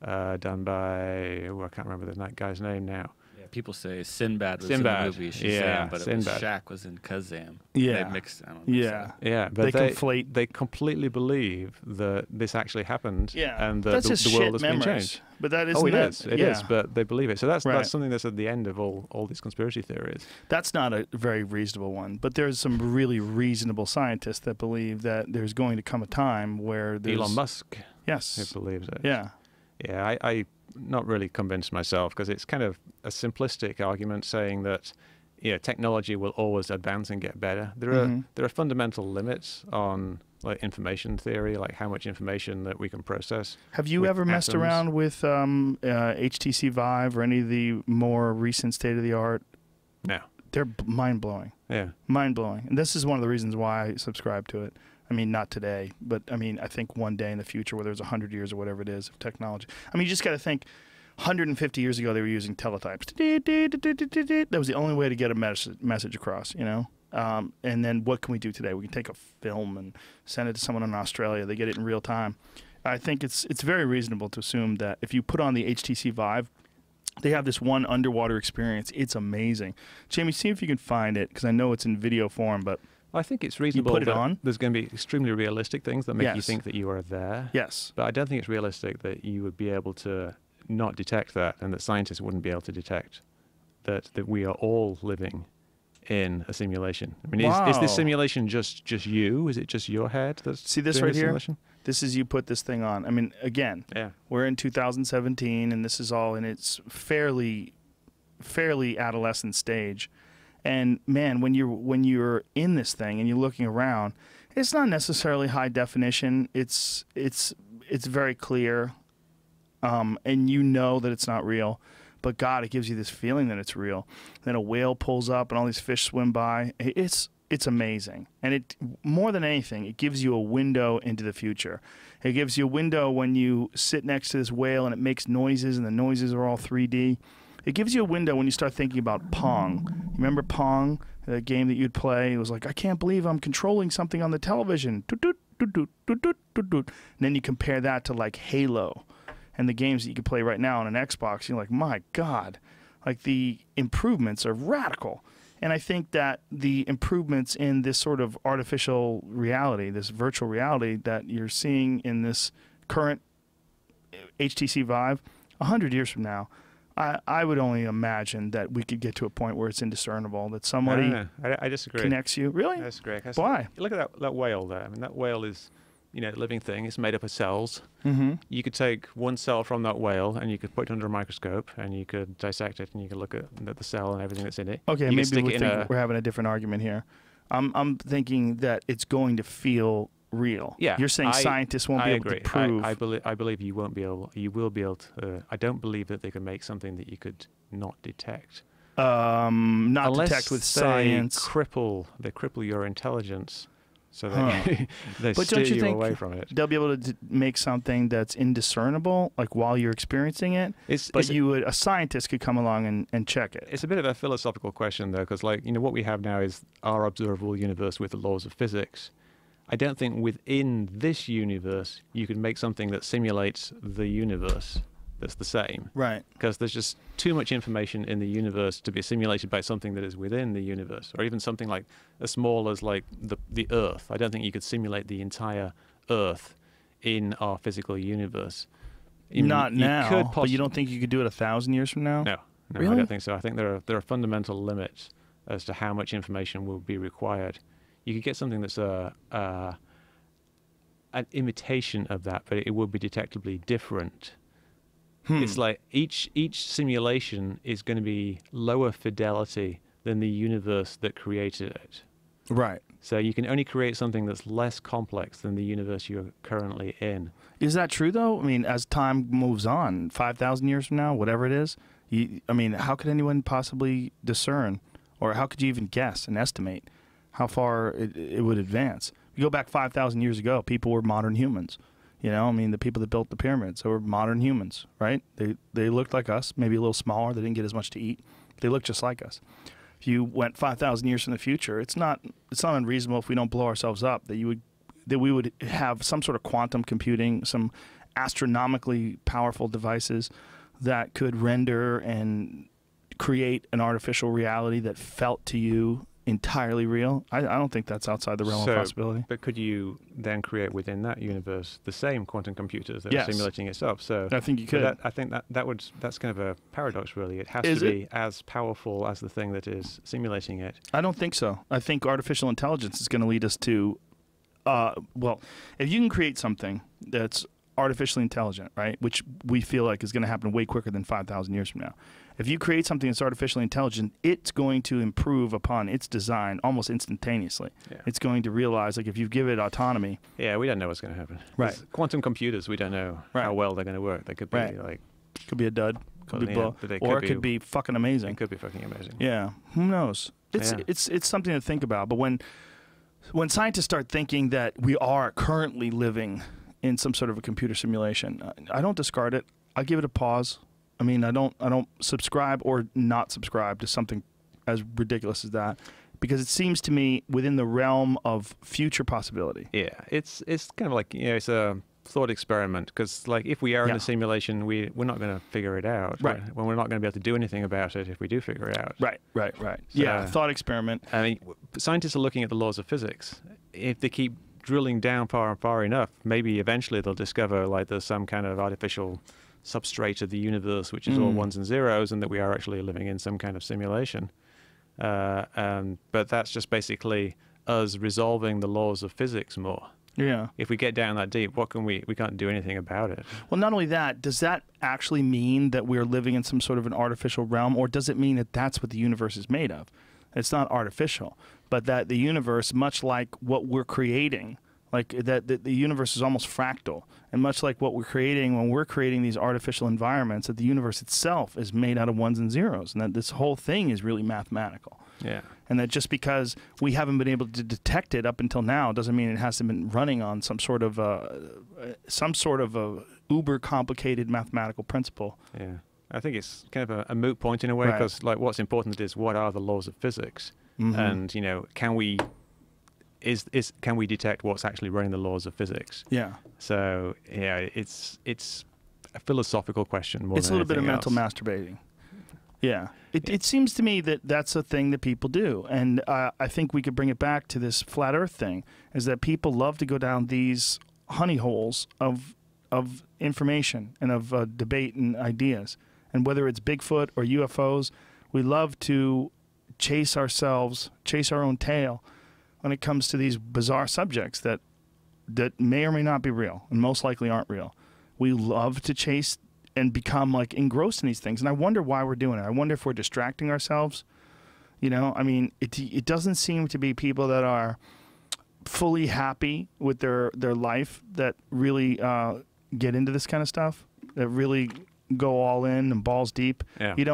[SPEAKER 2] done by, I can't remember the guy's name now.
[SPEAKER 3] Yeah, people say Sinbad was
[SPEAKER 2] Sinbad.
[SPEAKER 3] in the movie Shazam,
[SPEAKER 2] Yeah,
[SPEAKER 3] but
[SPEAKER 2] Sinbad.
[SPEAKER 3] Shaq was in Kazam.
[SPEAKER 1] Yeah.
[SPEAKER 3] They mixed, I don't know.
[SPEAKER 1] Yeah.
[SPEAKER 2] Yeah, but
[SPEAKER 1] they conflate.
[SPEAKER 2] They completely believe that this actually happened,
[SPEAKER 1] Yeah.
[SPEAKER 2] and
[SPEAKER 1] that's just
[SPEAKER 2] the world has
[SPEAKER 1] shit
[SPEAKER 2] been
[SPEAKER 1] memories.
[SPEAKER 2] changed.
[SPEAKER 1] But that
[SPEAKER 2] It
[SPEAKER 1] that,
[SPEAKER 2] is. It is, but they believe it. So that's
[SPEAKER 1] Right.
[SPEAKER 2] something that's at the end of all these conspiracy theories.
[SPEAKER 1] That's not a very reasonable one. But there's some really reasonable scientists that believe that there's going to come a time where there's...
[SPEAKER 2] Elon Musk,
[SPEAKER 1] Yes.
[SPEAKER 2] who believes it.
[SPEAKER 1] Yeah.
[SPEAKER 2] Yeah, I not really convinced myself, because it's kind of a simplistic argument saying that technology will always advance and get better. There are fundamental limits on like information theory, like how much information that we can process.
[SPEAKER 1] Have you ever messed around with HTC Vive or any of the more recent state-of-the-art?
[SPEAKER 2] No.
[SPEAKER 1] They're mind-blowing.
[SPEAKER 2] Yeah.
[SPEAKER 1] Mind-blowing. And this is one of the reasons why I subscribe to it. I mean, not today, but I mean, I think one day in the future where there's 100 years or whatever it is of technology. I mean, you just got to think 150 years ago they were using teletypes. That was the only way to get a message across, and then what can we do today? We can take a film and send it to someone in Australia. They get it in real time. I think it's very reasonable to assume that if you put on the HTC Vive, they have this one underwater experience. It's amazing. Jamie, see if you can find it, because I know it's in video form, but...
[SPEAKER 2] I think it's reasonable
[SPEAKER 1] put it
[SPEAKER 2] that
[SPEAKER 1] on?
[SPEAKER 2] there's going to be extremely realistic things that make you
[SPEAKER 1] Yes.
[SPEAKER 2] think that you are there.
[SPEAKER 1] Yes.
[SPEAKER 2] But I don't think it's realistic that you would be able to not detect that, and that scientists wouldn't be able to detect that we are all living in a simulation. I mean, is this simulation just you? Is it just your head that's
[SPEAKER 1] See this
[SPEAKER 2] doing
[SPEAKER 1] right
[SPEAKER 2] the
[SPEAKER 1] here?
[SPEAKER 2] simulation?
[SPEAKER 1] This is you put this thing on. I mean, again,
[SPEAKER 2] Yeah.
[SPEAKER 1] we're in 2017, and this is all in its fairly adolescent stage. And man, when you're in this thing and you're looking around, it's not necessarily high definition. It's very clear, and you know that it's not real. But God, it gives you this feeling that it's real. Then a whale pulls up and all these fish swim by. It's amazing. And it, more than anything, it gives you a window into the future. It gives you a window when you sit next to this whale and it makes noises, and the noises are all 3D. It gives you a window when you start thinking about Pong. You remember Pong, the game that you'd play? It was like, I can't believe I'm controlling something on the television. And then you compare that to like Halo and the games that you can play right now on an Xbox. You're like, my God, like the improvements are radical. And I think that the improvements in this sort of artificial reality, this virtual reality that you're seeing in this current HTC Vive, 100 years from now, I would only imagine that we could get to a point where it's indiscernible, that somebody
[SPEAKER 2] I disagree.
[SPEAKER 1] connects you. Really?
[SPEAKER 2] I disagree.
[SPEAKER 1] Why?
[SPEAKER 2] Look at that whale there. I mean, that whale is, a living thing. It's made up of cells.
[SPEAKER 1] Mm-hmm.
[SPEAKER 2] You could take one cell from that whale and you could put it under a microscope and you could dissect it and you could look at the cell and everything that's in it.
[SPEAKER 1] Okay,
[SPEAKER 2] you
[SPEAKER 1] maybe we're having a different argument here. I'm thinking that it's going to feel real.
[SPEAKER 2] Yeah,
[SPEAKER 1] You're saying scientists won't be able to prove.
[SPEAKER 2] I believe you won't be able. You will be able to. I don't believe that they can make something that you could not detect.
[SPEAKER 1] Not
[SPEAKER 2] Unless
[SPEAKER 1] detect with
[SPEAKER 2] they
[SPEAKER 1] science.
[SPEAKER 2] They cripple your intelligence, so they they
[SPEAKER 1] But
[SPEAKER 2] steer
[SPEAKER 1] don't you
[SPEAKER 2] you
[SPEAKER 1] think
[SPEAKER 2] away from it.
[SPEAKER 1] they'll be able to make something that's indiscernible, like while you're experiencing it? A scientist could come along and check it.
[SPEAKER 2] It's a bit of a philosophical question, though, because, like, what we have now is our observable universe with the laws of physics. I don't think within this universe you can make something that simulates the universe that's the same.
[SPEAKER 1] Right.
[SPEAKER 2] Because there's just too much information in the universe to be simulated by something that is within the universe, or even something like as small as like the Earth. I don't think you could simulate the entire Earth in our physical universe.
[SPEAKER 1] Not now, but you don't think you could do it 1,000 years from now?
[SPEAKER 2] No,
[SPEAKER 1] Really?
[SPEAKER 2] I don't think so. I think there are fundamental limits as to how much information will be required. You could get something that's an imitation of that, but it would be detectably different. It's like each simulation is going to be lower fidelity than the universe that created it.
[SPEAKER 1] Right.
[SPEAKER 2] So you can only create something that's less complex than the universe you're currently in.
[SPEAKER 1] Is that true, though? I mean, as time moves on, 5,000 years from now, whatever it is, how could anyone possibly discern, or how could you even guess and estimate how far it would advance? You go back 5,000 years ago, people were modern humans. The people that built the pyramids, they were modern humans, right? They looked like us, maybe a little smaller. They didn't get as much to eat. They looked just like us. If you went 5,000 years in the future, it's not unreasonable, if we don't blow ourselves up, that we would have some sort of quantum computing, some astronomically powerful devices that could render and create an artificial reality that felt to you entirely real. I don't think that's outside the realm of possibility.
[SPEAKER 2] But could you then create within that universe the same quantum computers that are simulating itself? So
[SPEAKER 1] I think you could.
[SPEAKER 2] I think that's kind of a paradox, really. It has to be as powerful as the thing that is simulating it.
[SPEAKER 1] I don't think so. I think artificial intelligence is going to lead us to, if you can create something that's artificially intelligent, right, which we feel like is going to happen way quicker than 5,000 years from now. If you create something that's artificially intelligent, it's going to improve upon its design almost instantaneously. Yeah. It's going to realize, like, if you give it autonomy.
[SPEAKER 2] Yeah, we don't know what's going to happen.
[SPEAKER 1] Right.
[SPEAKER 2] Quantum computers, we don't know how well they're going to work. They could be
[SPEAKER 1] could be a dud, could be blow, or it could be fucking amazing.
[SPEAKER 2] It could be fucking amazing.
[SPEAKER 1] Yeah, who knows? It's something to think about. But when scientists start thinking that we are currently living in some sort of a computer simulation, I don't discard it. I give it a pause. I mean, I don't subscribe or not subscribe to something as ridiculous as that, because it seems to me within the realm of future possibility.
[SPEAKER 2] Yeah, it's kind of like, it's a thought experiment, because, like, if we are in a simulation, we're not going to figure it out.
[SPEAKER 1] Right.
[SPEAKER 2] When we're not going to be able to do anything about it if we do figure it out.
[SPEAKER 1] Right. So, thought experiment.
[SPEAKER 2] I mean, scientists are looking at the laws of physics. If they keep drilling down far and far enough, maybe eventually they'll discover, like, there's some kind of artificial substrate of the universe which is all ones and zeros, and that we are actually living in some kind of simulation. But that's just basically us resolving the laws of physics more.
[SPEAKER 1] Yeah.
[SPEAKER 2] If we get down that deep, what can we can't do anything about it.
[SPEAKER 1] Well, not only that, does that actually mean that we're living in some sort of an artificial realm, or does it mean that that's what the universe is made of? It's not artificial, but that the universe, much like what we're creating, like that the universe is almost fractal, and much like what we're creating when we're creating these artificial environments, that the universe itself is made out of ones and zeros, and that this whole thing is really mathematical.
[SPEAKER 2] Yeah.
[SPEAKER 1] And that just because we haven't been able to detect it up until now doesn't mean it hasn't been running on some sort of a uber complicated mathematical principle.
[SPEAKER 2] Yeah. I think it's kind of a moot point in a way, because like, what's important is what are the laws of physics, and can we detect what's actually running the laws of physics?
[SPEAKER 1] Yeah.
[SPEAKER 2] So it's a philosophical question more than anything else.
[SPEAKER 1] It's a little bit of mental masturbating. Yeah. It seems to me that that's a thing that people do, and I think we could bring it back to this flat Earth thing, is that people love to go down these honey holes of information and of debate and ideas. And whether it's Bigfoot or UFOs, we love to chase our own tail when it comes to these bizarre subjects that may or may not be real, and most likely aren't real. We love to chase and become like engrossed in these things, and I wonder why we're doing it. I wonder if we're distracting ourselves. I mean, it doesn't seem to be people that are fully happy with their life that really get into this kind of stuff, that really go all in and balls deep.
[SPEAKER 2] Yeah.
[SPEAKER 1] You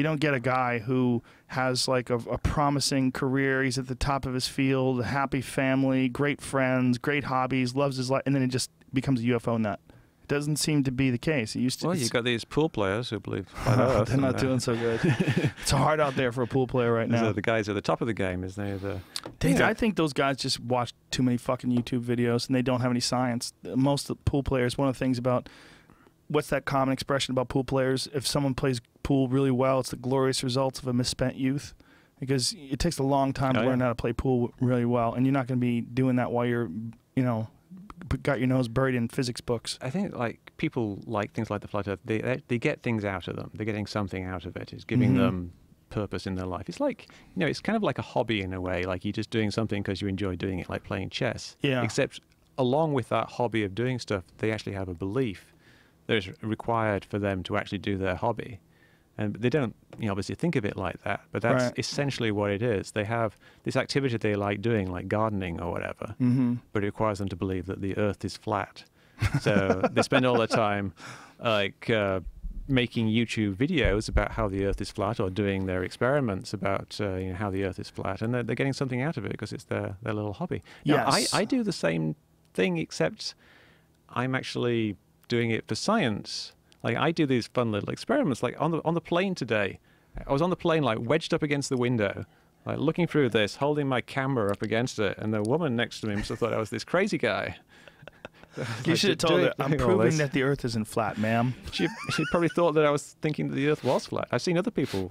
[SPEAKER 1] don't get a guy who has like a promising career. He's at the top of his field, a happy family, great friends, great hobbies, loves his life, and then it just becomes a UFO nut. It doesn't seem to be the case. It used to.
[SPEAKER 2] Well, you've got these pool players who believe flat Earth.
[SPEAKER 1] They're not doing so good. It's hard out there for a pool player right now.
[SPEAKER 2] So the guys at the top of the game, isn't they?
[SPEAKER 1] I think those guys just watch too many fucking YouTube videos and they don't have any science. Most of the pool players, one of the things about what's that common expression about pool players? If someone plays pool really well, it's the glorious results of a misspent youth. Because it takes a long time to learn how to play pool really well, and you're not going to be doing that while you're, got your nose buried in physics books.
[SPEAKER 2] I think like people like things like the flat Earth. They get things out of them. They're getting something out of it. It's giving them purpose in their life. It's like, it's kind of like a hobby in a way. Like you're just doing something because you enjoy doing it, like playing chess.
[SPEAKER 1] Yeah.
[SPEAKER 2] Except along with that hobby of doing stuff, they actually have a belief that is required for them to actually do their hobby. And they don't, obviously think of it like that, but that's essentially what it is. They have this activity they like doing, like gardening or whatever, but it requires them to believe that the Earth is flat. So they spend all their time, making YouTube videos about how the Earth is flat, or doing their experiments about how the Earth is flat, and they're getting something out of it because it's their little hobby. Now, I do the same thing, except I'm actually doing it for science. Like I do these fun little experiments. Like on the plane today, I was on the plane like wedged up against the window, like looking through this, holding my camera up against it, and the woman next to me must have thought I was this crazy guy.
[SPEAKER 1] You should have told her, I'm proving that the Earth isn't flat, ma'am.
[SPEAKER 2] She probably thought that I was thinking that the Earth was flat. I've seen other people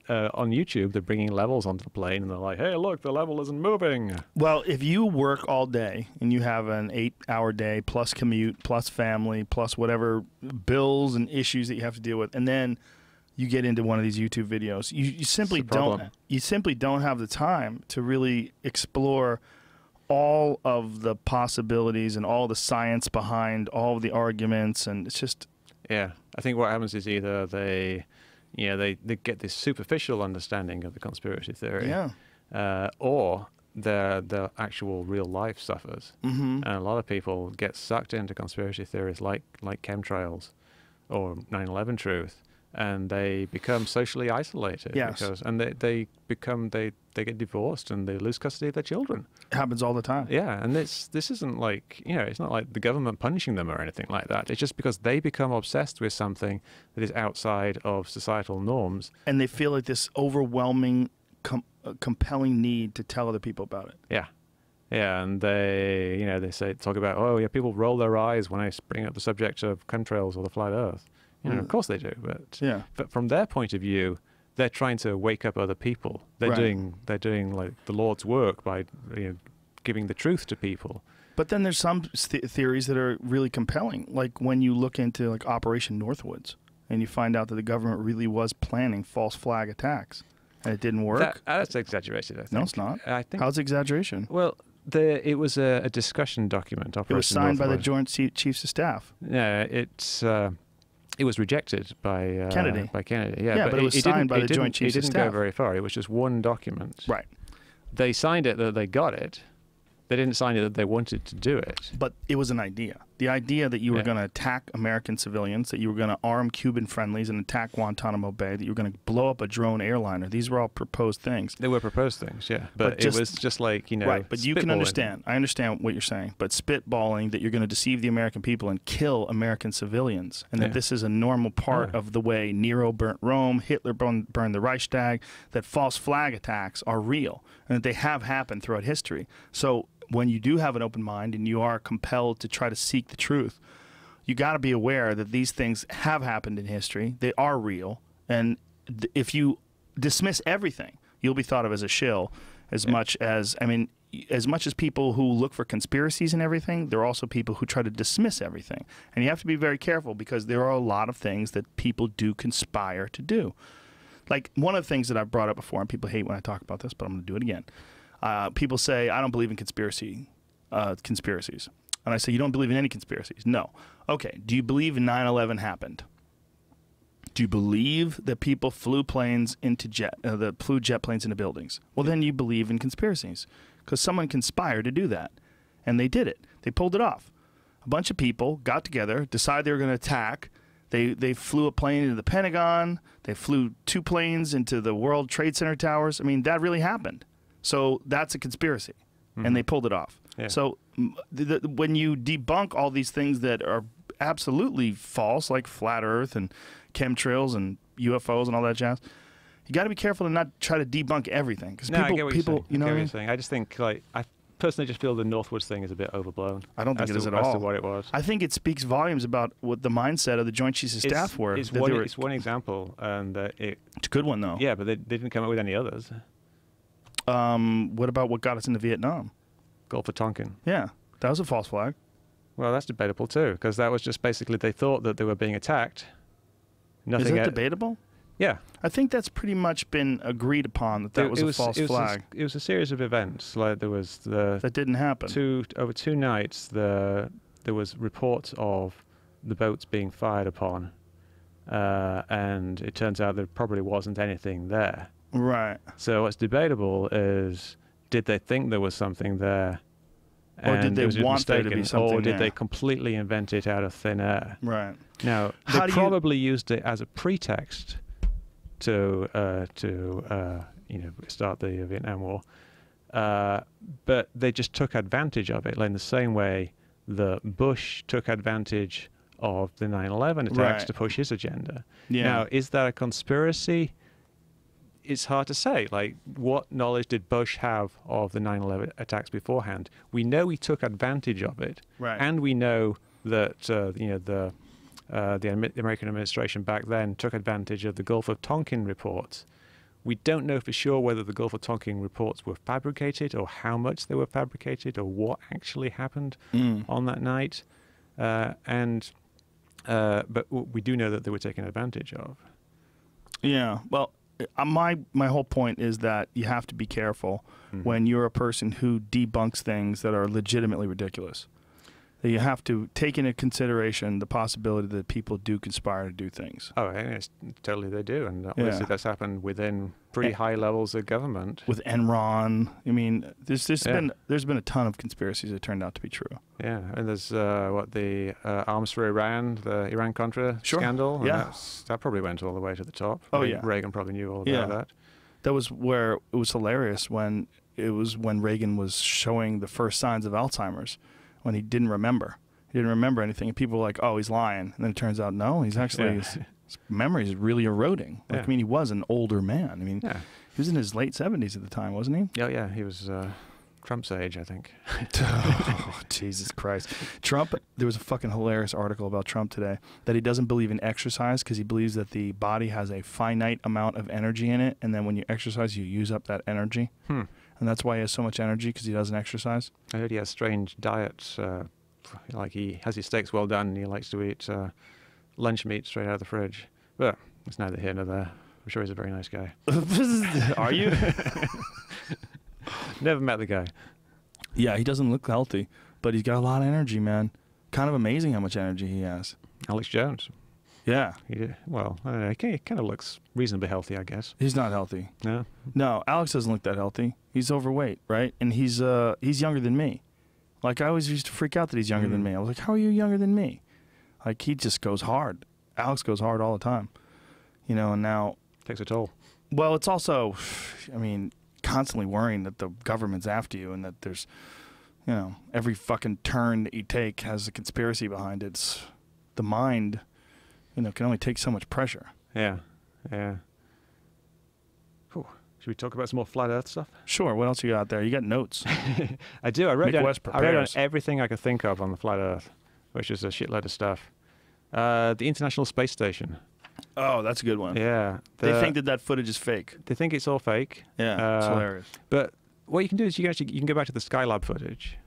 [SPEAKER 2] on YouTube, they're bringing levels onto the plane, and they're like, hey, look, the level isn't moving.
[SPEAKER 1] Well, if you work all day and you have an 8-hour day plus commute plus family plus whatever bills and issues that you have to deal with, and then you get into one of these YouTube videos, you simply don't have the time to really explore all of the possibilities and all the science behind all of the arguments, and it's just...
[SPEAKER 2] Yeah, I think what happens is either they get this superficial understanding of the conspiracy theory, or their actual real life suffers. And a lot of people get sucked into conspiracy theories like chemtrails or 9/11 truth, and they become socially isolated.
[SPEAKER 1] Yes.
[SPEAKER 2] They get divorced and they lose custody of their children.
[SPEAKER 1] It happens all the time.
[SPEAKER 2] Yeah, and this isn't like, it's not like the government punishing them or anything like that. It's just because they become obsessed with something that is outside of societal norms.
[SPEAKER 1] And they feel like this overwhelming, compelling need to tell other people about it.
[SPEAKER 2] Yeah. Yeah, and they talk about, people roll their eyes when I bring up the subject of chemtrails or the flat Earth. Of course they do, but from their point of view, they're trying to wake up other people. They're doing like the Lord's work by giving the truth to people.
[SPEAKER 1] But then there's some theories that are really compelling, like when you look into like Operation Northwoods, and you find out that the government really was planning false flag attacks, and it didn't work.
[SPEAKER 2] That's exaggerated, I think.
[SPEAKER 1] No, it's not.
[SPEAKER 2] I think.
[SPEAKER 1] How's exaggeration?
[SPEAKER 2] Well, it was a discussion document.
[SPEAKER 1] It was signed by the Joint Chiefs of Staff.
[SPEAKER 2] Yeah, it was rejected by
[SPEAKER 1] Kennedy.
[SPEAKER 2] Yeah,
[SPEAKER 1] but it was signed by the Joint Chiefs of Staff.
[SPEAKER 2] It didn't go very far. It was just one document.
[SPEAKER 1] Right.
[SPEAKER 2] They signed it that they got it. They didn't sign it that they wanted to do it.
[SPEAKER 1] But it was an idea. The idea that you were going to attack American civilians, that you were going to arm Cuban friendlies and attack Guantanamo Bay, that you were going to blow up a drone airliner. These were all proposed things.
[SPEAKER 2] They were proposed things, yeah. But it was just like,
[SPEAKER 1] Right, but you can understand. I understand what you're saying. But spitballing that you're going to deceive the American people and kill American civilians, and that this is a normal part of the way Nero burnt Rome, Hitler burned the Reichstag, that false flag attacks are real, and that they have happened throughout history. So when you do have an open mind and you are compelled to try to seek the truth, you got to be aware that these things have happened in history. They are real. And if you dismiss everything, you'll be thought of as a shill as much as, as much as people who look for conspiracies and everything, there are also people who try to dismiss everything. And you have to be very careful because there are a lot of things that people do conspire to do. Like one of the things that I've brought up before, and people hate when I talk about this, but I'm going to do it again. People say, I don't believe in conspiracies. And I say, you don't believe in any conspiracies? No. Okay, do you believe 9/11 happened? Do you believe that people flew jet planes into buildings? Well, then you believe in conspiracies. because someone conspired to do that, and they did it. They pulled it off. A bunch of people got together, decided they were going to attack. They flew a plane into the Pentagon. They flew 2 planes into the World Trade Center towers. I mean, that really happened. So that's a conspiracy, and they pulled it off.
[SPEAKER 2] Yeah.
[SPEAKER 1] So when you debunk all these things that are absolutely false, like flat Earth and chemtrails and UFOs and all that jazz, you got to be careful to not try to debunk everything. Because
[SPEAKER 2] No, I get what you're saying.
[SPEAKER 1] you know
[SPEAKER 2] I
[SPEAKER 1] what
[SPEAKER 2] get
[SPEAKER 1] I
[SPEAKER 2] what
[SPEAKER 1] mean?
[SPEAKER 2] you're saying. I just think, like, I personally just feel the Northwoods thing is a bit overblown.
[SPEAKER 1] I don't think it is at all.
[SPEAKER 2] As to what it was.
[SPEAKER 1] I think it speaks volumes about what the mindset of the Joint Chiefs of Staff were.
[SPEAKER 2] It's one example, and
[SPEAKER 1] It's a good one, though.
[SPEAKER 2] yeah, but they didn't come up with any others.
[SPEAKER 1] What about what got us into Vietnam?
[SPEAKER 2] Gulf of Tonkin.
[SPEAKER 1] Yeah, that was a false flag.
[SPEAKER 2] Well, that's debatable too, because that was just basically they thought that they were being attacked.
[SPEAKER 1] Is that debatable?
[SPEAKER 2] Yeah.
[SPEAKER 1] I think that's pretty much been agreed upon that was a false flag.
[SPEAKER 2] It was a series of events. Like there was
[SPEAKER 1] that didn't happen.
[SPEAKER 2] Over 2 nights, there was reports of the boats being fired upon, and it turns out there probably wasn't anything there.
[SPEAKER 1] Right.
[SPEAKER 2] So what's debatable is, did they think there was something there?
[SPEAKER 1] Or did
[SPEAKER 2] and
[SPEAKER 1] they
[SPEAKER 2] it was just
[SPEAKER 1] want there to be
[SPEAKER 2] mistaken,
[SPEAKER 1] something
[SPEAKER 2] or did
[SPEAKER 1] there?
[SPEAKER 2] they completely invent it out of thin air?
[SPEAKER 1] Right.
[SPEAKER 2] Now,
[SPEAKER 1] How
[SPEAKER 2] they
[SPEAKER 1] do you-
[SPEAKER 2] probably used it as a pretext to start the Vietnam War, but they just took advantage of it, like in the same way that Bush took advantage of the 9/11 attacks
[SPEAKER 1] Right.
[SPEAKER 2] to push his agenda.
[SPEAKER 1] Yeah.
[SPEAKER 2] Now, is that a conspiracy? It's hard to say. Like, what knowledge did Bush have of the 9/11 attacks beforehand? We know he took advantage of it,
[SPEAKER 1] Right.
[SPEAKER 2] and we know that the American administration back then took advantage of the Gulf of Tonkin reports. We don't know for sure whether the Gulf of Tonkin reports were fabricated, or how much they were fabricated, or what actually happened on that night. But we do know that they were taken advantage of.
[SPEAKER 1] Yeah. Well, my whole point is that you have to be careful when you're a person who debunks things that are legitimately ridiculous. That you have to take into consideration the possibility that people do conspire to do things.
[SPEAKER 2] Oh, yes, totally they do. And obviously that's happened within pretty high levels of government.
[SPEAKER 1] With Enron, I mean, there's
[SPEAKER 2] Yeah.
[SPEAKER 1] been a ton of conspiracies that turned out to be true.
[SPEAKER 2] Yeah, and there's the arms for Iran, the Iran-Contra scandal. And
[SPEAKER 1] Yeah.
[SPEAKER 2] that probably went all the way to the top.
[SPEAKER 1] Oh,
[SPEAKER 2] I mean,
[SPEAKER 1] yeah.
[SPEAKER 2] Reagan probably knew all about that.
[SPEAKER 1] That was where it was hilarious when Reagan was showing the first signs of Alzheimer's, when he didn't remember. He didn't remember anything. And people were like, oh, he's lying. And then it turns out, no, he's actually, his memory is really eroding. Like, I mean, he was an older man. I mean, he was in his late 70s at the time, wasn't he?
[SPEAKER 2] Oh, yeah, he was Trump's age, I think.
[SPEAKER 1] Oh, Jesus Christ. Trump, there was a fucking hilarious article about Trump today that he doesn't believe in exercise because he believes that the body has a finite amount of energy in it, and then when you exercise, you use up that energy. And that's why he has so much energy, because he doesn't exercise.
[SPEAKER 2] I heard he has strange diets. Like he has his steaks well done, and he likes to eat lunch meat straight out of the fridge. But it's neither here nor there. I'm sure he's a very nice guy.
[SPEAKER 1] Are you?
[SPEAKER 2] Never met the guy.
[SPEAKER 1] Yeah, he doesn't look healthy, but he's got a lot of energy, man. Kind of amazing how much energy he has.
[SPEAKER 2] Alex Jones.
[SPEAKER 1] Yeah.
[SPEAKER 2] Well, I don't know. He kind of looks reasonably healthy, I guess.
[SPEAKER 1] He's not healthy.
[SPEAKER 2] No?
[SPEAKER 1] No, Alex doesn't look that healthy. He's overweight, right? And he's younger than me. Like, I always used to freak out that he's younger than me. I was like, how are you younger than me? Like, he just goes hard. Alex goes hard all the time. You know, and now...
[SPEAKER 2] Takes a toll.
[SPEAKER 1] Well, it's also, I mean, constantly worrying that the government's after you and that there's, you know, every fucking turn that you take has a conspiracy behind it. It's, the mind, you know, can only take so much pressure.
[SPEAKER 2] Yeah, yeah. Whew. Should we talk about some more flat Earth stuff?
[SPEAKER 1] Sure. What else you got there? You got notes.
[SPEAKER 2] I do. I wrote down
[SPEAKER 1] prepares.
[SPEAKER 2] everything I could think of on the flat Earth, which is a shitload of stuff. The International Space Station.
[SPEAKER 1] Oh, that's a good one.
[SPEAKER 2] Yeah.
[SPEAKER 1] They think that footage is fake.
[SPEAKER 2] They think it's all fake.
[SPEAKER 1] Yeah, it's hilarious.
[SPEAKER 2] But what you can do is you can go back to the Skylab footage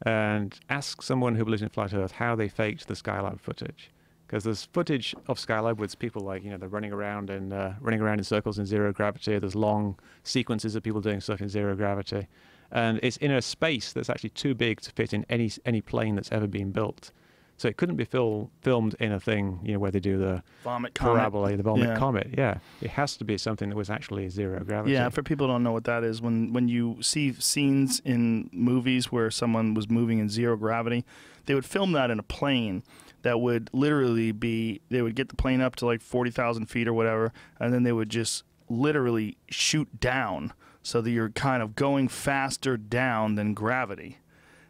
[SPEAKER 2] and ask someone who believes in flat Earth how they faked the Skylab footage. Because there's footage of Skylab with people like, you know, they're running around in circles in zero gravity. There's long sequences of people doing stuff in zero gravity. And it's in a space that's actually too big to fit in any plane that's ever been built. So it couldn't be filmed in a thing, where they do the
[SPEAKER 1] Vomit comet.
[SPEAKER 2] parabola, the vomit
[SPEAKER 1] Yeah.
[SPEAKER 2] comet. Yeah, it has to be something that was actually zero gravity.
[SPEAKER 1] Yeah, for people who don't know what that is, when you see scenes in movies where someone was moving in zero gravity, they would film that in a plane that would literally be, they would get the plane up to like 40,000 feet or whatever, and then they would just literally shoot down so that you're kind of going faster down than gravity,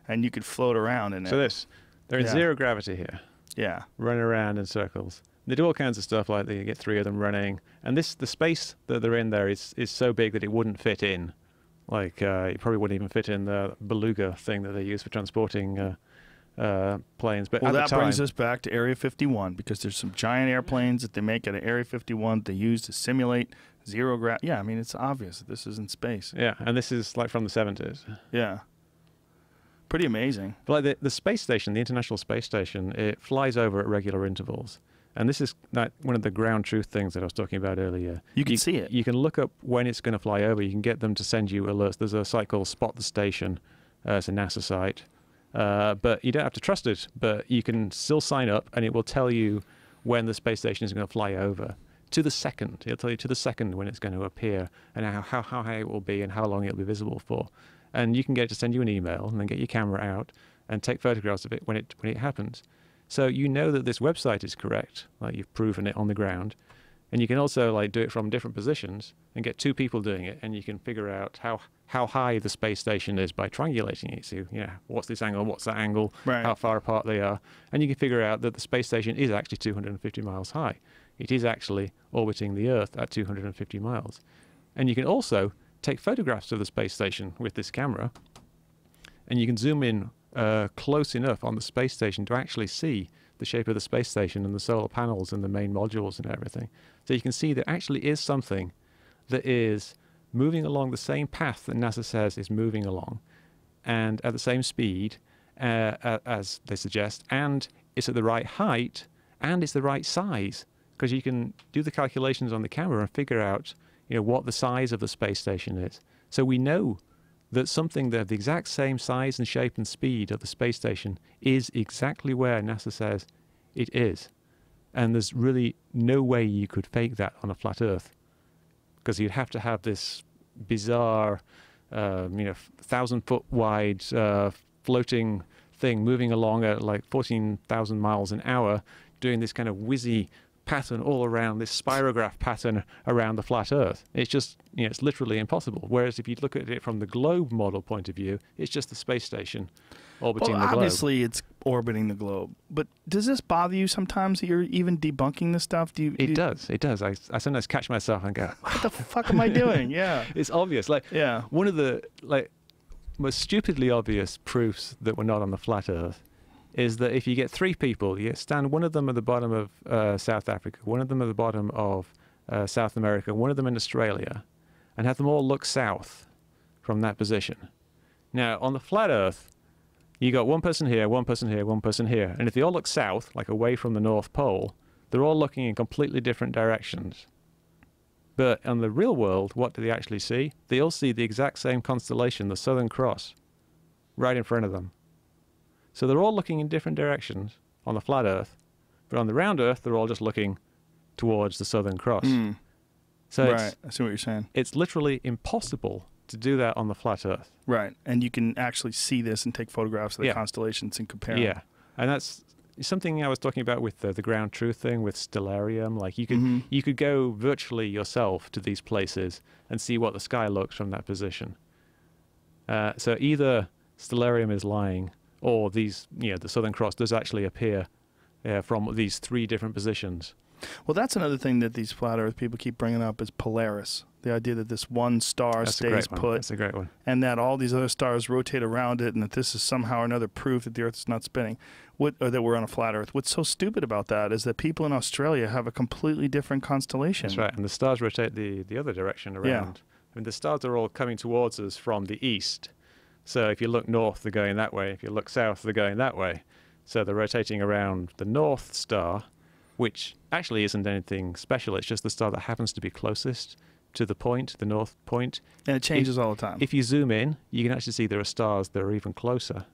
[SPEAKER 1] and you could float around in it.
[SPEAKER 2] So they're in
[SPEAKER 1] Yeah.
[SPEAKER 2] zero gravity here,
[SPEAKER 1] Yeah.
[SPEAKER 2] running around in circles. They do all kinds of stuff, like they get 3 of them running, and the space that they're in there is so big that it wouldn't fit in. Like it probably wouldn't even fit in the beluga thing that they use for transporting planes. But
[SPEAKER 1] Well,
[SPEAKER 2] at
[SPEAKER 1] that
[SPEAKER 2] the time,
[SPEAKER 1] brings us back to Area 51, because there's some giant airplanes that they make at Area 51 that they use to simulate zero gravity. Yeah, I mean, it's obvious that this is in space.
[SPEAKER 2] yeah, and this is like from the 70s.
[SPEAKER 1] Yeah. Pretty amazing.
[SPEAKER 2] But like the space station, the International Space Station, it flies over at regular intervals. And this is like one of the ground truth things that I was talking about earlier.
[SPEAKER 1] You can see it.
[SPEAKER 2] You can look up when it's going to fly over. You can get them to send you alerts. There's a site called Spot the Station. It's a NASA site. But you don't have to trust it. But you can still sign up, and it will tell you when the space station is going to fly over. To the second. It'll tell you to the second when it's going to appear, and how high it will be, and how long it'll be visible for. And you can get it to send you an email, and then get your camera out and take photographs of it when it happens. So you know that this website is correct, like you've proven it on the ground. And you can also like do it from different positions and get 2 people doing it, and you can figure out how high the space station is by triangulating it. So, what's this angle, what's that angle,
[SPEAKER 1] Right.
[SPEAKER 2] how far apart they are. And you can figure out that the space station is actually 250 miles high. It is actually orbiting the Earth at 250 miles. And you can also take photographs of the space station with this camera, and you can zoom in close enough on the space station to actually see the shape of the space station and the solar panels and the main modules and everything. So you can see there actually is something that is moving along the same path that NASA says is moving along, and at the same speed as they suggest, and it's at the right height, and it's the right size, because you can do the calculations on the camera and figure out what the size of the space station is. So we know that something that the exact same size and shape and speed of the space station is exactly where NASA says it is. And there's really no way you could fake that on a flat Earth, because you'd have to have this bizarre, 1,000-foot wide floating thing moving along at like 14,000 miles an hour, doing this kind of whizzy pattern all around, this spirograph pattern around the flat Earth. It's just, it's literally impossible. Whereas if you look at it from the globe model point of view, it's just the space station orbiting the globe.
[SPEAKER 1] Obviously, it's orbiting the globe. But does this bother you sometimes that you're even debunking this stuff?
[SPEAKER 2] It does. I sometimes catch myself and go,
[SPEAKER 1] what the fuck am I doing? Yeah.
[SPEAKER 2] It's obvious. Like,
[SPEAKER 1] Yeah.
[SPEAKER 2] one of the most stupidly obvious proofs that we're not on the flat Earth is that if you get 3 people, you stand one of them at the bottom of South Africa, one of them at the bottom of South America, one of them in Australia, and have them all look south from that position. Now, on the flat Earth, you got one person here, one person here, one person here, and if they all look south, like away from the North Pole, they're all looking in completely different directions. But on the real world, what do they actually see? They all see the exact same constellation, the Southern Cross, right in front of them. So they're all looking in different directions on the flat Earth, but on the round Earth, they're all just looking towards the Southern Cross. So
[SPEAKER 1] Right. I see what you're saying.
[SPEAKER 2] it's literally impossible to do that on the flat Earth.
[SPEAKER 1] Right. And you can actually see this and take photographs of the
[SPEAKER 2] Yeah.
[SPEAKER 1] constellations and compare them.
[SPEAKER 2] Yeah, and that's something I was talking about with the ground truth thing with Stellarium. Like you could go virtually yourself to these places and see what the sky looks from that position. So either Stellarium is lying, or the Southern Cross does actually appear from these 3 different positions.
[SPEAKER 1] Well, that's another thing that these flat Earth people keep bringing up is Polaris. The idea that this one star
[SPEAKER 2] That's a
[SPEAKER 1] stays
[SPEAKER 2] great one.
[SPEAKER 1] put,
[SPEAKER 2] That's a great one.
[SPEAKER 1] and that all these other stars rotate around it, and that this is somehow or another proof that the Earth is not spinning, or that we're on a flat Earth. What's so stupid about that is that people in Australia have a completely different constellation.
[SPEAKER 2] That's right, and the stars rotate the other direction around.
[SPEAKER 1] Yeah.
[SPEAKER 2] I mean, the stars are all coming towards us from the east. So if you look north, they're going that way. If you look south, they're going that way. So they're rotating around the North Star, which actually isn't anything special. It's just the star that happens to be closest to the point, the North Point.
[SPEAKER 1] And it changes all the time.
[SPEAKER 2] If you zoom in, you can actually see there are stars that are even closer.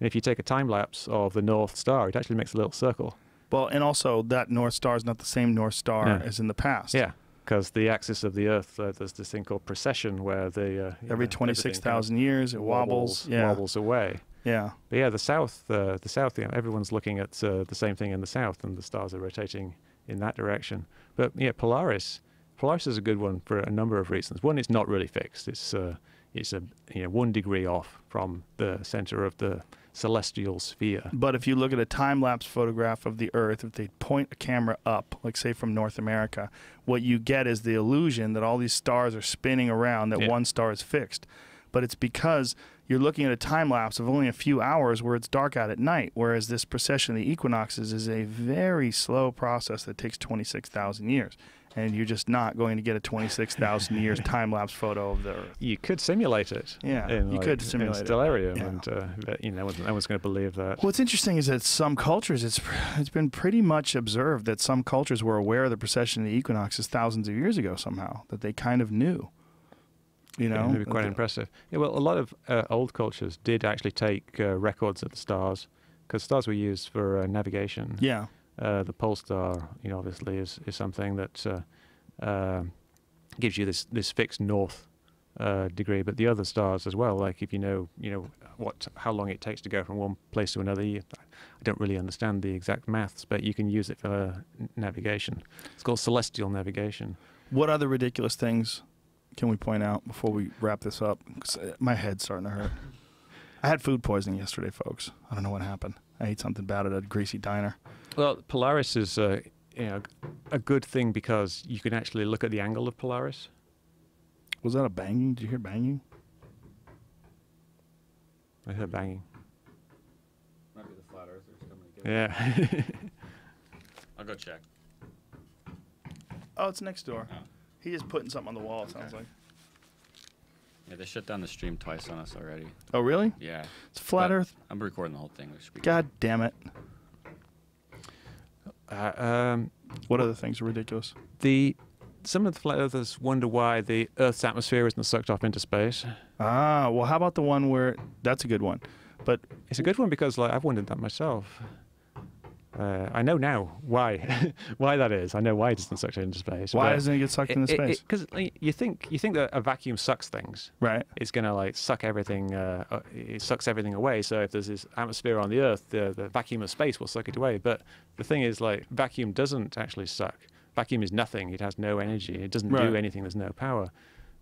[SPEAKER 2] And if you take a time lapse of the North Star, it actually makes a little circle.
[SPEAKER 1] Well, and also that North Star is not the same North Star
[SPEAKER 2] Yeah.
[SPEAKER 1] as in the past.
[SPEAKER 2] Yeah, because the axis of the Earth, there's this thing called precession, where the
[SPEAKER 1] Every 26,000 years, it wobbles. Yeah.
[SPEAKER 2] wobbles away.
[SPEAKER 1] Yeah.
[SPEAKER 2] But yeah, the south, everyone's looking at the same thing in the south, and the stars are rotating in that direction. But yeah, Polaris is a good one for a number of reasons. One, it's not really fixed. It's 1 degree off from the center of the celestial sphere.
[SPEAKER 1] But if you look at a time-lapse photograph of the Earth, if they point a camera up, like say from North America, what you get is the illusion that all these stars are spinning around, that one star is fixed. But it's because you're looking at a time-lapse of only a few hours where it's dark out at night, whereas this precession of the equinoxes is a very slow process that takes 26,000 years. And you're just not going to get a 26,000 years time-lapse photo of the Earth.
[SPEAKER 2] You could simulate it.
[SPEAKER 1] Yeah, you could simulate
[SPEAKER 2] in Stellarium,
[SPEAKER 1] it. Yeah.
[SPEAKER 2] and no one's going to believe that.
[SPEAKER 1] What's interesting is that some cultures, it's been pretty much observed that some cultures were aware of the precession of the equinoxes thousands of years ago somehow, that they kind of knew. You know,
[SPEAKER 2] it'd be quite impressive. Yeah, well, a lot of old cultures did actually take records of the stars, because stars were used for navigation.
[SPEAKER 1] Yeah.
[SPEAKER 2] The pole star, obviously is something that gives you this fixed north degree. But the other stars as well, like if you know how long it takes to go from one place to another. I don't really understand the exact maths, but you can use it for navigation. It's called celestial navigation.
[SPEAKER 1] What other ridiculous things can we point out before we wrap this up? 'Cause my head's starting to hurt. I had food poisoning yesterday, folks. I don't know what happened. I ate something bad at a greasy diner.
[SPEAKER 2] Well, Polaris is a good thing because you can actually look at the angle of Polaris.
[SPEAKER 1] Was that a banging? Did you hear banging?
[SPEAKER 2] I heard banging.
[SPEAKER 3] Might be the flat earthers coming to get
[SPEAKER 2] Yeah.
[SPEAKER 3] I'll go check.
[SPEAKER 1] Oh, it's next door.
[SPEAKER 3] Oh.
[SPEAKER 1] He is putting something on the wall, it sounds like.
[SPEAKER 3] Yeah, they shut down the stream twice on us already.
[SPEAKER 1] Oh, really?
[SPEAKER 3] Yeah.
[SPEAKER 1] It's flat
[SPEAKER 3] But
[SPEAKER 1] Earth?
[SPEAKER 3] I'm recording the whole thing. We should be
[SPEAKER 1] God damn it.
[SPEAKER 2] Um,
[SPEAKER 1] What other things are ridiculous?
[SPEAKER 2] Some of the flat earthers wonder why the Earth's atmosphere isn't sucked off into space.
[SPEAKER 1] Ah, well, how about the one where... That's a good one. But
[SPEAKER 2] It's a good one because I've wondered that myself. I know now why why that is. I know why it doesn't suck into space.
[SPEAKER 1] why doesn't it get sucked into space?
[SPEAKER 2] Because you think that a vacuum sucks things.
[SPEAKER 1] Right.
[SPEAKER 2] It's going to suck everything. It sucks everything away. So if there's this atmosphere on the Earth, the vacuum of space will suck it away. But the thing is, vacuum doesn't actually suck. Vacuum is nothing. It has no energy. It doesn't do anything. There's no power.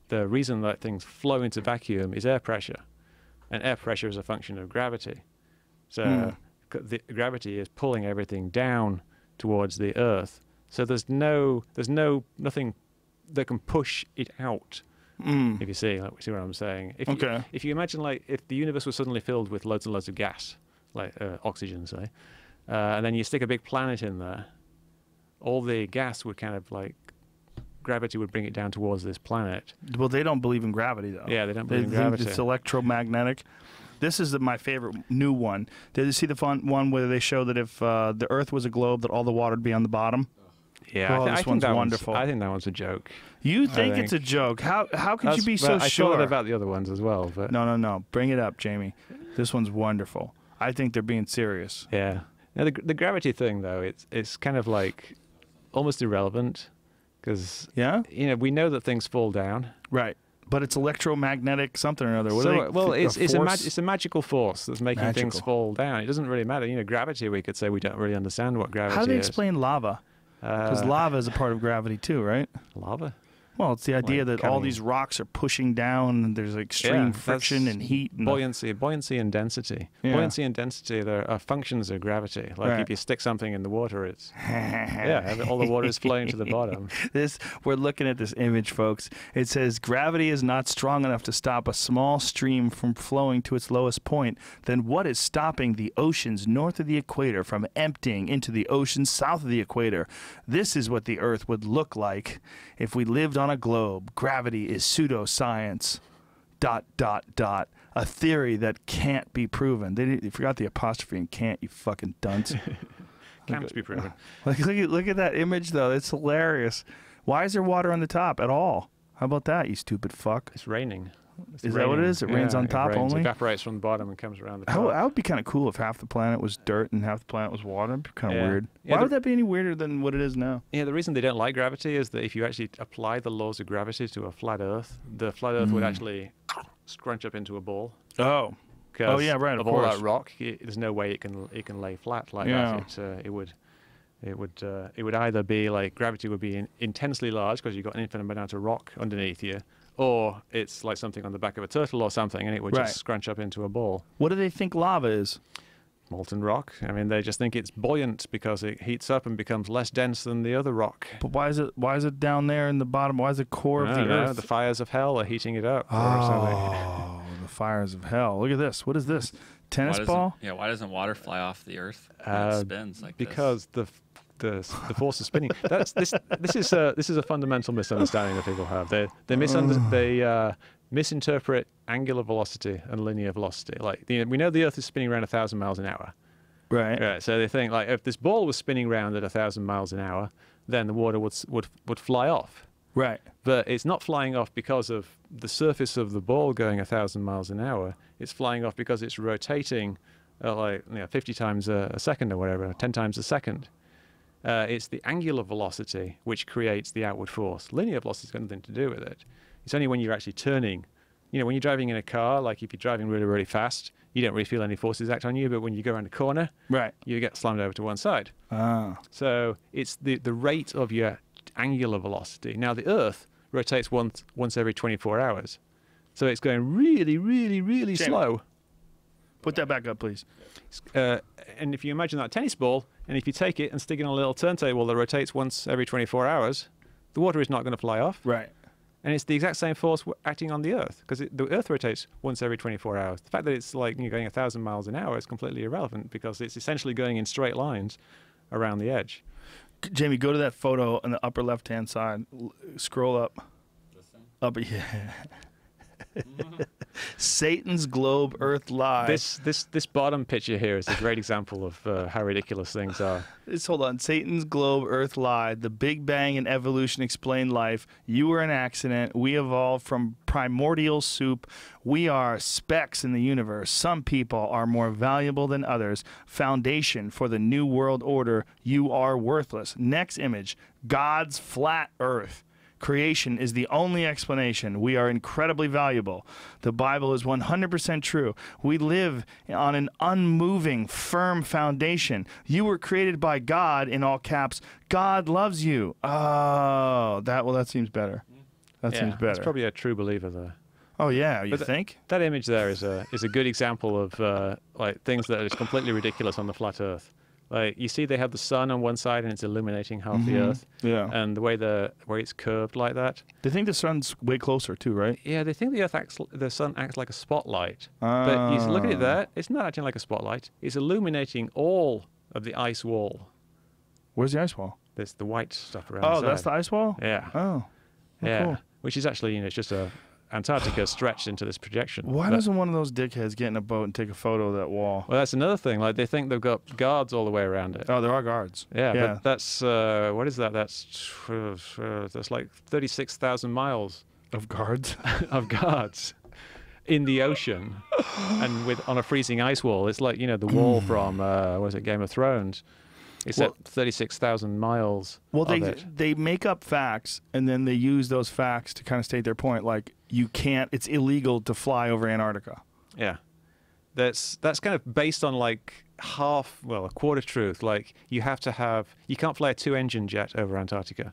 [SPEAKER 2] The reason that things flow into vacuum is air pressure, and air pressure is a function of gravity. So the gravity is pulling everything down towards the Earth. So there's nothing that can push it out. If you see what I'm saying. If you imagine if the universe was suddenly filled with loads and loads of gas, like oxygen, say, and then you stick a big planet in there, all the gas would kind of gravity would bring it down towards this planet.
[SPEAKER 1] Well, they don't believe in gravity, though.
[SPEAKER 2] Yeah, they don't
[SPEAKER 1] They
[SPEAKER 2] believe in
[SPEAKER 1] think
[SPEAKER 2] gravity.
[SPEAKER 1] it's electromagnetic. This is my favorite new one. Did you see the fun one where they show that if the Earth was a globe, that all the water would be on the bottom?
[SPEAKER 2] Yeah,
[SPEAKER 1] Oh,
[SPEAKER 2] I
[SPEAKER 1] this
[SPEAKER 2] think
[SPEAKER 1] one's
[SPEAKER 2] that
[SPEAKER 1] wonderful.
[SPEAKER 2] I think that one's a joke.
[SPEAKER 1] You think it's a joke? How could you be so
[SPEAKER 2] I
[SPEAKER 1] sure?
[SPEAKER 2] thought about the other ones as well, but
[SPEAKER 1] No. Bring it up, Jamie. This one's wonderful. I think they're being serious.
[SPEAKER 2] yeah. Now the gravity thing though, it's kind of almost irrelevant because
[SPEAKER 1] Yeah?
[SPEAKER 2] we know that things fall down.
[SPEAKER 1] Right. But it's electromagnetic something or other.
[SPEAKER 2] It's a magical force that's making things
[SPEAKER 1] Magical.
[SPEAKER 2] fall down. It doesn't really matter. Gravity, we could say we don't really understand what gravity is.
[SPEAKER 1] How do they explain lava? Because lava is a part of gravity too, right?
[SPEAKER 2] Lava?
[SPEAKER 1] Well, it's the idea that all
[SPEAKER 2] coming-
[SPEAKER 1] these rocks are pushing down and there's extreme friction and heat. And
[SPEAKER 2] Buoyancy and density.
[SPEAKER 1] Yeah.
[SPEAKER 2] Buoyancy and density, there are functions of gravity.
[SPEAKER 1] Right.
[SPEAKER 2] If you stick something in the water, it's all the water is flowing to the bottom.
[SPEAKER 1] We're looking at this image, folks. It says gravity is not strong enough to stop a small stream from flowing to its lowest point. Then what is stopping the oceans north of the equator from emptying into the oceans south of the equator? This is what the Earth would look like if we lived on a globe. Gravity is pseudoscience. ... A theory that can't be proven. They forgot the apostrophe in can't, you fucking dunce.
[SPEAKER 2] Can't be proven.
[SPEAKER 1] Look at that image, though. It's hilarious. Why is there water on the top at all? How about that, you stupid fuck?
[SPEAKER 2] It's raining.
[SPEAKER 1] Is that what it is? It rains on top
[SPEAKER 2] rains,
[SPEAKER 1] only?
[SPEAKER 2] evaporates from the bottom and comes around the top.
[SPEAKER 1] That would be kind of cool if half the planet was dirt and half the planet was water. It'd be kind of
[SPEAKER 2] Yeah.
[SPEAKER 1] weird.
[SPEAKER 2] Yeah,
[SPEAKER 1] Why would that be any weirder than what it is now?
[SPEAKER 2] Yeah, the reason they don't like gravity is that if you actually apply the laws of gravity to a flat Earth, the flat Earth would actually scrunch up into a ball.
[SPEAKER 1] Oh.
[SPEAKER 2] 'Cause
[SPEAKER 1] Oh, yeah, right, of
[SPEAKER 2] all
[SPEAKER 1] course.
[SPEAKER 2] that rock, there's no way it can lay flat like that. It would either be like gravity would be intensely large because you've got an infinite amount of rock underneath you, or it's like something on the back of a turtle or something, and it would just scrunch up into a ball.
[SPEAKER 1] What do they think lava is?
[SPEAKER 2] Molten rock. I mean, they just think it's buoyant because it heats up and becomes less dense than the other rock.
[SPEAKER 1] But why is it down there in the bottom? Why is the core of the earth?
[SPEAKER 2] The fires of hell are heating it up.
[SPEAKER 1] Oh, the fires of hell. Look at this. What is this? Tennis ball?
[SPEAKER 3] Yeah, why doesn't water fly off the earth when it spins like
[SPEAKER 2] because the force is spinning. This is a fundamental misunderstanding that people have. They misinterpret angular velocity and linear velocity. Like we know the Earth is spinning around 1,000 miles an hour.
[SPEAKER 1] Right.
[SPEAKER 2] So they think like if this ball was spinning around at 1,000 miles an hour, then the water would fly off.
[SPEAKER 1] Right.
[SPEAKER 2] But it's not flying off because of the surface of the ball going 1,000 miles an hour. It's flying off because it's rotating 50 times a second or whatever, 10 times a second. It's the angular velocity which creates the outward force. Linear velocity has got nothing to do with it. It's only when you're actually turning. When you're driving in a car, like if you're driving really, really fast, you don't really feel any forces act on you. But when you go around a corner, you get slammed over to one side. So it's the rate of your angular velocity. Now, the Earth rotates once every 24 hours. So it's going really, really, really slow.
[SPEAKER 1] Put that back up, please.
[SPEAKER 2] And if you imagine that tennis ball, and if you take it and stick it on a little turntable that rotates once every 24 hours, the water is not going to fly off.
[SPEAKER 1] Right.
[SPEAKER 2] And it's the exact same force acting on the Earth, because the Earth rotates once every 24 hours. The fact that it's like going 1,000 miles an hour is completely irrelevant, because it's essentially going in straight lines around the edge.
[SPEAKER 1] Jamie, go to that photo on the upper left-hand side. Scroll up.
[SPEAKER 3] This thing?
[SPEAKER 1] Up, yeah. Satan's globe, Earth lie.
[SPEAKER 2] This bottom picture here is a great example of how ridiculous things are.
[SPEAKER 1] Hold on. Satan's globe, Earth lied. The Big Bang and evolution explained life. You were an accident. We evolved from primordial soup. We are specks in the universe. Some people are more valuable than others. Foundation for the new world order. You are worthless. Next image. God's flat Earth. Creation is the only explanation. We are incredibly valuable. The Bible is 100% true. We live on an unmoving, firm foundation. You were created by God, in all caps. God loves you. Oh, that seems better. That seems better.
[SPEAKER 2] That's probably a true believer there.
[SPEAKER 1] Oh yeah, you think?
[SPEAKER 2] That image there is a good example of like things that is completely ridiculous on the flat Earth. Like you see, they have the sun on one side and it's illuminating half the Earth.
[SPEAKER 1] Yeah.
[SPEAKER 2] And the way where it's curved like that.
[SPEAKER 1] They think the sun's way closer too, right?
[SPEAKER 2] Yeah, they think the sun acts like a spotlight. But you look at it there, it's not acting like a spotlight. It's illuminating all of the ice wall.
[SPEAKER 1] Where's the ice wall?
[SPEAKER 2] There's the white stuff around.
[SPEAKER 1] Oh,
[SPEAKER 2] the
[SPEAKER 1] that's the ice wall?
[SPEAKER 2] Yeah.
[SPEAKER 1] Oh.
[SPEAKER 2] Yeah.
[SPEAKER 1] Cool.
[SPEAKER 2] Which is actually, it's just Antarctica stretched into this projection.
[SPEAKER 1] Why doesn't one of those dickheads get in a boat and take a photo of that wall?
[SPEAKER 2] Well, that's another thing. Like they think they've got guards all the way around it.
[SPEAKER 1] Oh, there are guards.
[SPEAKER 2] Yeah. But that's what is that? That's like 36,000 miles
[SPEAKER 1] of guards.
[SPEAKER 2] Of guards in the ocean, and on a freezing ice wall. It's like the wall from Game of Thrones. It's at 36,000 miles.
[SPEAKER 1] Well, they make up facts, and then they use those facts to kind of state their point. Like it's illegal to fly over Antarctica.
[SPEAKER 2] Yeah, that's kind of based on like a quarter truth. Like you can't fly a 2-engine jet over Antarctica,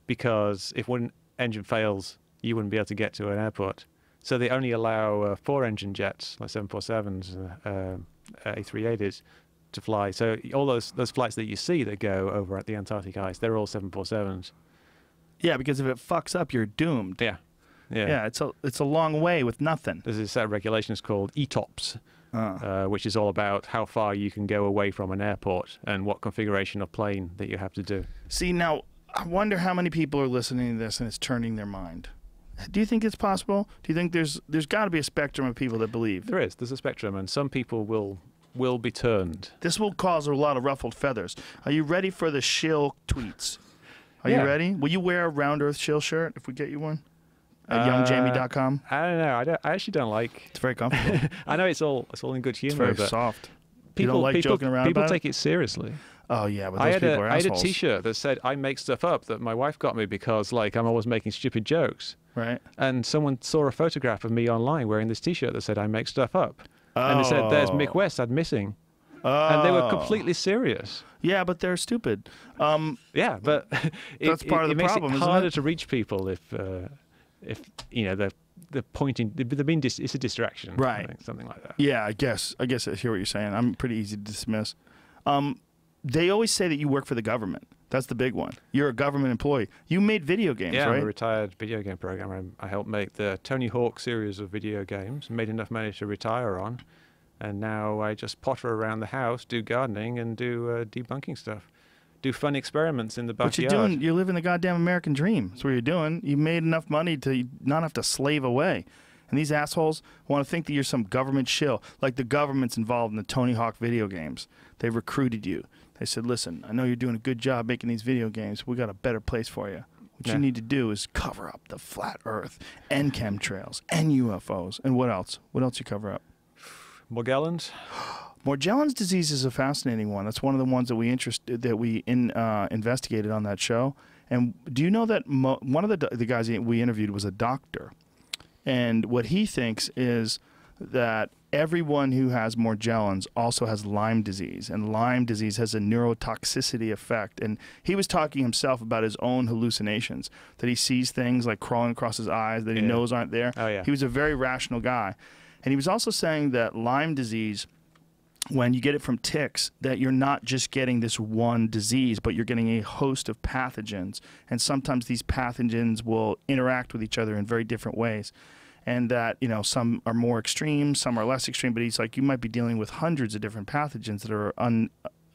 [SPEAKER 2] because if one engine fails, you wouldn't be able to get to an airport. So they only allow 4-engine jets, like 747s, A380s. To fly. So all those flights that you see that go over at the Antarctic ice, they're all 747s.
[SPEAKER 1] Yeah, because if it fucks up, you're doomed. Yeah, it's a long way with nothing.
[SPEAKER 2] There's a set of regulations called ETOPS, which is all about how far you can go away from an airport and what configuration of plane that you have to do.
[SPEAKER 1] See, now, I wonder how many people are listening to this and it's turning their mind. Do you think it's possible? Do you think there's got to be a spectrum of people that believe?
[SPEAKER 2] There is. There's a spectrum, and some people will be turned.
[SPEAKER 1] This will cause a lot of ruffled feathers. Are you ready for the shill tweets? Are you ready? Will you wear a Round Earth shill shirt if we get you one? at youngjamie.com?
[SPEAKER 2] I don't know. I actually don't like.
[SPEAKER 1] It's very comfortable.
[SPEAKER 2] I know it's all in good humor.
[SPEAKER 1] It's very
[SPEAKER 2] but
[SPEAKER 1] soft. You don't like joking around
[SPEAKER 2] People
[SPEAKER 1] about
[SPEAKER 2] take it seriously.
[SPEAKER 1] Oh yeah, but those people are
[SPEAKER 2] I had
[SPEAKER 1] assholes.
[SPEAKER 2] a T-shirt that said "I make stuff up" that my wife got me because like I'm always making stupid jokes.
[SPEAKER 1] Right.
[SPEAKER 2] And someone saw a photograph of me online wearing this T-shirt that said "I make stuff up," and it said "There's Mick West, I'm missing," and they were completely serious.
[SPEAKER 1] Yeah, but they're stupid.
[SPEAKER 2] Yeah, but
[SPEAKER 1] That's part of the
[SPEAKER 2] makes
[SPEAKER 1] problem,
[SPEAKER 2] it
[SPEAKER 1] isn't
[SPEAKER 2] harder
[SPEAKER 1] it?
[SPEAKER 2] to reach people if you know they're pointing. It's a distraction,
[SPEAKER 1] Right?
[SPEAKER 2] I think, something like that.
[SPEAKER 1] Yeah, I guess I hear what you're saying. I'm pretty easy to dismiss. They always say that you work for the government. That's the big one. You're a government employee. You made video games,
[SPEAKER 2] Yeah,
[SPEAKER 1] right?
[SPEAKER 2] I'm a retired video game programmer. I helped make the Tony Hawk series of video games, made enough money to retire on, and now I just potter around the house, do gardening, and do debunking stuff. Do fun experiments in the backyard.
[SPEAKER 1] But you're living the goddamn American dream. That's what you're doing. You made enough money to not have to slave away. And these assholes want to think that you're some government shill, like the government's involved in the Tony Hawk video games. They recruited you. They said, listen, I know you're doing a good job making these video games. We got a better place for you. What you need to do is cover up the flat earth and chemtrails and UFOs. And what else? What else you cover up?
[SPEAKER 2] Morgellons?
[SPEAKER 1] Morgellons disease is a fascinating one. That's one of the ones that we investigated on that show. And do you know that one of the guys we interviewed was a doctor? And what he thinks is that everyone who has Morgellons also has Lyme disease, and Lyme disease has a neurotoxicity effect. And he was talking himself about his own hallucinations, that he sees things like crawling across his eyes that he knows aren't there.
[SPEAKER 2] Oh, yeah.
[SPEAKER 1] He was a very rational guy. And he was also saying that Lyme disease, when you get it from ticks, that you're not just getting this one disease, but you're getting a host of pathogens. And sometimes these pathogens will interact with each other in very different ways. And that, you know, some are more extreme, some are less extreme, but he's like, you might be dealing with hundreds of different pathogens that are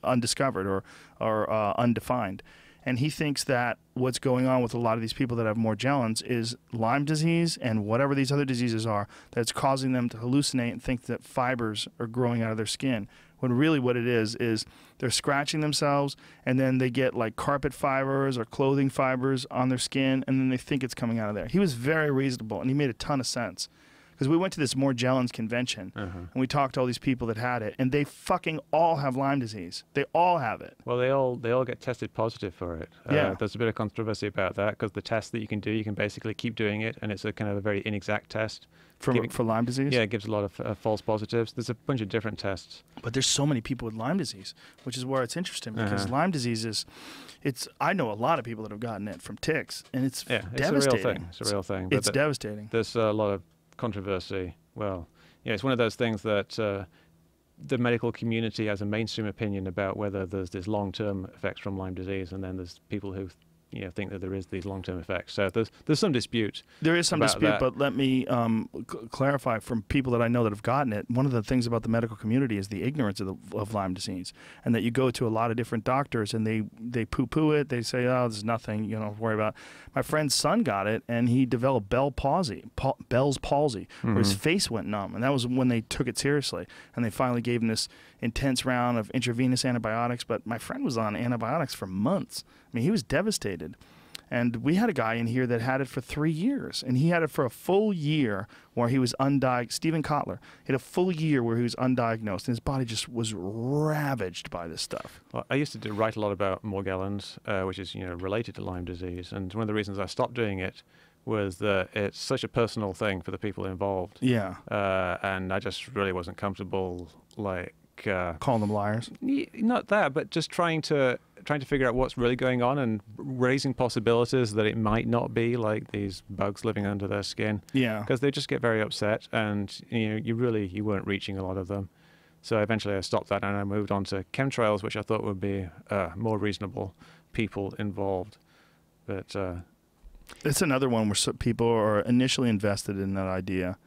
[SPEAKER 1] undiscovered or undefined. And he thinks that what's going on with a lot of these people that have Morgellons is Lyme disease and whatever these other diseases are that's causing them to hallucinate and think that fibers are growing out of their skin. When really what it is they're scratching themselves and then they get like carpet fibers or clothing fibers on their skin and then they think it's coming out of there. He was very reasonable and he made a ton of sense. Because we went to this Morgellons convention and we talked to all these people that had it, and they fucking all have Lyme disease. They all have it.
[SPEAKER 2] Well, they all get tested positive for it.
[SPEAKER 1] Yeah.
[SPEAKER 2] There's a bit of controversy about that because the test that you can do, you can basically keep doing it, and it's a kind of a very inexact test.
[SPEAKER 1] For Lyme disease?
[SPEAKER 2] Yeah, it gives a lot of false positives. There's a bunch of different tests.
[SPEAKER 1] But there's so many people with Lyme disease, which is where it's interesting because Lyme disease is, I know a lot of people that have gotten it from ticks, and it's devastating.
[SPEAKER 2] It's a real thing. It's a real thing.
[SPEAKER 1] It's devastating.
[SPEAKER 2] There's a lot of controversy. Well, yeah, it's one of those things that the medical community has a mainstream opinion about whether there's this long-term effects from Lyme disease, and then there's people who think that there is these long-term effects. So there's some dispute.
[SPEAKER 1] There is some dispute, but let me clarify from people that I know that have gotten it. One of the things about the medical community is the ignorance of Lyme disease, and that you go to a lot of different doctors and they poo-poo it. They say, oh, there's nothing, don't worry about it. My friend's son got it, and he developed Bell's palsy, where his face went numb, and that was when they took it seriously, and they finally gave him this intense round of intravenous antibiotics. But my friend was on antibiotics for months. I mean, he was devastated. And we had a guy in here that had it for 3 years, and he had it for a full year where he was undiagnosed. Stephen Kotler had a full year where he was undiagnosed, and his body just was ravaged by this stuff.
[SPEAKER 2] Well, I used to write a lot about Morgellons, which is related to Lyme disease, and one of the reasons I stopped doing it was that it's such a personal thing for the people involved.
[SPEAKER 1] Yeah.
[SPEAKER 2] And I just really wasn't comfortable,
[SPEAKER 1] calling them liars.
[SPEAKER 2] Not that, but just trying to figure out what's really going on and raising possibilities that it might not be like these bugs living under their skin.
[SPEAKER 1] Yeah.
[SPEAKER 2] Because they just get very upset, and you weren't reaching a lot of them. So eventually I stopped that and I moved on to chemtrails, which I thought would be more reasonable people involved. But
[SPEAKER 1] it's another one where people are initially invested in that idea,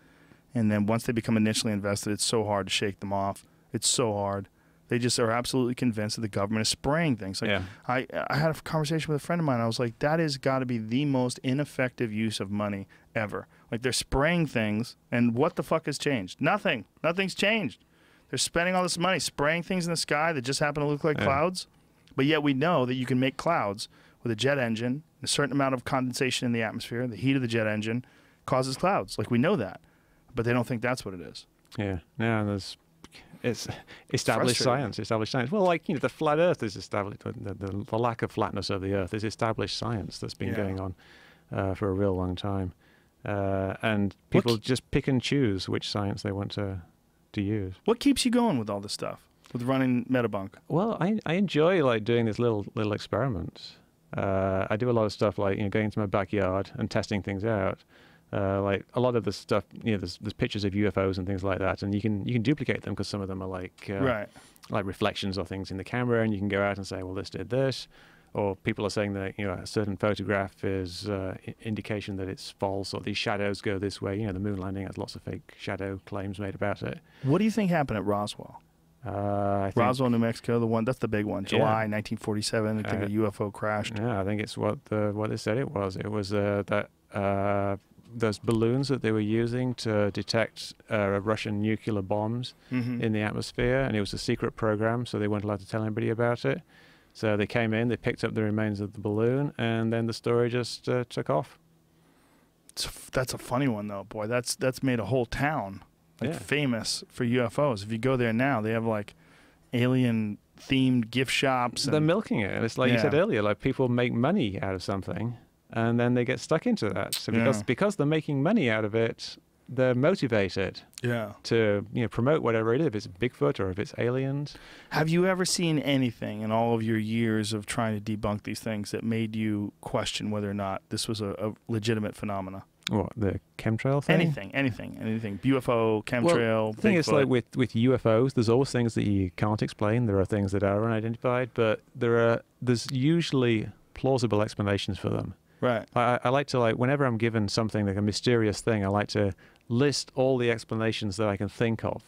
[SPEAKER 1] and then once they become initially invested, it's so hard to shake them off. It's so hard. They just are absolutely convinced that the government is spraying things. Like, I had a conversation with a friend of mine. I was like, that has got to be the most ineffective use of money ever. Like, they're spraying things, and what the fuck has changed? Nothing. Nothing's changed. They're spending all this money spraying things in the sky that just happen to look like clouds. But yet we know that you can make clouds with a jet engine, a certain amount of condensation in the atmosphere, the heat of the jet engine, causes clouds. Like, we know that, but they don't think that's what it is.
[SPEAKER 2] Yeah, no, and it's established
[SPEAKER 1] frustrating.
[SPEAKER 2] science. Established science. Well, like the flat Earth is established. The lack of flatness of the Earth is established science that's been going on for a real long time, and people just pick and choose which science they want to use.
[SPEAKER 1] What keeps you going with all this stuff? With running Metabunk?
[SPEAKER 2] Well, I enjoy like doing these little experiments. I do a lot of stuff like going into my backyard and testing things out. Like a lot of the stuff, there's pictures of UFOs and things like that, and you can duplicate them because some of them are like reflections or things in the camera, and you can go out and say, well, this did this, or people are saying that a certain photograph is indication that it's false, or these shadows go this way. The moon landing has lots of fake shadow claims made about it.
[SPEAKER 1] What do you think happened at Roswell? Roswell, New Mexico, that's the big one. July 1947. I think a UFO crashed.
[SPEAKER 2] Yeah, I think it's what they said it was. It was that those balloons that they were using to detect Russian nuclear bombs in the atmosphere, and it was a secret program, so they weren't allowed to tell anybody about it. So they came in, they picked up the remains of the balloon, and then the story just took off.
[SPEAKER 1] That's a funny one, though. Boy, that's made a whole town famous for UFOs. If you go there now, they have like alien-themed gift shops.
[SPEAKER 2] They're milking it. And it's like you said earlier, like people make money out of something, and then they get stuck into that. So because they're making money out of it, they're motivated to promote whatever it is, if it's Bigfoot or if it's aliens.
[SPEAKER 1] Have you ever seen anything in all of your years of trying to debunk these things that made you question whether or not this was a legitimate phenomena?
[SPEAKER 2] What, the chemtrail thing?
[SPEAKER 1] Anything. UFO, chemtrail,
[SPEAKER 2] well, the thing is, like with UFOs, there's always things that you can't explain. There are things that are unidentified, but there's usually plausible explanations for them.
[SPEAKER 1] Right.
[SPEAKER 2] I like to, whenever I'm given something like a mysterious thing, I like to list all the explanations that I can think of.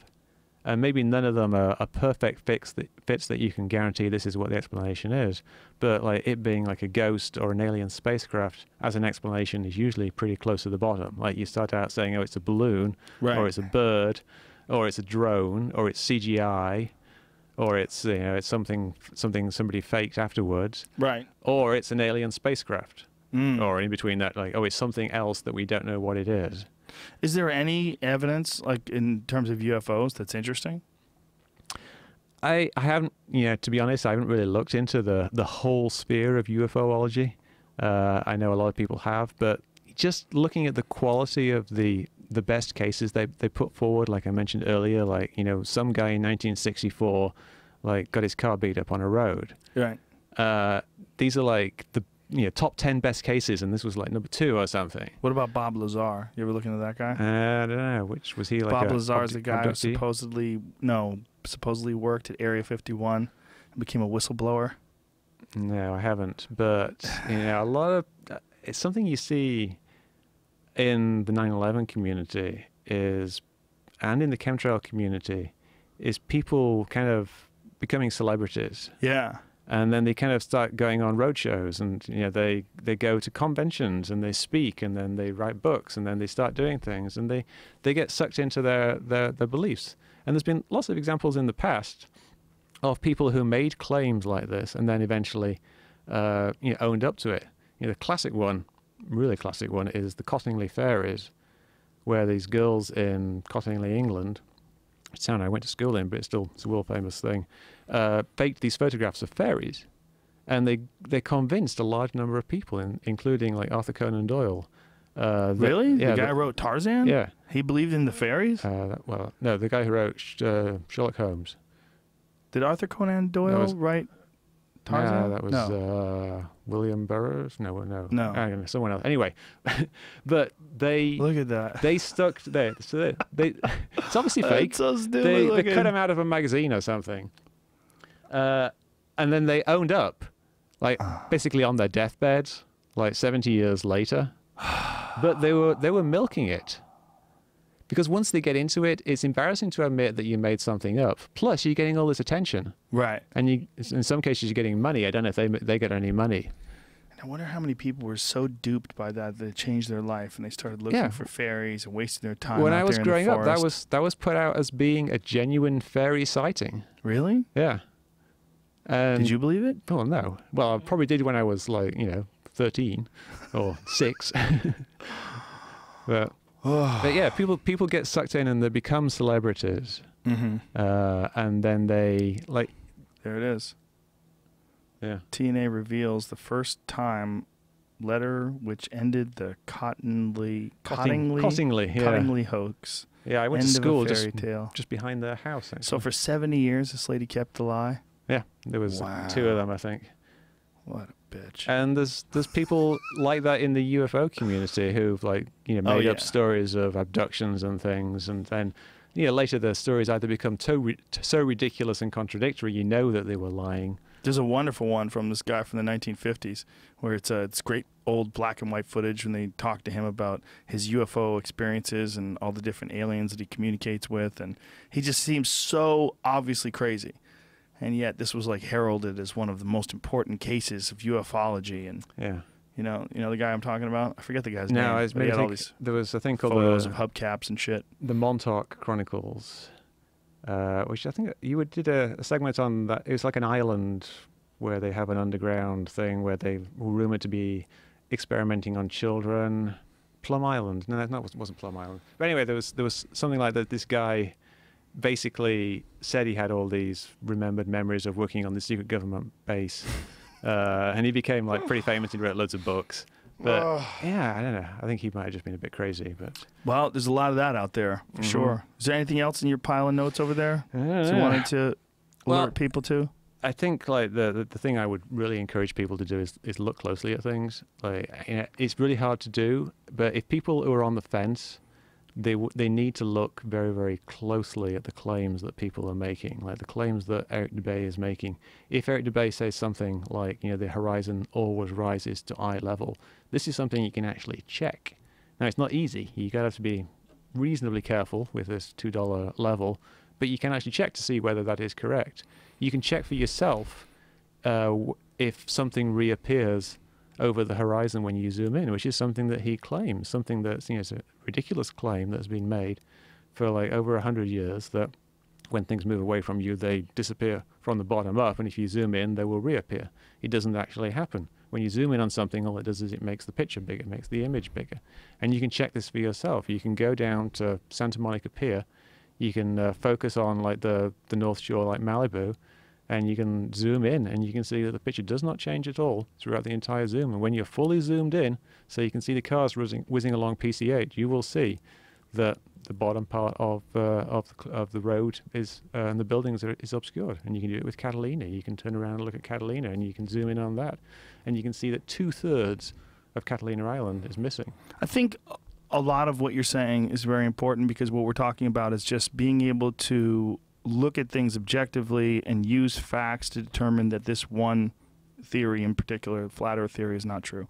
[SPEAKER 2] And maybe none of them are a perfect fits that you can guarantee this is what the explanation is. But like it being like a ghost or an alien spacecraft as an explanation is usually pretty close to the bottom. Like you start out saying, oh, it's a balloon, or it's a bird, or it's a drone, or it's CGI, or it's it's something somebody faked afterwards,
[SPEAKER 1] right?
[SPEAKER 2] Or it's an alien spacecraft, or in between that, like it's something else that we don't know what it is.
[SPEAKER 1] Is there any evidence, like in terms of UFOs, that's interesting?
[SPEAKER 2] I haven't, to be honest, I haven't really looked into the whole sphere of UFOlogy. I know a lot of people have, but just looking at the quality of the best cases they put forward, like I mentioned earlier, like some guy in 1964, like got his car beat up on a road. Right. These are like the top 10 best cases, and this was like number 2 or something.
[SPEAKER 1] What about Bob Lazar? You ever look into that guy?
[SPEAKER 2] I don't know. Which was he? Like
[SPEAKER 1] Bob Lazar is the guy who supposedly worked at Area 51 and became a whistleblower.
[SPEAKER 2] No, I haven't. But a lot of it's something you see in the 9/11 community and in the chemtrail community is people kind of becoming celebrities. Yeah. And then they kind of start going on road shows, and they go to conventions and they speak, and then they write books, and then they start doing things, and they get sucked into their beliefs. And there's been lots of examples in the past of people who made claims like this and then eventually owned up to it. The classic one, really classic one, is the Cottingley Fairies, where these girls in Cottingley, England, a town I went to school in, but it's a world famous thing, faked these photographs of fairies, and they convinced a large number of people, including like Arthur Conan Doyle.
[SPEAKER 1] Really? Yeah, the guy who wrote Tarzan? Yeah. He believed in the fairies?
[SPEAKER 2] Well, no, the guy who wrote Sherlock Holmes.
[SPEAKER 1] Did Arthur Conan Doyle write Tarzan?
[SPEAKER 2] That was William Burroughs. No, someone else. Anyway, but they
[SPEAKER 1] look at that.
[SPEAKER 2] They stuck there. So it's obviously fake.
[SPEAKER 1] That's so stupid.
[SPEAKER 2] They cut him out of a magazine or something, and then they owned up, like basically on their deathbeds, like 70 years later. But they were milking it. Because once they get into it, it's embarrassing to admit that you made something up. Plus, you're getting all this attention. Right. And in some cases, you're getting money. I don't know if they get any money.
[SPEAKER 1] And I wonder how many people were so duped by that they changed their life and they started looking for fairies and wasting their time.
[SPEAKER 2] When
[SPEAKER 1] I
[SPEAKER 2] was growing up, that was put out as being a genuine fairy sighting.
[SPEAKER 1] Really?
[SPEAKER 2] Yeah.
[SPEAKER 1] Did you believe it?
[SPEAKER 2] Oh, no. Well, I probably did when I was 13 or 6. But yeah, people get sucked in and they become celebrities, and then they like.
[SPEAKER 1] There it is.
[SPEAKER 2] Yeah.
[SPEAKER 1] TNA reveals the first time letter which ended the Cottingley hoax.
[SPEAKER 2] Yeah, I went
[SPEAKER 1] End
[SPEAKER 2] to school
[SPEAKER 1] of a fairy tale.
[SPEAKER 2] just behind their house. Actually.
[SPEAKER 1] So for 70 years, this lady kept the lie.
[SPEAKER 2] Yeah, there was
[SPEAKER 1] Wow.
[SPEAKER 2] 2 of them, I think.
[SPEAKER 1] What a bitch.
[SPEAKER 2] And there's people like that in the UFO community who've made up stories of abductions and things, and then later their stories either become so ridiculous and contradictory you know that they were lying.
[SPEAKER 1] There's a wonderful one from this guy from the 1950s where it's great old black and white footage when they talk to him about his UFO experiences and all the different aliens that he communicates with, and he just seems so obviously crazy. And yet this was like heralded as one of the most important cases of ufology. And
[SPEAKER 2] yeah,
[SPEAKER 1] you know the guy I'm talking about? I forget the guy's name.
[SPEAKER 2] No,
[SPEAKER 1] But he had all these
[SPEAKER 2] there was a thing called
[SPEAKER 1] photos of hubcaps and shit.
[SPEAKER 2] The Montauk Chronicles, which I think you did a segment on that. It was like an island where they have an underground thing where they were rumored to be experimenting on children. Plum Island? No, that wasn't Plum Island. But anyway, there was something like that. This guy basically said he had all these remembered memories of working on the secret government base, and he became like pretty famous. He wrote loads of books. But yeah, I don't know. I think he might have just been a bit crazy. But
[SPEAKER 1] well, there's a lot of that out there for sure. Is there anything else in your pile of notes over there that you wanted to alert people to?
[SPEAKER 2] I think like the thing I would really encourage people to do is look closely at things. Like it's really hard to do, but if people who are on the fence, they need to look very, very closely at the claims that people are making, like the claims that Eric Dubay is making. If Eric Dubay says something like, the horizon always rises to eye level, this is something you can actually check. Now, it's not easy. You got to have to be reasonably careful with this $2 level, but you can actually check to see whether that is correct. You can check for yourself if something reappears over the horizon when you zoom in, which is something that he claims, something that's it's a ridiculous claim that's been made for like over 100 years, that when things move away from you, they disappear from the bottom up, and if you zoom in, they will reappear. It doesn't actually happen. When you zoom in on something, all it does is it makes the picture bigger, it makes the image bigger. And you can check this for yourself. You can go down to Santa Monica Pier, you can focus on like the North Shore, like Malibu, and you can zoom in and you can see that the picture does not change at all throughout the entire zoom. And when you're fully zoomed in, so you can see the cars whizzing along PCH, you will see that the bottom part of the road is and the buildings is obscured. And you can do it with Catalina. You can turn around and look at Catalina, and you can zoom in on that, and you can see that 2/3 of Catalina Island is missing.
[SPEAKER 1] I think a lot of what you're saying is very important, because what we're talking about is just being able to look at things objectively and use facts to determine that this one theory in particular, flat earth theory, is not true.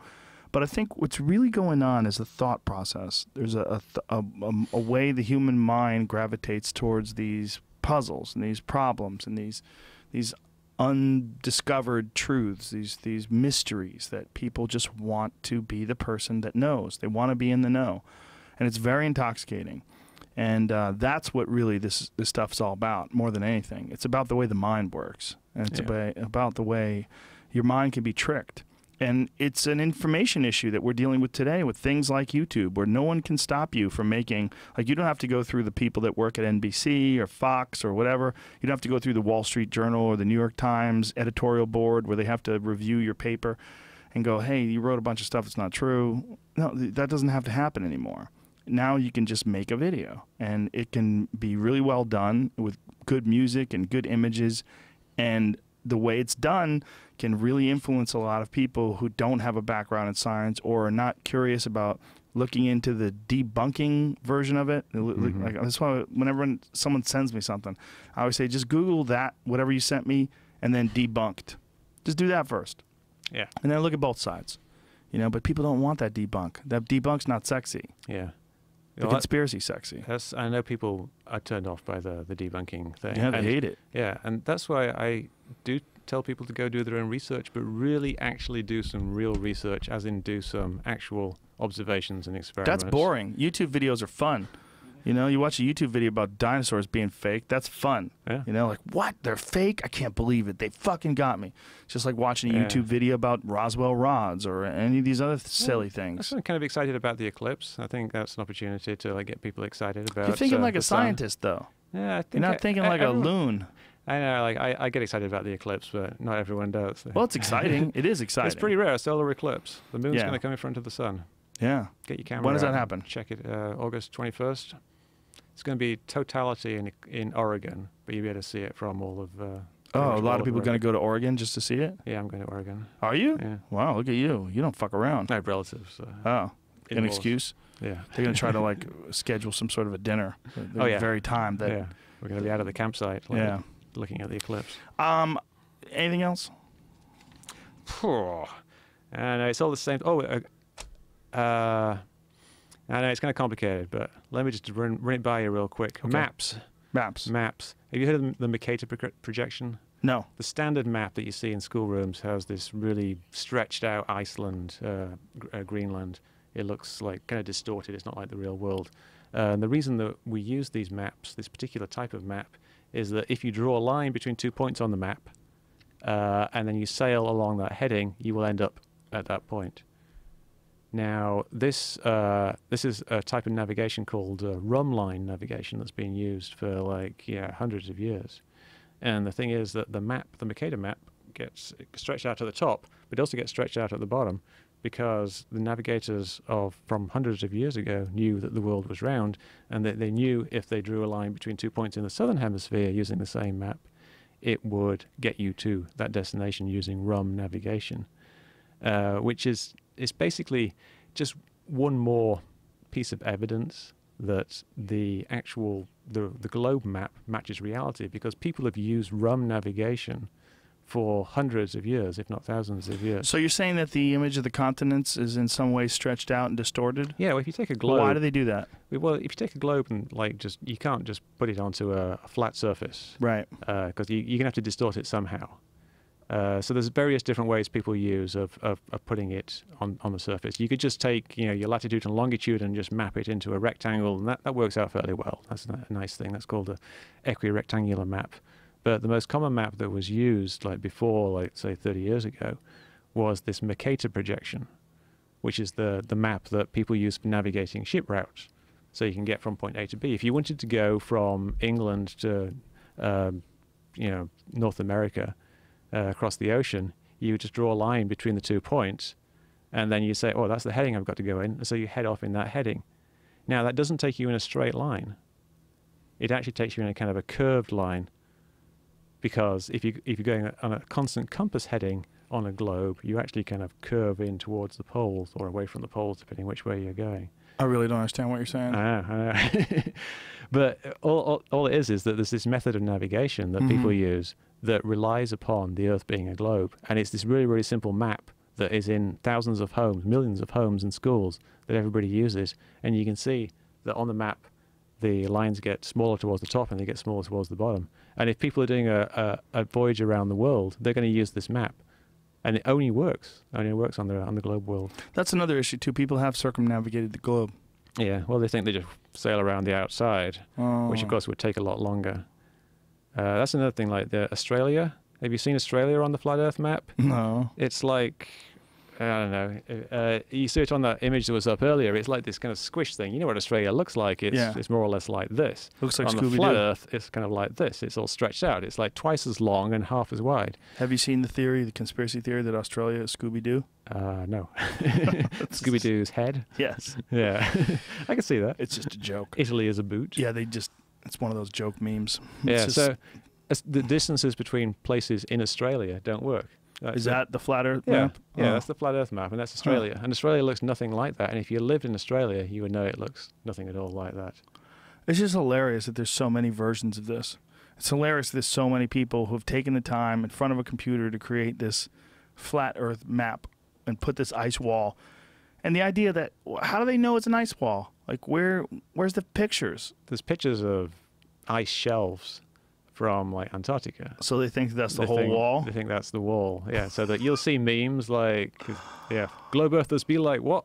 [SPEAKER 1] But I think what's really going on is a thought process. There's a way the human mind gravitates towards these puzzles and these problems and these undiscovered truths, these mysteries that people just want to be the person that knows. They want to be in the know. And it's very intoxicating. And that's what really this stuff's all about, more than anything. It's about the way the mind works. And it's about the way your mind can be tricked. And it's an information issue that we're dealing with today with things like YouTube, where no one can stop you from making, like, you don't have to go through the people that work at NBC or Fox or whatever. You don't have to go through the Wall Street Journal or the New York Times editorial board where they have to review your paper and go, hey, you wrote a bunch of stuff that's not true. No, that doesn't have to happen anymore. Now you can just make a video, and it can be really well done with good music and good images, and the way it's done can really influence a lot of people who don't have a background in science or are not curious about looking into the debunking version of it. Like, that's why whenever someone sends me something, I always say, just Google that, whatever you sent me, and then debunked. Just do that first.
[SPEAKER 2] Yeah.
[SPEAKER 1] And then look at both sides. But people don't want that debunk. That debunk's not sexy.
[SPEAKER 2] Yeah.
[SPEAKER 1] The conspiracy sexy.
[SPEAKER 2] I know people are turned off by the debunking thing.
[SPEAKER 1] Yeah, they hate it.
[SPEAKER 2] Yeah, and that's why I do tell people to go do their own research, but really actually do some real research, as in do some actual observations and experiments.
[SPEAKER 1] That's boring. YouTube videos are fun. You know, you watch a YouTube video about dinosaurs being fake. That's fun.
[SPEAKER 2] Yeah.
[SPEAKER 1] You know, like, what? They're fake? I can't believe it. They fucking got me. It's just like watching a YouTube video about Roswell rods or any of these other silly things.
[SPEAKER 2] I'm kind of excited about the eclipse. I think that's an opportunity to like get people excited about.
[SPEAKER 1] You're thinking like a
[SPEAKER 2] the sun.
[SPEAKER 1] scientist, though.
[SPEAKER 2] Yeah, I think
[SPEAKER 1] You're not thinking like a loon.
[SPEAKER 2] I know, like I get excited about the eclipse, but not everyone does.
[SPEAKER 1] Well, it's exciting. It is exciting.
[SPEAKER 2] It's pretty rare, a solar eclipse. The moon's
[SPEAKER 1] Yeah.
[SPEAKER 2] going to come in front of the sun.
[SPEAKER 1] Yeah.
[SPEAKER 2] Get your camera
[SPEAKER 1] When does
[SPEAKER 2] out
[SPEAKER 1] that happen?
[SPEAKER 2] and check it, August 21st. It's going to be totality in Oregon, but you'll be able to see it from all of...
[SPEAKER 1] Oh, a lot of people going to go to Oregon just to see it?
[SPEAKER 2] Yeah, I'm going to Oregon.
[SPEAKER 1] Are you?
[SPEAKER 2] Yeah.
[SPEAKER 1] Wow, look at you. You don't fuck around.
[SPEAKER 2] I have relatives.
[SPEAKER 1] Oh, an
[SPEAKER 2] in-laws.
[SPEAKER 1] excuse?
[SPEAKER 2] Yeah.
[SPEAKER 1] They're going to try to like schedule some sort of a dinner. The very time that...
[SPEAKER 2] Yeah. We're going to be out of the campsite, like, looking at the eclipse.
[SPEAKER 1] Anything else?
[SPEAKER 2] And it's all the same. I know it's kind of complicated, but let me just run it by you real quick.
[SPEAKER 1] Okay.
[SPEAKER 2] Maps. Have you heard of the Mercator projection?
[SPEAKER 1] No.
[SPEAKER 2] The standard map that you see in schoolrooms has this really stretched out Iceland, Greenland. It looks like kind of distorted. It's not like the real world. And the reason that we use these maps, this particular type of map, is that if you draw a line between 2 points on the map, and then you sail along that heading, you will end up at that point. Now, this is a type of navigation called rum line navigation that's been used for hundreds of years. And the thing is that the Mercator map gets stretched out to the top, but it also gets stretched out at the bottom, because the navigators from hundreds of years ago knew that the world was round, and that they knew if they drew a line between 2 points in the southern hemisphere using the same map, it would get you to that destination using rum navigation, which is basically just one more piece of evidence that the globe map matches reality, because people have used rum navigation for hundreds of years, if not thousands of years.
[SPEAKER 1] So you're saying that the image of the continents is in some way stretched out and distorted?
[SPEAKER 2] Yeah, well, if you take a globe...
[SPEAKER 1] Well, why do they do that?
[SPEAKER 2] Well, if you take a globe and you can't just put it onto a flat surface.
[SPEAKER 1] Right.
[SPEAKER 2] Because you're going to have to distort it somehow. So there's various different ways people use of putting it on the surface. You could just take your latitude and longitude and just map it into a rectangle, and that works out fairly well. That's a nice thing. That's called a equirectangular map. But the most common map that was used before, say 30 years ago, was this Mercator projection, which is the map that people use for navigating ship routes. So you can get from point A to B. If you wanted to go from England to North America across the ocean, you would just draw a line between the 2 points, and then you say, oh, that's the heading I've got to go in. And so you head off in that heading. Now, that doesn't take you in a straight line. It actually takes you in a kind of a curved line, because if you're going on a constant compass heading on a globe, you actually kind of curve in towards the poles or away from the poles, depending which way you're going.
[SPEAKER 1] I really don't understand what you're saying.
[SPEAKER 2] I know. But all it is that there's this method of navigation that people use that relies upon the Earth being a globe. And it's this really, really simple map that is in thousands of homes, millions of homes and schools that everybody uses. And you can see that on the map, the lines get smaller towards the top and they get smaller towards the bottom. And if people are doing a voyage around the world, they're going to use this map. And it only works on the globe world.
[SPEAKER 1] That's another issue, too. People have circumnavigated the globe.
[SPEAKER 2] Yeah, well, they think they just sail around the outside, which, of course, would take a lot longer. That's another thing, Australia. Have you seen Australia on the flat Earth map?
[SPEAKER 1] No.
[SPEAKER 2] It's like... I don't know. You see it on that image that was up earlier. It's like this kind of squish thing. You know what Australia looks like? It's more or less like this.
[SPEAKER 1] Looks like
[SPEAKER 2] on
[SPEAKER 1] Scooby-Doo.
[SPEAKER 2] the flat Earth, it's kind of like this. It's all stretched out. It's like twice as long and half as wide.
[SPEAKER 1] Have you seen the conspiracy theory that Australia is Scooby-Doo?
[SPEAKER 2] No. Scooby-Doo's head?
[SPEAKER 1] Yes.
[SPEAKER 2] Yeah. I can see that.
[SPEAKER 1] It's just a joke.
[SPEAKER 2] Italy is a boot.
[SPEAKER 1] Yeah, it's one of those joke memes.
[SPEAKER 2] Yeah, so the distances between places in Australia don't work.
[SPEAKER 1] Is that the flat Earth
[SPEAKER 2] map?
[SPEAKER 1] map?
[SPEAKER 2] Yeah, that's the flat Earth map, and that's Australia.
[SPEAKER 1] Huh.
[SPEAKER 2] And Australia looks nothing like that. And if you lived in Australia, you would know it looks nothing at all like that.
[SPEAKER 1] It's just hilarious that there's so many versions of this. It's hilarious that there's so many people who have taken the time in front of a computer to create this flat Earth map and put this ice wall. And the idea that, how do they know it's an ice wall? Like, where's the pictures?
[SPEAKER 2] There's pictures of ice shelves from like Antarctica.
[SPEAKER 1] So they think that's the whole wall?
[SPEAKER 2] They think that's the wall, yeah. So that you'll see memes like, yeah, globe earthers be like, what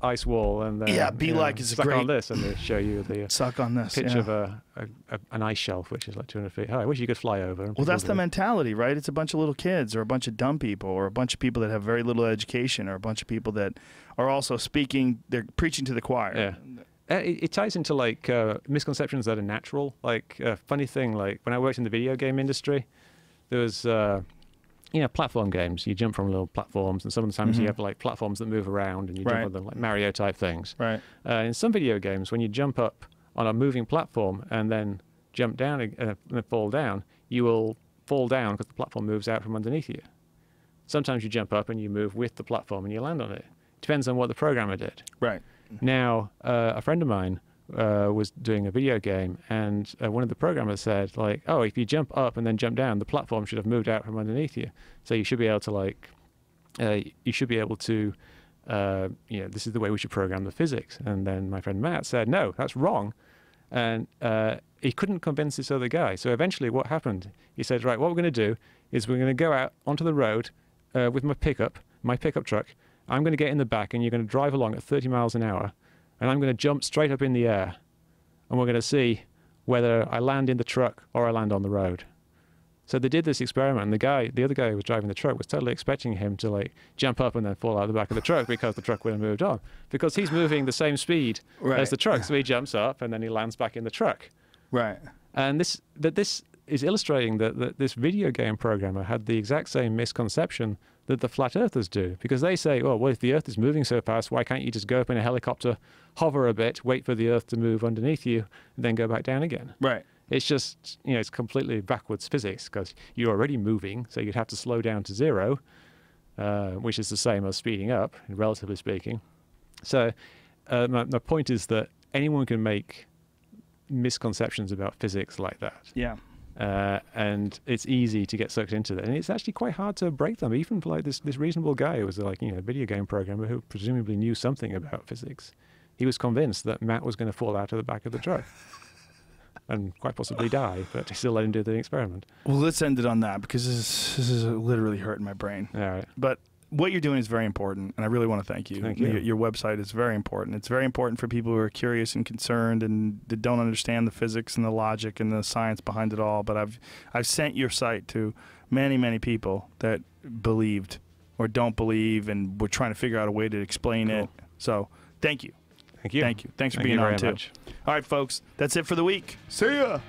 [SPEAKER 2] ice wall? And then,
[SPEAKER 1] yeah, be like, it's
[SPEAKER 2] suck
[SPEAKER 1] great.
[SPEAKER 2] on this, and they show you the
[SPEAKER 1] suck on this
[SPEAKER 2] picture of an ice shelf, which is like 200 feet high. I wish you could fly over.
[SPEAKER 1] Well, that's the mentality, right? It's a bunch of little kids or a bunch of dumb people or a bunch of people that have very little education or a bunch of people that are also speaking, they're preaching to the choir.
[SPEAKER 2] Yeah. It ties into like misconceptions that are natural. Like a funny thing, like when I worked in the video game industry, there was platform games. You jump from little platforms, and sometimes you have like platforms that move around, and you jump on them, like Mario type things.
[SPEAKER 1] Right.
[SPEAKER 2] In some video games, when you jump up on a moving platform and then jump down and fall down, you will fall down because the platform moves out from underneath you. Sometimes you jump up and you move with the platform and you land on it. Depends on what the programmer did.
[SPEAKER 1] Right.
[SPEAKER 2] Now, a friend of mine was doing a video game, and one of the programmers said, like, oh, if you jump up and then jump down, the platform should have moved out from underneath you. So you should be able to, like, this is the way we should program the physics. And then my friend Matt said, no, that's wrong. And he couldn't convince this other guy. So eventually what happened, he said, right, what we're going to do is we're going to go out onto the road with my pickup truck. I'm going to get in the back, and you're going to drive along at 30 miles an hour, and I'm going to jump straight up in the air, and we're going to see whether I land in the truck or I land on the road. So they did this experiment, and the other guy who was driving the truck was totally expecting him to like jump up and then fall out the back of the truck because the truck would have moved on, because he's moving the same speed as the truck. So he jumps up and then he lands back in the truck.
[SPEAKER 1] Right.
[SPEAKER 2] And this is illustrating that this video game programmer had the exact same misconception that the flat earthers do, because they say, oh, well, if the earth is moving so fast, why can't you just go up in a helicopter, hover a bit, wait for the earth to move underneath you, and then go back down again? Right. It's just, it's completely backwards physics, because you're already moving, so you'd have to slow down to zero, which is the same as speeding up, relatively speaking. So my point is that anyone can make misconceptions about physics like that. Yeah. And it's easy to get sucked into that, and it's actually quite hard to break them. Even for like this reasonable guy who was like a video game programmer who presumably knew something about physics, he was convinced that Matt was going to fall out of the back of the truck and quite possibly die, but he still let him do the experiment.
[SPEAKER 1] Well, let's end it on that, because this is literally hurting my brain. All right. But what you're doing is very important, and I really want to thank you.
[SPEAKER 2] Thank you.
[SPEAKER 1] Your website is very important. It's very important for people who are curious and concerned and that don't understand the physics and the logic and the science behind it all. But I've sent your site to many, many people that believed or don't believe, and we're trying to figure out a way to explain it. So thank you.
[SPEAKER 2] Thank you.
[SPEAKER 1] Thank you. Thanks for being on, too. All right, folks. That's it for the week. See ya.